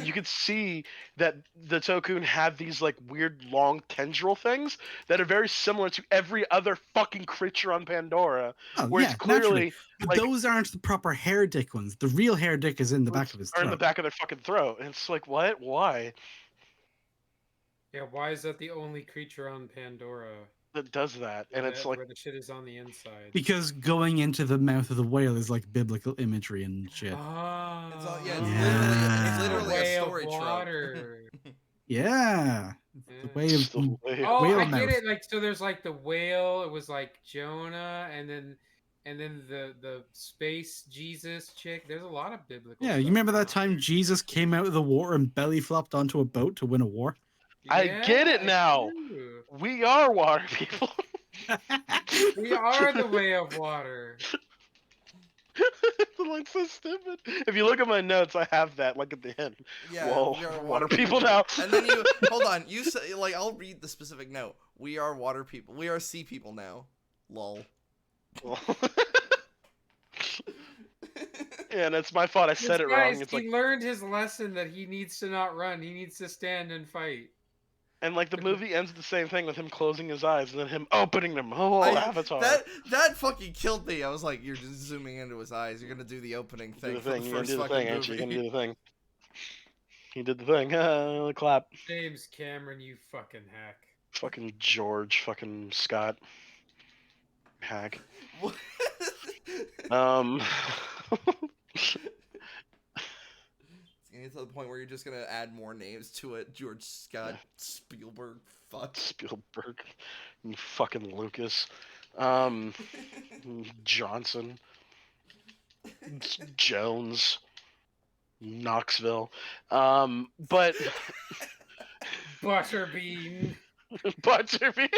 you could see that the Tokun have these like weird long tendril things that are very similar to every other fucking creature on Pandora, Oh where it's yeah, naturally. clearly But like those aren't the proper hair dick ones. The real hair dick is in the back of his are in the throat. back of their fucking throat, and it's like what? Why? Yeah, why is that the only creature on Pandora That does that? And it's like where the shit is on the inside? Because going into the mouth of the whale is like biblical imagery and shit. Ah, It's all yeah. Yeah. It's literally the a way story of trope. water. Yeah. The way of it's the way. Oh, whale I mouth. get it. Like, so there's like the whale. It was like Jonah, and then the space Jesus chick. There's a lot of biblical. Yeah, stuff you remember that going on. time Jesus came out of the water and belly flopped onto a boat to win a war? I Yeah, get it I now. do. We are water people. We are the way of water. The line's so stupid. If you look at my notes, I have that like at the end. Yeah, Whoa, we are water people now. And then you hold on. You say like I'll read the specific note. We are water people. We are sea people now. Lol. Yeah, that's my fault. I said it wrong. It's He like, learned his lesson that he needs to not run. He needs to stand and fight. and like the movie ends the same thing with him closing his eyes and then him opening them. Oh, Avatar. That fucking killed me. I was like, you're just zooming into his eyes. You're gonna do the opening thing Do the for thing. the You're gonna first do the fucking thing, movie. Angie. You're gonna do the thing. He did the thing. Clap. James Cameron, you fucking hack. Fucking George. Fucking Scott. Hack. It's gonna get to the point where you're just gonna add more names to it. George Scott, Spielberg, fuck. Spielberg. And fucking Lucas. Johnson. Jones. Knoxville. But Butterbean. Butterbean.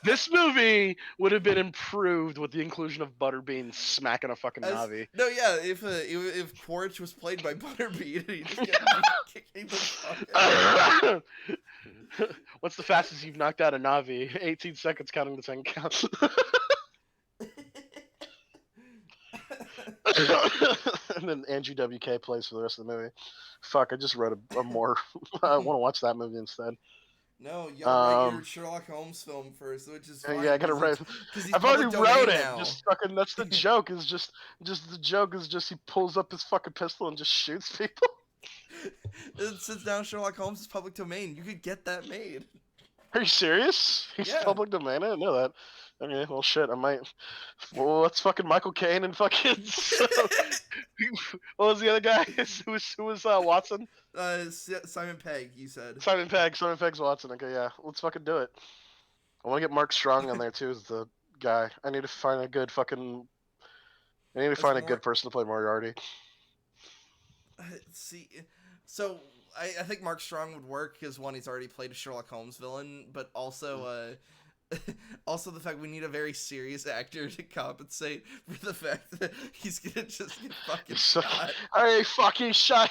This movie would have been improved with the inclusion of Butterbean smacking a fucking Navi. No, yeah, if Quaritch was played by Butterbean, he just kept kicking the fuck out. What's the fastest you've knocked out a Navi? 18 seconds counting the 10 counts. And then Angie WK plays for the rest of the movie. Fuck, I just wrote a more. I want to watch that movie instead. No, you gotta write your Sherlock Holmes film first, which is fine. Yeah, I gotta write. I've already wrote it. Now. Just fucking. That's the joke. Is just the joke is just he pulls up his fucking pistol and just shoots people. Since now Sherlock Holmes is public domain, you could get that made. Are you serious? He's public domain. I didn't know that. Okay, well, shit. I might. Well, that's fucking Michael Caine and fucking. What was the other guy? Who was Watson? Simon Pegg. You said. Simon Pegg. Simon Pegg's Watson. Okay, yeah. Let's fucking do it. I want to get Mark Strong on there too as the guy. I need to find a good fucking. I need to find a good person to play Moriarty. See, so I think Mark Strong would work because one, he's already played a Sherlock Holmes villain, but also also the fact we need a very serious actor to compensate for the fact that he's gonna just get fucking shot. I fucking shot.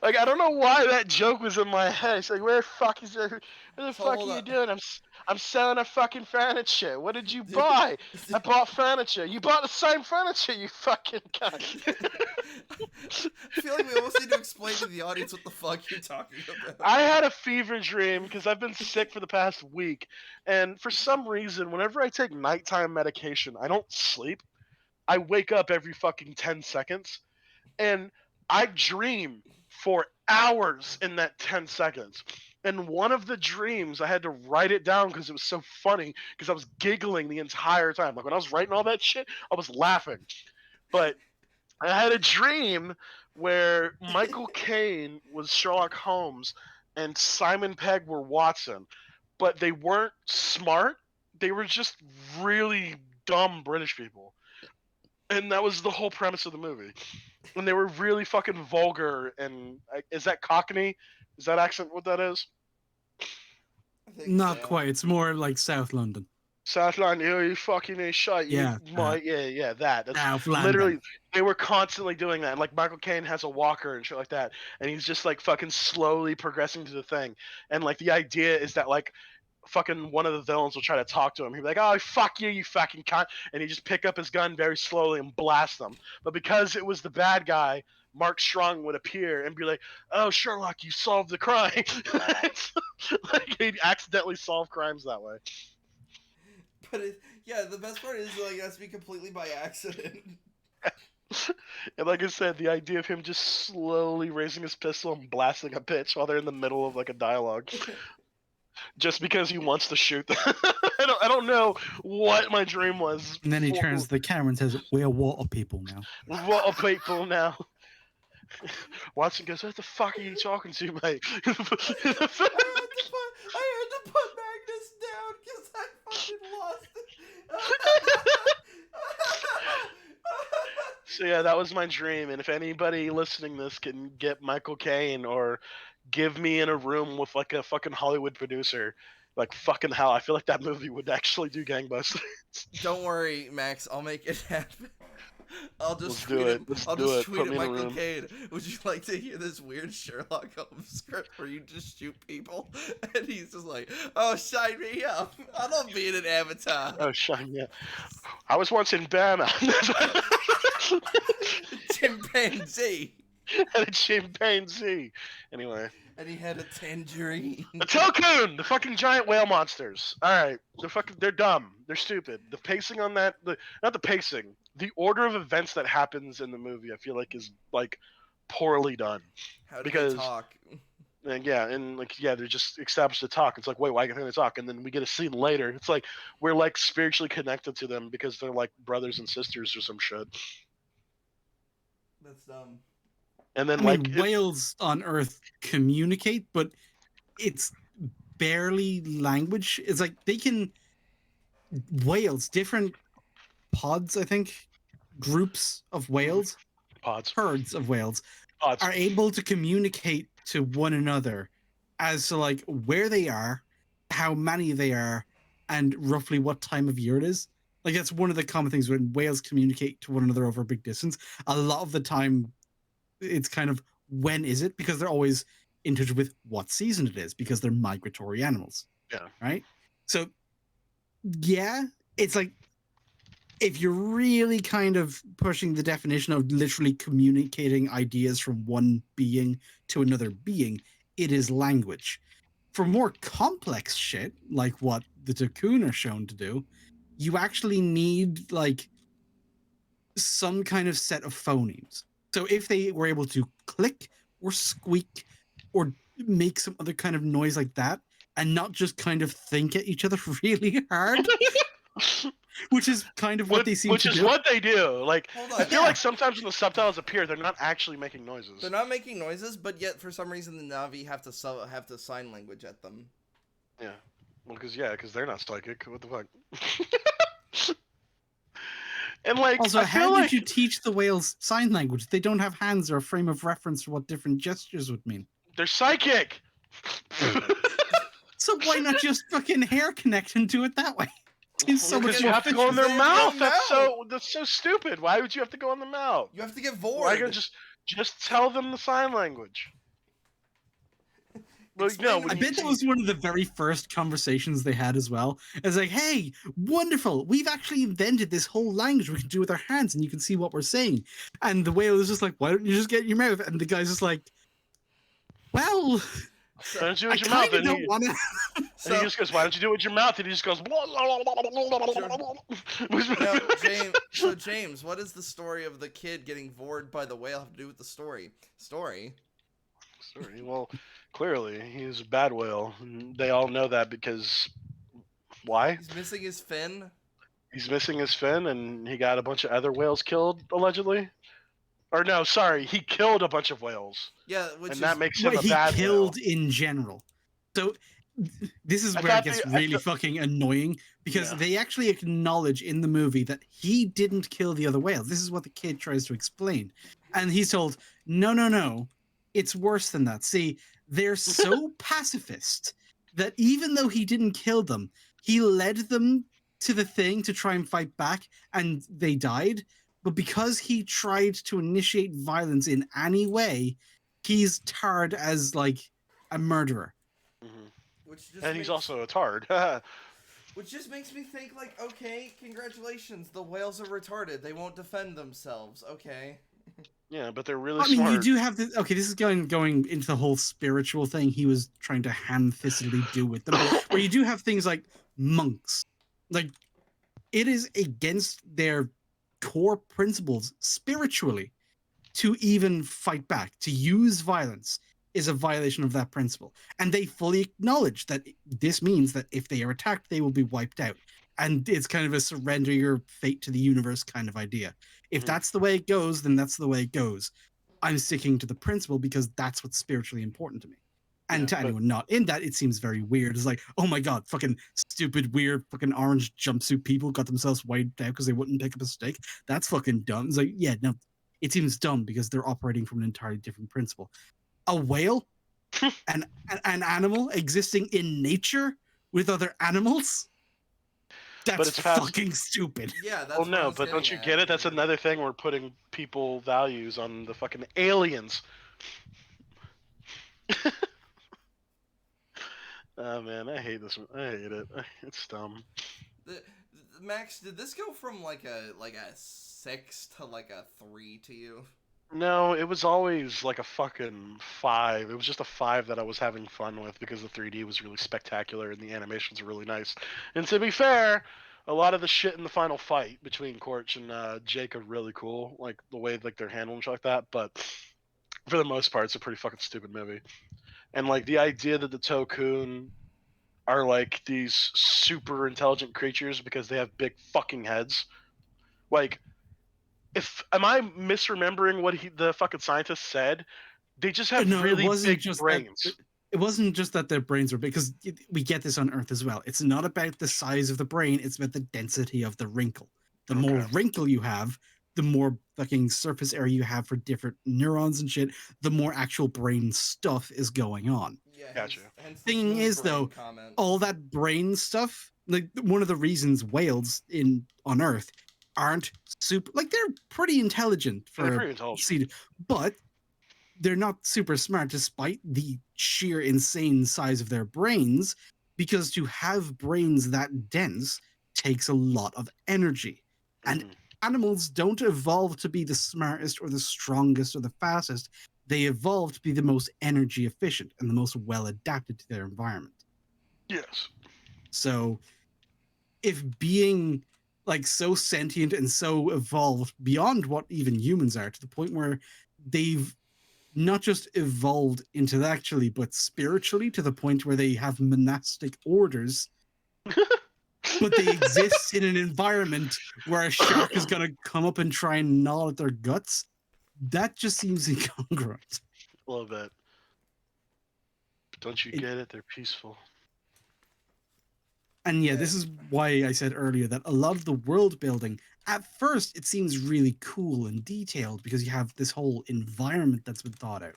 Like I don't know why that joke was in my head. It's like where the fuck is it? What the fuck are you doing? I'm selling a fucking furniture. What did you buy? I bought furniture. You bought the same furniture, you fucking cunt. I feel like we almost need to explain to the audience what the fuck you're talking about. I had a fever dream because I've been sick for the past week, and for some reason, whenever I take nighttime medication, I don't sleep. I wake up every fucking 10 seconds, and I dream for hours in that 10 seconds. And one of the dreams, I had to write it down because it was so funny because I was giggling the entire time. Like when I was writing all that shit, I was laughing. But I had a dream where Michael Caine was Sherlock Holmes and Simon Pegg were Watson, but they weren't smart. They were just really dumb British people. And that was the whole premise of the movie. And they were really fucking vulgar. And is that Cockney? Is that accent what that is? I think Not so. quite. It's more like South London. South London, you fucking shit. Yeah, That. That's South literally, London. they were constantly doing that. And like Michael Caine has a walker and shit like that. And he's just like fucking slowly progressing to the thing. And like the idea is that like fucking one of the villains will try to talk to him. He'll be like, "Oh, fuck you fucking cunt," and he just pick up his gun very slowly and blast them. But because it was the bad guy, Mark Strong would appear and be like, "Oh, Sherlock, you solved the crime." Like he'd accidentally solve crimes that way. But the best part is like it has to be completely by accident. And like I said, the idea of him just slowly raising his pistol and blasting a bitch while they're in the middle of like a dialogue. Just because he wants to shoot them. I don't know what my dream was. And then he turns to the camera and says, "We're water people now." Water people now. Watson goes, "What the fuck are you talking to, mate?" I had to put Magnus down because I fucking lost it. So yeah, that was my dream. And if anybody listening to this can get Michael Caine or give me in a room with like a fucking Hollywood producer, like fucking hell, I feel like that movie would actually do gangbusters. Don't worry, Max. I'll make it happen. I'll just tweet it. I'll just tweet at Michael Caine. Would you like to hear this weird Sherlock Holmes script where you just shoot people? And he's just like, "Oh, sign me up. I love being an Avatar." Oh, shine me up. I was once in Burma. Chimpanzee. And a chimpanzee. Anyway. And he had a tangerine. A Tocoon! The fucking giant whale monsters. Alright. They're dumb. They're stupid. The pacing on that, not the pacing, the order of events that happens in the movie, I feel like is like poorly done. How do they talk? And they're just established to talk. It's like, wait, why can't they talk? And then we get a scene later. It's like we're like spiritually connected to them because they're like brothers and sisters or some shit. That's dumb. And then whales on Earth communicate, but it's barely language. It's like they can whales, different pods, I think, groups of whales, herds of whales, are able to communicate to one another as to like where they are, how many they are, and roughly what time of year it is. Like that's one of the common things when whales communicate to one another over a big distance. A lot of the time, it's kind of when is it, because they're always in touch with what season it is because they're migratory animals. Yeah. Right. So yeah, it's like if you're really kind of pushing the definition of literally communicating ideas from one being to another being, it is language. For more complex shit, like what the Tocoon are shown to do, you actually need like some kind of set of phonemes. So if they were able to click or squeak or make some other kind of noise like that and not just kind of think at each other really hard, which is kind of what they seem to do. Which is what they do. Like, I feel like sometimes when the subtitles appear, they're not actually making noises. They're not making noises, but yet for some reason the Na'vi have to sign language at them. Yeah. Well, because they're not psychic. What the fuck? And like, also, how did you teach the whales sign language? They don't have hands or a frame of reference for what different gestures would mean. They're psychic. So why not just fucking hair connect and do it that way? It's so much you have to go in their mouth. That's so stupid. Why would you have to go in the mouth? You have to get bored. Why can't just tell them the sign language? Well, no, I bet that was one of the very first conversations they had as well. It's like, hey, wonderful. We've actually invented this whole language we can do with our hands and you can see what we're saying. And the whale is just like, why don't you just get in your mouth? And the guy's just like, well, why don't you do it with your mouth? Don't want to. And he just goes, why don't you do it with your mouth? And he just goes, James, what does the story of the kid getting bored by the whale have to do with the story? Story? Well, clearly, he's a bad whale. They all know that because... Why? He's missing his fin? He's missing his fin, and he got a bunch of other whales killed, allegedly? Or no, sorry, he killed a bunch of whales. Yeah, that makes him a bad whale. He killed in general. So this is where it gets really fucking annoying, because they actually acknowledge in the movie that he didn't kill the other whales. This is what the kid tries to explain. And he's told, no, it's worse than that. See, they're so pacifist that even though he didn't kill them, he led them to the thing to try and fight back, and they died. But because he tried to initiate violence in any way, he's tarred as like a murderer. And he's also a tard. Which just makes me think, like, okay, congratulations, the whales are retarded. They won't defend themselves. Okay. Yeah, but they're really smart. You do have this. Okay, this is going into the whole spiritual thing he was trying to ham-fistedly do with them, where you do have things like monks. Like, it is against their core principles spiritually to even fight back. To use violence is a violation of that principle. And they fully acknowledge that this means that if they are attacked, they will be wiped out. And it's kind of a surrender your fate to the universe kind of idea. If that's the way it goes, then that's the way it goes. I'm sticking to the principle because that's what's spiritually important to me. And to anyone not in that, it seems very weird. It's like, oh my god, fucking stupid, weird, fucking orange jumpsuit people got themselves wiped out because they wouldn't pick up a stick. That's fucking dumb. It's like, yeah, no, it seems dumb because they're operating from an entirely different principle. A whale, an animal existing in nature with other animals. That's fucking stupid. Yeah, that's. Oh no, but don't you get it? That's another thing. We're putting people values on the fucking aliens. Oh man, I hate this. I hate it. It's dumb. Max, did this go from like a 6 to like a 3 to you? No, it was always like a fucking 5. It was just a 5 that I was having fun with because the 3D was really spectacular and the animations are really nice. And to be fair, a lot of the shit in the final fight between Korch and Jake are really cool, like the way like they're handling shit like that. But for the most part, it's a pretty fucking stupid movie. And like the idea that the Tokun are like these super intelligent creatures because they have big fucking heads, like. Am I misremembering what the fucking scientist said? They just have really big brains. It wasn't just that their brains were big, because we get this on Earth as well. It's not about the size of the brain, it's about the density of the wrinkle. The more wrinkle you have, the more fucking surface area you have for different neurons and shit, the more actual brain stuff is going on. Yeah, gotcha. Thing is, though, all that brain stuff, like one of the reasons whales on Earth aren't super, like, they're pretty intelligent but they're not super smart despite the sheer insane size of their brains, because to have brains that dense takes a lot of energy. And animals don't evolve to be the smartest or the strongest or the fastest. They evolve to be the most energy efficient and the most well adapted to their environment. Yes. So if being like so sentient and so evolved beyond what even humans are, to the point where they've not just evolved intellectually but spiritually, to the point where they have monastic orders, but they exist in an environment where a shark is going to come up and try and gnaw at their guts, that just seems incongruent. A little bit. But don't you get it? They're peaceful. And yeah, this is why I said earlier that a lot of the world building, at first, it seems really cool and detailed because you have this whole environment that's been thought out.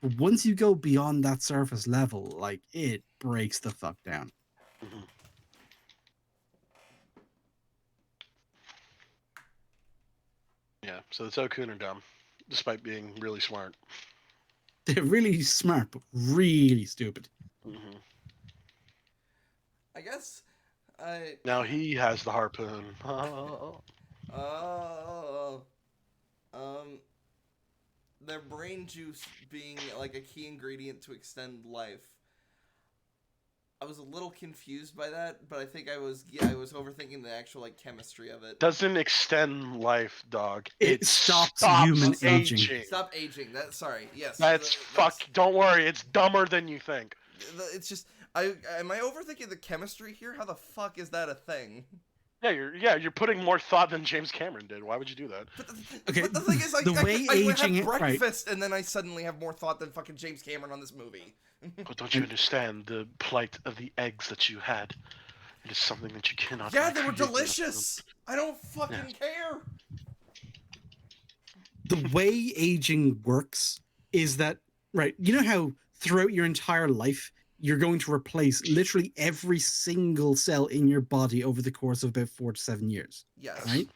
But once you go beyond that surface level, like, it breaks the fuck down. Yeah, so the Tokun are dumb, despite being really smart. They're really smart, but really stupid. I guess now he has the harpoon. Their brain juice being like a key ingredient to extend life. I was a little confused by that, but I think I was overthinking the actual like chemistry of it. Doesn't extend life, dog. It stops human aging. Stop aging. Yes. That's don't worry, it's dumber than you think. It's just am I overthinking the chemistry here? How the fuck is that a thing? You're putting more thought than James Cameron did. Why would you do that? Okay, but the thing is, the way I aging have it, right? breakfast and then I suddenly have more thought than fucking James Cameron on this movie. But don't you understand the plight of the eggs that you had? It is something that you cannot Yeah, they were recreate in the film. delicious. I don't fucking care. The way aging works is that, right, you know how throughout your entire life you're going to replace literally every single cell in your body over the course of about 4 to 7 years. Yes. Right?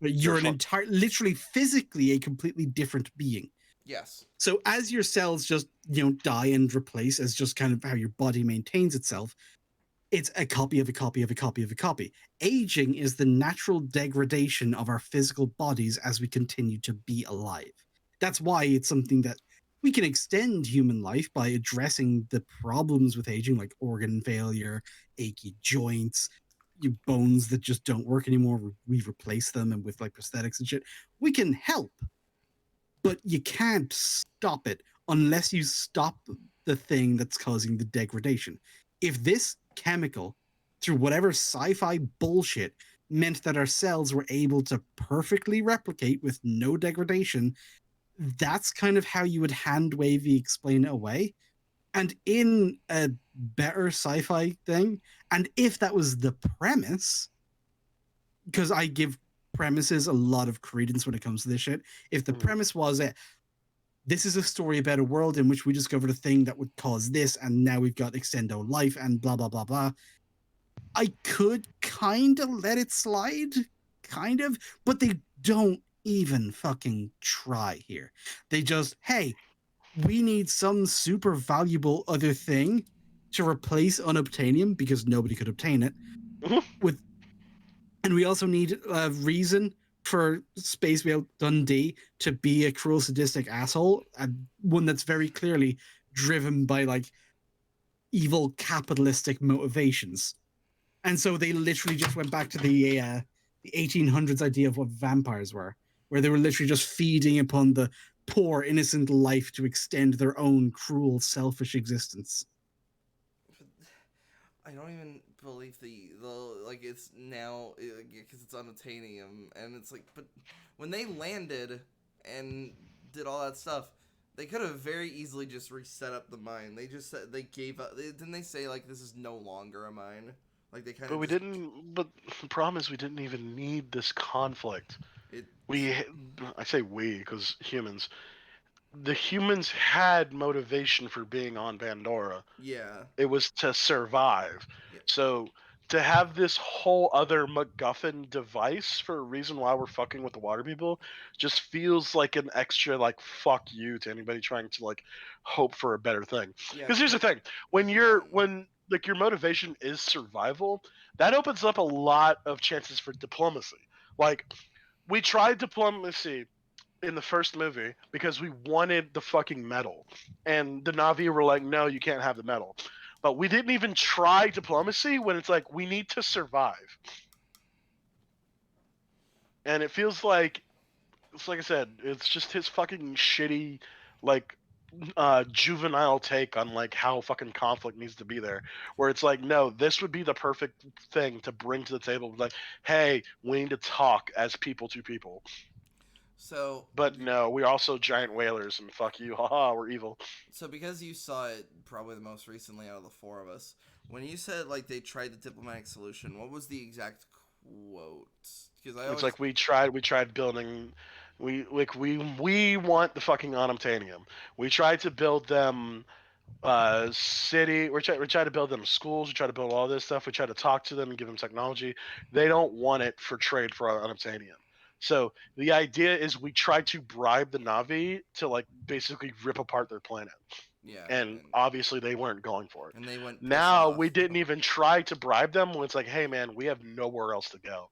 But you're an entire, literally physically a completely different being. Yes. So as your cells just, die and replace as just kind of how your body maintains itself, it's a copy of a copy of a copy of a copy. Aging is the natural degradation of our physical bodies as we continue to be alive. That's why it's something that we can extend human life by addressing the problems with aging, like organ failure, achy joints, bones that just don't work anymore. We replace them and with like prosthetics and shit. We can help, but you can't stop it unless you stop the thing that's causing the degradation. If this chemical, through whatever sci-fi bullshit, meant that our cells were able to perfectly replicate with no degradation, that's kind of how you would hand wavy explain it away. And in a better sci-fi thing, and if that was the premise, because I give premises a lot of credence when it comes to this shit. If the premise was that this is a story about a world in which we discovered a thing that would cause this, and now we've got extendo life and blah blah blah blah, I could kind of let it slide, kind of, but they don't even fucking try here. They just, hey, we need some super valuable other thing to replace unobtainium because nobody could obtain it with, and we also need a reason for Space Whale Dundee to be a cruel, sadistic asshole, and one that's very clearly driven by like evil capitalistic motivations. And so they literally just went back to the 1800s idea of what vampires were, where they were literally just feeding upon the poor, innocent life to extend their own cruel, selfish existence. I don't even believe the like it's now because it's unobtainium, and it's like, but when they landed and did all that stuff, they could have very easily just reset up the mine. They just said they gave up. Didn't they say like this is no longer a mine? Like they kind But of. we didn't. But the problem is we didn't even need this conflict. It. I say we because humans. The humans had motivation for being on Pandora. Yeah. It was to survive. Yeah. So to have this whole other MacGuffin device for a reason why we're fucking with the water people just feels like an extra like fuck you to anybody trying to like hope for a better thing. Yeah. Because here's the thing: when like your motivation is survival, that opens up a lot of chances for diplomacy. Like we tried diplomacy in the first movie because we wanted the fucking medal. And the Navi were like, no, you can't have the medal. But we didn't even try diplomacy when it's like, we need to survive. And it feels like, it's like I said, it's just his fucking shitty, like, juvenile take on like how fucking conflict needs to be there, where it's like, no, this would be the perfect thing to bring to the table, like, hey, we need to talk as people to people. So. But no, we're also giant whalers, and fuck you, haha, we're evil. So because you saw it probably the most recently out of the four of us, when you said like they tried the diplomatic solution, what was the exact quote? Because I It's always. like we tried building, we want the fucking unobtainium. We tried to build them city. We try to build them schools. We try to build all this stuff. We try to talk to them and give them technology. They don't want it for trade for unobtainium. So the idea is we try to bribe the Navi to like basically rip apart their planet. Yeah, And obviously they weren't going for it. and they went piss Now off. we didn't even try to bribe them when it's like, hey man, we have nowhere else to go.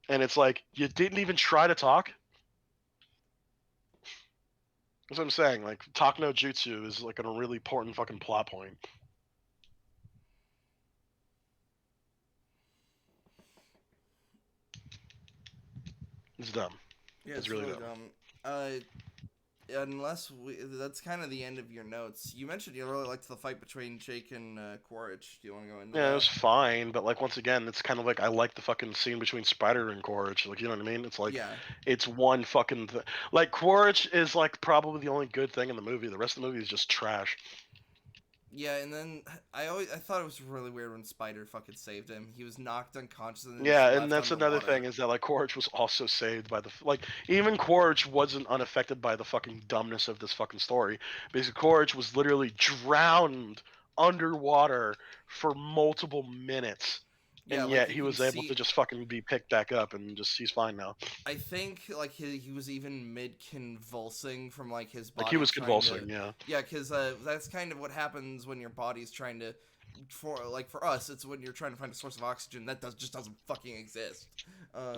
And it's like, you didn't even try to talk? That's what I'm saying. Like, talk no jutsu is like a really important fucking plot point. It's dumb. Yeah, It's it's really really dumb. dumb. unless that's kind of the end of your notes. You mentioned you really liked the fight between Jake and Quaritch. Do you want to go into that? Yeah, it was fine, but like once again, it's kind of like I like the fucking scene between Spider and Quaritch. Like, you know what I mean? It's like, yeah, it's one fucking like Quaritch is like probably the only good thing in the movie. The rest of the movie is just trash. yeah, and then I thought it was really weird when Spider fucking saved him. He was knocked unconscious and then just Yeah, and left that's another underwater. thing is that like Quaritch was also saved by the like even Quaritch wasn't unaffected by the fucking dumbness of this fucking story because Quaritch was literally drowned underwater for multiple minutes, Yeah, and like yet you he can was able see. to just fucking be picked back up and just he's fine now. I think like he was even mid convulsing from like his Like he body was trying to. convulsing, yeah. Yeah, because that's kind of what happens when your body's trying to. For us, it's when you're trying to find a source of oxygen that just doesn't fucking exist. Yeah.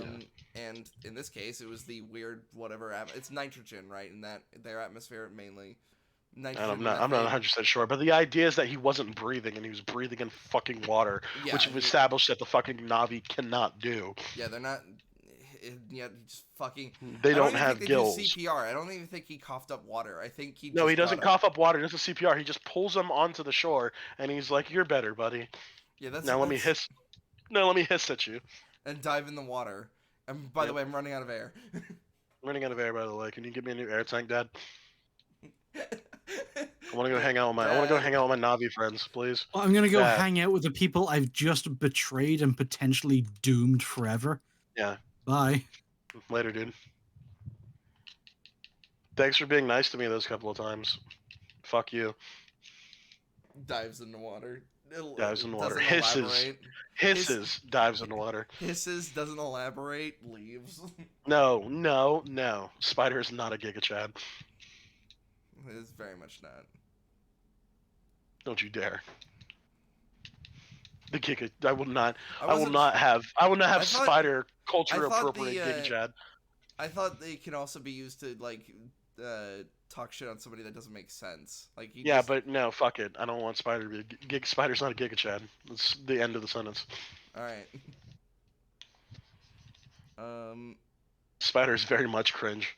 And in this case, it was the weird whatever. It's nitrogen, right? In that their atmosphere mainly And nitrogen, I'm not methane. 100% sure, but the idea is that he wasn't breathing and he was breathing in fucking water, which Yeah, we've established that the fucking Navi cannot do. yeah, they're not. Yeah, just fucking. They I don't don't even think have they do gills. CPR. I don't even think he coughed up water. I think he No, he just got doesn't up. cough up water. Just a CPR. He just pulls him onto the shore, and he's like, "You're better, buddy. Yeah, that's Now let me that's hiss. No, let me hiss at you." and dive in the water. And by the Yep. way, I'm running out of air. I'm running out of air, by the way. Can you give me a new air tank, Dad? I want to go hang out with my. I want to go Dad. hang out with my Navi friends, please. Well, I'm gonna go Dad. hang out with the people I've just betrayed and potentially doomed forever. Yeah. Bye. Later, dude. Thanks for being nice to me those couple of times. Fuck you. Dives in the water. Dives in the water. Doesn't Hisses. elaborate. Hisses. Dives in the water. Hisses, doesn't elaborate, leaves. No, no, no. Spider is not a Giga Chad. It's very much not. Don't you dare. The Giga. I will not. I I will wasn't. not have. I will not have I thought. Spider I culture thought appropriate Giga the. Chad. I thought they can also be used to like talk shit on somebody that doesn't make sense. Like he Yeah, just. but no, fuck it. I don't want Spider to be. Spider's not a Giga Chad. That's the end of the sentence. All right. Um. Spider's very much cringe.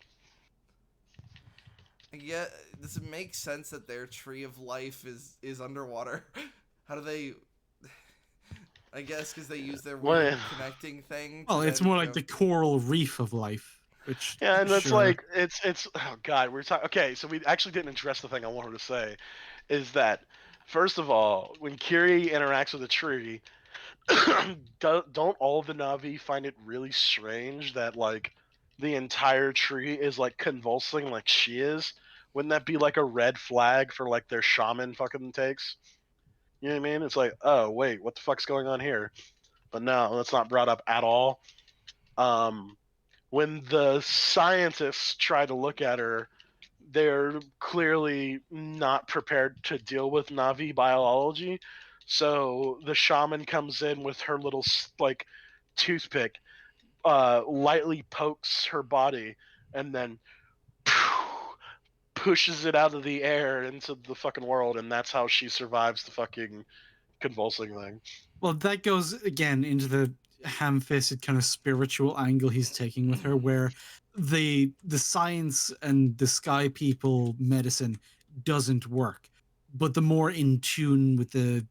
Yeah. Does it make sense that their tree of life is underwater? How do they? I guess because they use their weird Well, connecting thing. Well, it's then more go... like the coral reef of life, which yeah, and that's sure. like it's. Oh God, we're talking. Okay, so we actually didn't address the thing I wanted to say, is that first of all, when Kiri interacts with a tree, don't all the Navi find it really strange that like the entire tree is like convulsing like she is? Wouldn't that be like a red flag for like their shaman fucking takes? You know what I mean? It's like, oh wait, what the fuck's going on here? But no, that's not brought up at all. Um, when the scientists try to look at her, they're clearly not prepared to deal with Navi biology. So the shaman comes in with her little like toothpick, lightly pokes her body, and then pushes it out of the air into the fucking world, and that's how she survives the fucking convulsing thing. Well, that goes again into the ham-fisted kind of spiritual angle he's taking with her, where the science and the sky people medicine doesn't work, but the more in tune with the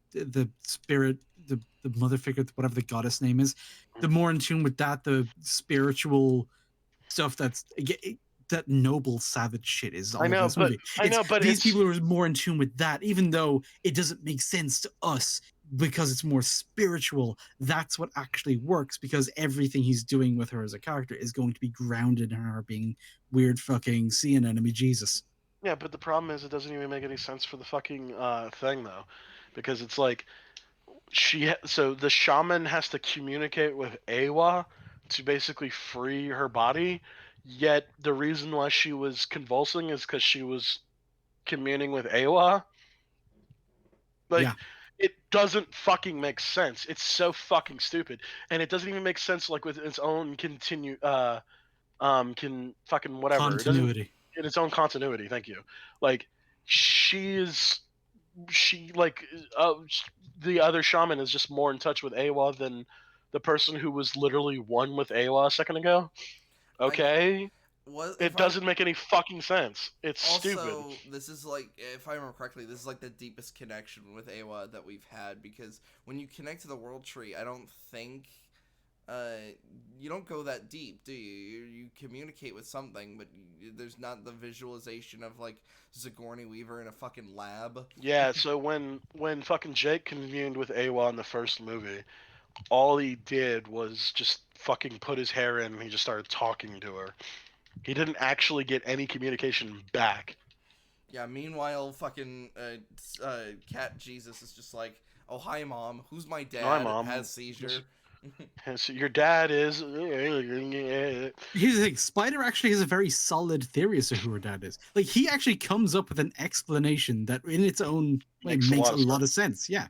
spirit, the mother figure, whatever the goddess name is, the more in tune with that, the spiritual stuff that's that noble savage shit is all over this movie. I It's know, but these it's people are more in tune with that, even though it doesn't make sense to us because it's more spiritual. That's what actually works because everything he's doing with her as a character is going to be grounded in her being weird fucking sea anemone Jesus. yeah, but the problem is it doesn't even make any sense for the fucking thing though, because it's like so the shaman has to communicate with Awa to basically free her body. Yet the reason why she was convulsing is because she was communing with Awa. Like, Yeah. it doesn't fucking make sense. It's so fucking stupid, and it doesn't even make sense like with its own can fucking whatever. It doesn't Continuity. in its own continuity. Thank you. Like, she like the other shaman is just more in touch with Awa than the person who was literally one with Awa a second ago. I Okay. It doesn't make any fucking sense. It's stupid. Also, this is like, if I remember correctly, this is like the deepest connection with Awa that we've had, because when you connect to the world tree, I don't think you don't go that deep, do you? You communicate with something, but there's not the visualization of like Sigourney Weaver in a fucking lab. Yeah, so when fucking Jake communed with Awa in the first movie, all he did was just fucking put his hair in and he just started talking to her. He didn't actually get any communication back. Yeah, meanwhile, fucking Cat Jesus is just like, oh, hi, Mom. Who's my dad? Hi, Mom. Has seizure. So your dad is... Here's the thing, Spider actually has a very solid theory as to who her dad is. Like, he actually comes up with an explanation that in its own way makes a lot of sense. Yeah.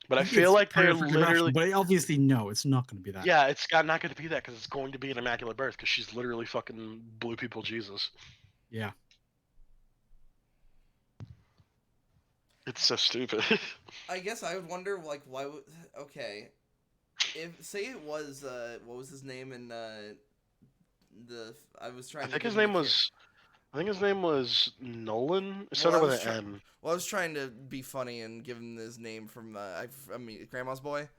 But I feel like they're literally rational, but obviously, no, it's not going to be that. Yeah, it's not going to be that, because it's going to be an Immaculate Birth, because she's literally fucking blue people Jesus. Yeah. It's so stupid. I guess I would wonder, like, why would... Okay. If, say it was, what was his name in, the... I was trying to... I think his name was Nolan. It started with an N. Well, I was trying to be funny and give him his name from, I mean, Grandma's Boy.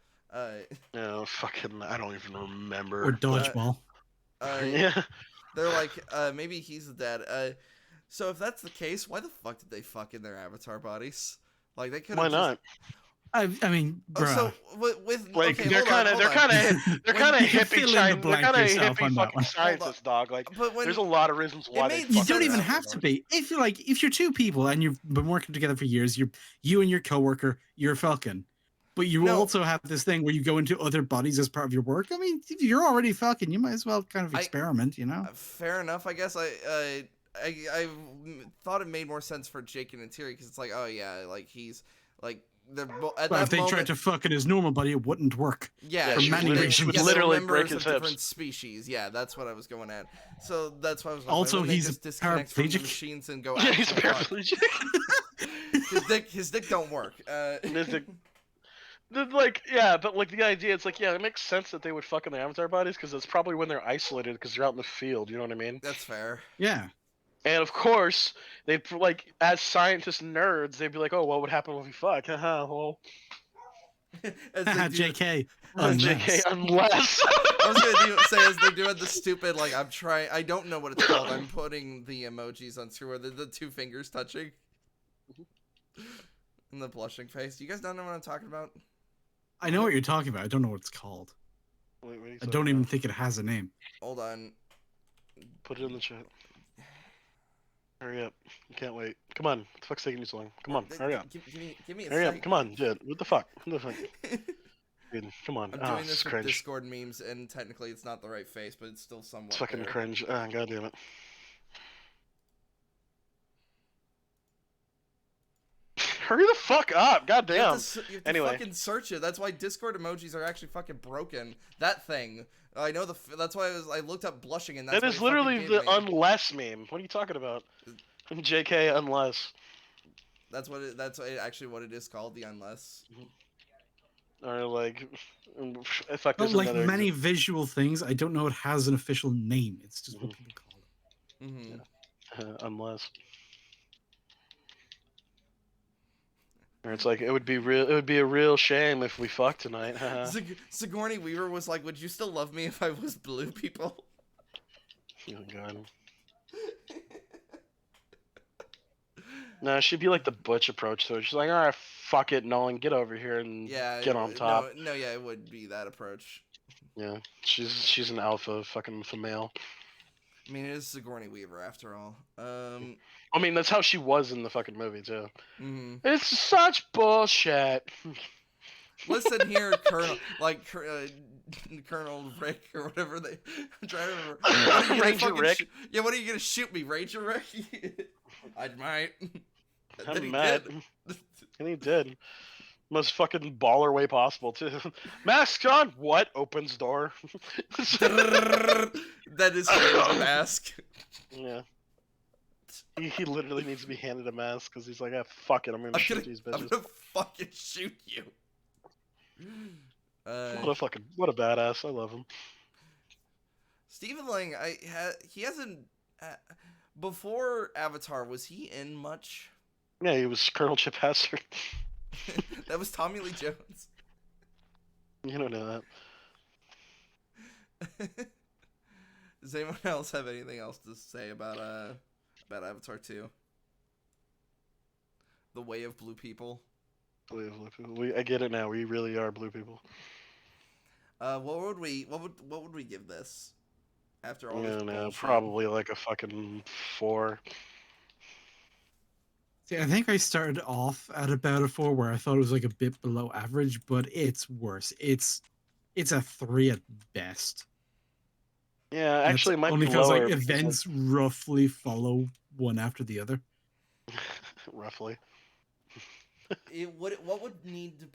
No, fucking, I don't even remember. Or Dodgeball. Yeah. They're like, maybe he's the dad. So if that's the case, why the fuck did they fuck in their avatar bodies? Like, they could have. Why not? I mean, bruh. So with like, okay, they're kind of hippie fucking scientists, dog. Like, there's a lot of reasons why you don't even have to be. If you're two people and you've been working together for years, you and your coworker, you're Falcon. But you also have this thing where you go into other bodies as part of your work. I mean, if you're already Falcon, you might as well kind of experiment, you know? Fair enough, I guess. I thought it made more sense for Jake and Interior, because it's like, oh yeah, like he's like if they tried to fuck in his normal body, it wouldn't work. Yeah, for many reasons. Literally break his hips. Different species. Yeah, that's what I was going at. So that's why I was like, also he's disconnect from the machines and go. Yeah, he's paraplegic. his dick don't work. Like, yeah, but like the idea, it's like, yeah, it makes sense that they would fuck in their avatar bodies, because it's probably when they're isolated, because they're out in the field. You know what I mean? That's fair. Yeah. And of course, they like, as scientist nerds, they'd be like, "Oh, what would happen if we fuck?" Well, JK. JK, unless. I was gonna say, as they do it, the stupid, like, I'm trying. I don't know what it's called. I'm putting the emojis on screen where the two fingers touching, and the blushing face. You guys don't know what I'm talking about? I know what you're talking about. I don't know what it's called. Wait, I don't even think it has a name. Hold on. Put it in the chat. Hurry up. I can't wait. Come on. What the fuck's taking you so long? Come on. Hurry up. Give me a hurry second. up. Come on, dude. What the fuck? What the fuck? Dude, come on. I'm doing this with Discord memes, and technically it's not the right face, but it's still somewhat. It's fucking cringe. God damn it. Hurry the fuck up. God damn. You have to fucking search it. That's why Discord emojis are actually fucking broken. That thing. I know that's why I looked up blushing, and that's that is literally the unless meme. What are you talking about? JK unless. That's actually what it is called, the unless. Or like, if I like many visual things, I don't know it has an official name. It's just what people call it. Mm-hmm. Unless. Or it's like, it would be a real shame if we fucked tonight. Sigourney Weaver was like, "Would you still love me if I was blue, people?" Oh god. No, she'd be like the Butch approach to it. She's like, alright, fuck it, Nolan, get over here and get on top. No, yeah, it would be that approach. Yeah, she's an alpha fucking female. I mean, it is Sigourney Weaver after all. I mean, that's how she was in the fucking movie too. Mm-hmm. It's such bullshit. Listen here, Colonel, Colonel Rick or whatever I'm trying to remember. Ranger Rick. Yeah, what are you gonna shoot me, Ranger Rick? I might. I'm mad. And he did. Most fucking baller way possible too. Mask on. What? Opens door. That is a mask. Yeah. He literally needs to be handed a mask because he's like, ah, fuck it, I'm gonna shoot these bitches. I'm gonna fucking shoot you. What a badass. I love him. Stephen Lang, he hasn't before Avatar, was he in much? Yeah, he was Colonel Chip Hazard. That was Tommy Lee Jones. You don't know that. Does anyone else have anything else to say about Avatar 2? The Way of Blue People. I get it now. We really are blue people. What would we give this after all this bullshit? Probably like a fucking 4. See, I think I started off at about a 4, where I thought it was like a bit below average, but it's worse. It's a 3 at best. Yeah, actually, it might only be because lower. Like events roughly follow one after the other. Roughly. What would need to?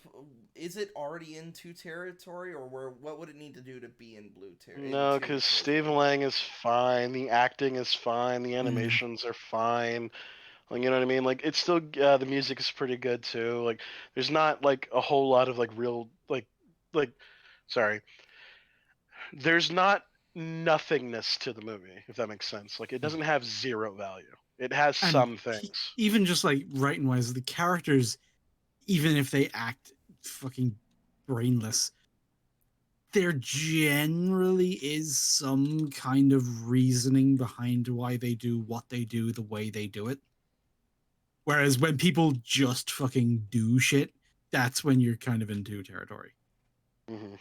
Is it already in 2 territory, or what would it need to do to be in blue territory? No, because Stephen Lang is fine. The acting is fine. The animations are fine. Like, you know what I mean? Like, it's still the music is pretty good too. Like, there's not like a whole lot of like real sorry. There's not nothingness to the movie, if that makes sense. Like, it doesn't have zero value. It has some things. Even just like writing wise, the characters, even if they act fucking brainless, there generally is some kind of reasoning behind why they do what they do the way they do it. Whereas when people just fucking do shit, that's when you're kind of into territory. Mm-hmm.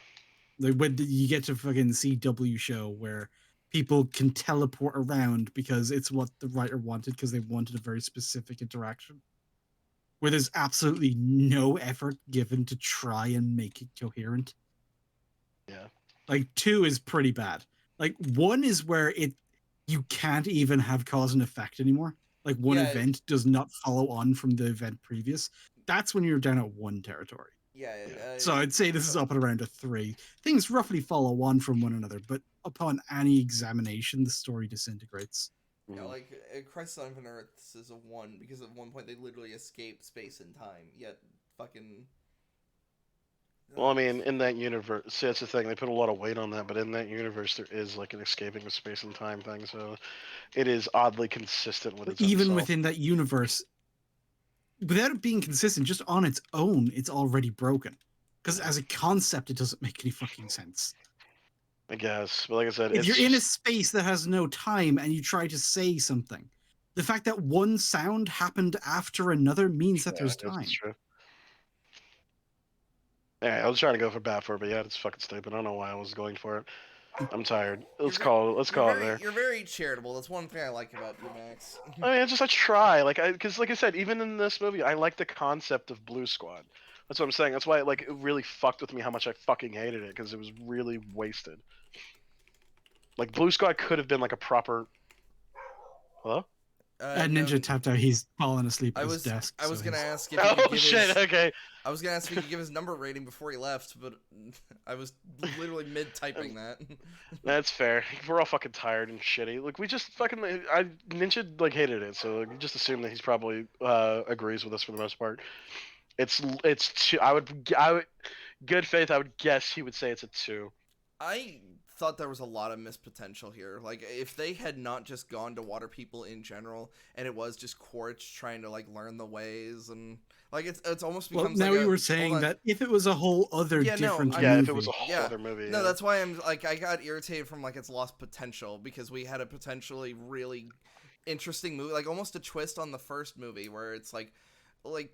Like when you get to fucking CW show where people can teleport around because it's what the writer wanted, because they wanted a very specific interaction, where there's absolutely no effort given to try and make it coherent. Yeah. Like 2 is pretty bad. Like 1 is where you can't even have cause and effect anymore. Like one event does not follow on from the event previous. That's when you're down at 1 territory. Yeah. So I'd say this is up at around a 3. Things roughly follow on from one another, but upon any examination, the story disintegrates. Yeah, like Crisis on Infinite Earths is a 1 because at one point they literally escape space and time. Yet, fucking. Well, I mean, in that universe, see, that's the thing. They put a lot of weight on that, but in that universe, there is like an escaping of space and time thing, so it is oddly consistent with its own Even self. within that universe, without it being consistent, just on its own, it's already broken. Because as a concept, it doesn't make any fucking sense. I guess, but like I said, if you're in a space that has no time and you try to say something, the fact that one sound happened after another means that there's time. That's true. Yeah, I was trying to go for Batford, but yeah, it's fucking stupid. I don't know why I was going for it. I'm tired. Let's call it there. You're very charitable. That's one thing I like about you, Max. I mean, I try, because like I said, even in this movie, I like the concept of Blue Squad. That's what I'm saying. That's why it really fucked with me how much I fucking hated it, because it was really wasted. Like, Blue Squad could have been like a proper. Hello? Ninja tapped out. He's fallen asleep at his desk. I was gonna ask if he could give his. Okay. I was gonna ask if he could give his number rating before he left, but I was literally mid typing that. That's fair. We're all fucking tired and shitty. Like, we just fucking. Ninja hated it, so we just assume that he's probably agrees with us for the most part. It's I would good faith. I would guess he would say it's a 2. I thought there was a lot of missed potential here. Like, if they had not just gone to water people in general, and it was just Quaritch trying to like learn the ways, and like it's almost becomes. Well, now we were saying that if it was a whole other different movie, if it was a whole other movie, no, that's why I'm like I got irritated from like its lost potential, because we had a potentially really interesting movie, like almost a twist on the first movie where it's like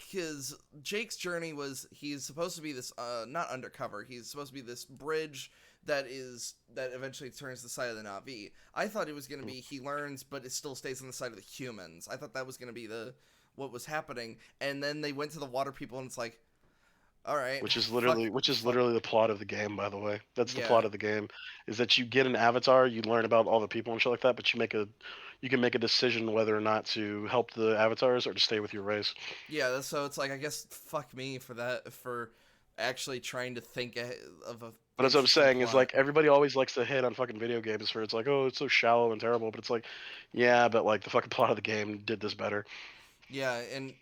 his Jake's journey was he's supposed to be this not undercover, he's supposed to be this bridge that eventually turns the side of the Na'vi. I thought it was going to be he learns but it still stays on the side of the humans. I thought that was going to be what was happening, and then they went to the water people and it's like, all right, which is literally the plot of the game, by the way. That's the plot of the game, is that you get an avatar, you learn about all the people and shit like that, but you can make a decision whether or not to help the avatars or to stay with your race. Yeah, so it's like, I guess fuck me for that, for actually trying to think of a. But that's what I'm saying is like everybody always likes to hit on fucking video games where it's like, oh, it's so shallow and terrible, but it's like, yeah, but like the fucking plot of the game did this better. Yeah, and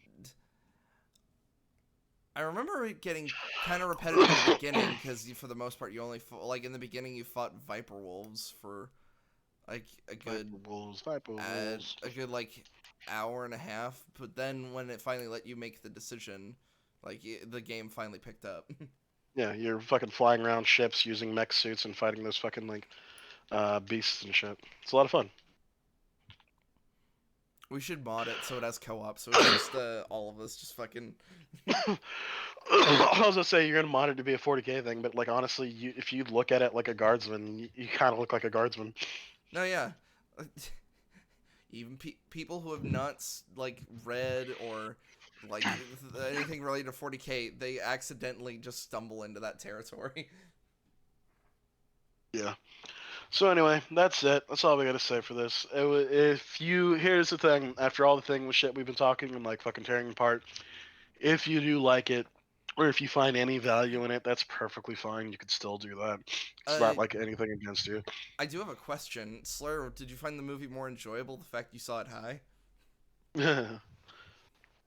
I remember it getting kind of repetitive in the beginning because for the most part you only like in the beginning you fought viper wolves for like a good a good like hour and a half. But then when it finally let you make the decision, like the game finally picked up. Yeah, you're fucking flying around ships using mech suits and fighting those fucking like beasts and shit. It's a lot of fun. We should mod it so it has co-op, so it's just all of us just fucking. I was gonna say you're gonna mod it to be a 40k thing, but like honestly, if you look at it like a guardsman, you kind of look like a guardsman. No, yeah. Even people who have not like read or like anything related to 40k, they accidentally just stumble into that territory. Yeah. So anyway, that's it. That's all we gotta say for this. Here's the thing. After all the thing with shit we've been talking and like fucking tearing apart, if you do like it, or if you find any value in it, that's perfectly fine. You could still do that. It's not like anything against you. I do have a question. Slur, did you find the movie more enjoyable the fact you saw it high?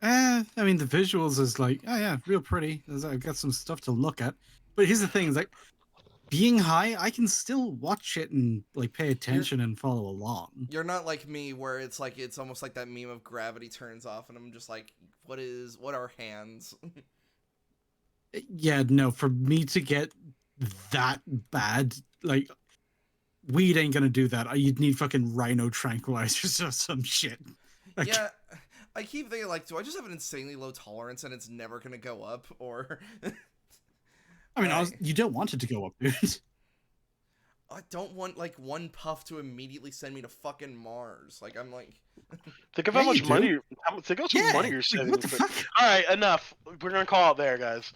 I mean, the visuals is like, oh yeah, real pretty. I've got some stuff to look at. But here's the thing: is like being high, I can still watch it and like pay attention and follow along. You're not like me, where it's like it's almost like that meme of gravity turns off, and I'm just like, what are hands? Yeah, no, for me to get that bad, like weed ain't gonna do that. You'd need fucking rhino tranquilizers or some shit. Like, yeah, I keep thinking like, do I just have an insanely low tolerance and it's never gonna go up, or? I mean, you don't want it to go up, dude. I don't want like one puff to immediately send me to fucking Mars. Like I'm like, think of how much money. Think of how much money you're saving. What the fuck? All right, enough. We're gonna call it there, guys.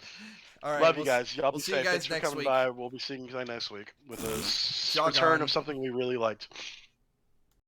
all right, love you guys. Y'all we'll be see safe. you guys Thanks for next coming week. by. We'll be seeing you guys next week with a return of something we really liked.